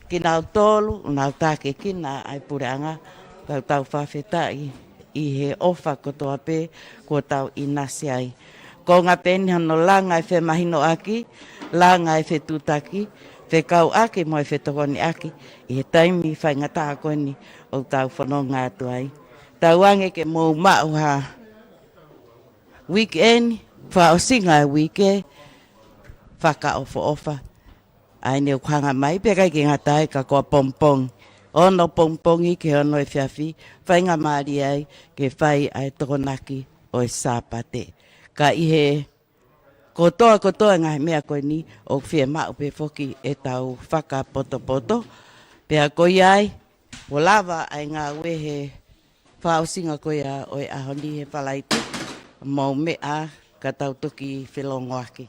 Speaker 1: ki nau tolu, nau tāke kina ai pureanga. Kau tau whawhetai i he ofa kotoa pē, ko tau i nasi ai. Ko ngā pēni hono langa e whe mahino aki, langa e whe tūtaki, FEKAU'AKI mo e whetokoni aki, i he taimi whaingataha koe ni o tau whanonga atu ai. Tau ange ke mō mau ha weekend, whaosinga e wike, whakaofa. Ai neo kuhanga mai, pe kai ki ngatai ka koa pompong. Ono pompongi ke ono e whiawhi, whainga maari ai, ke whai ai tokonaki o e sāpate. Ka i he kotoa ngahi mea koe ni o whia mau pe foki e tau whaka poto. Pea koi ai, o lava ai ngā wehe whaosinga koe a oi ahoni he palaite. Mau mea ka tautoki whelongo aki.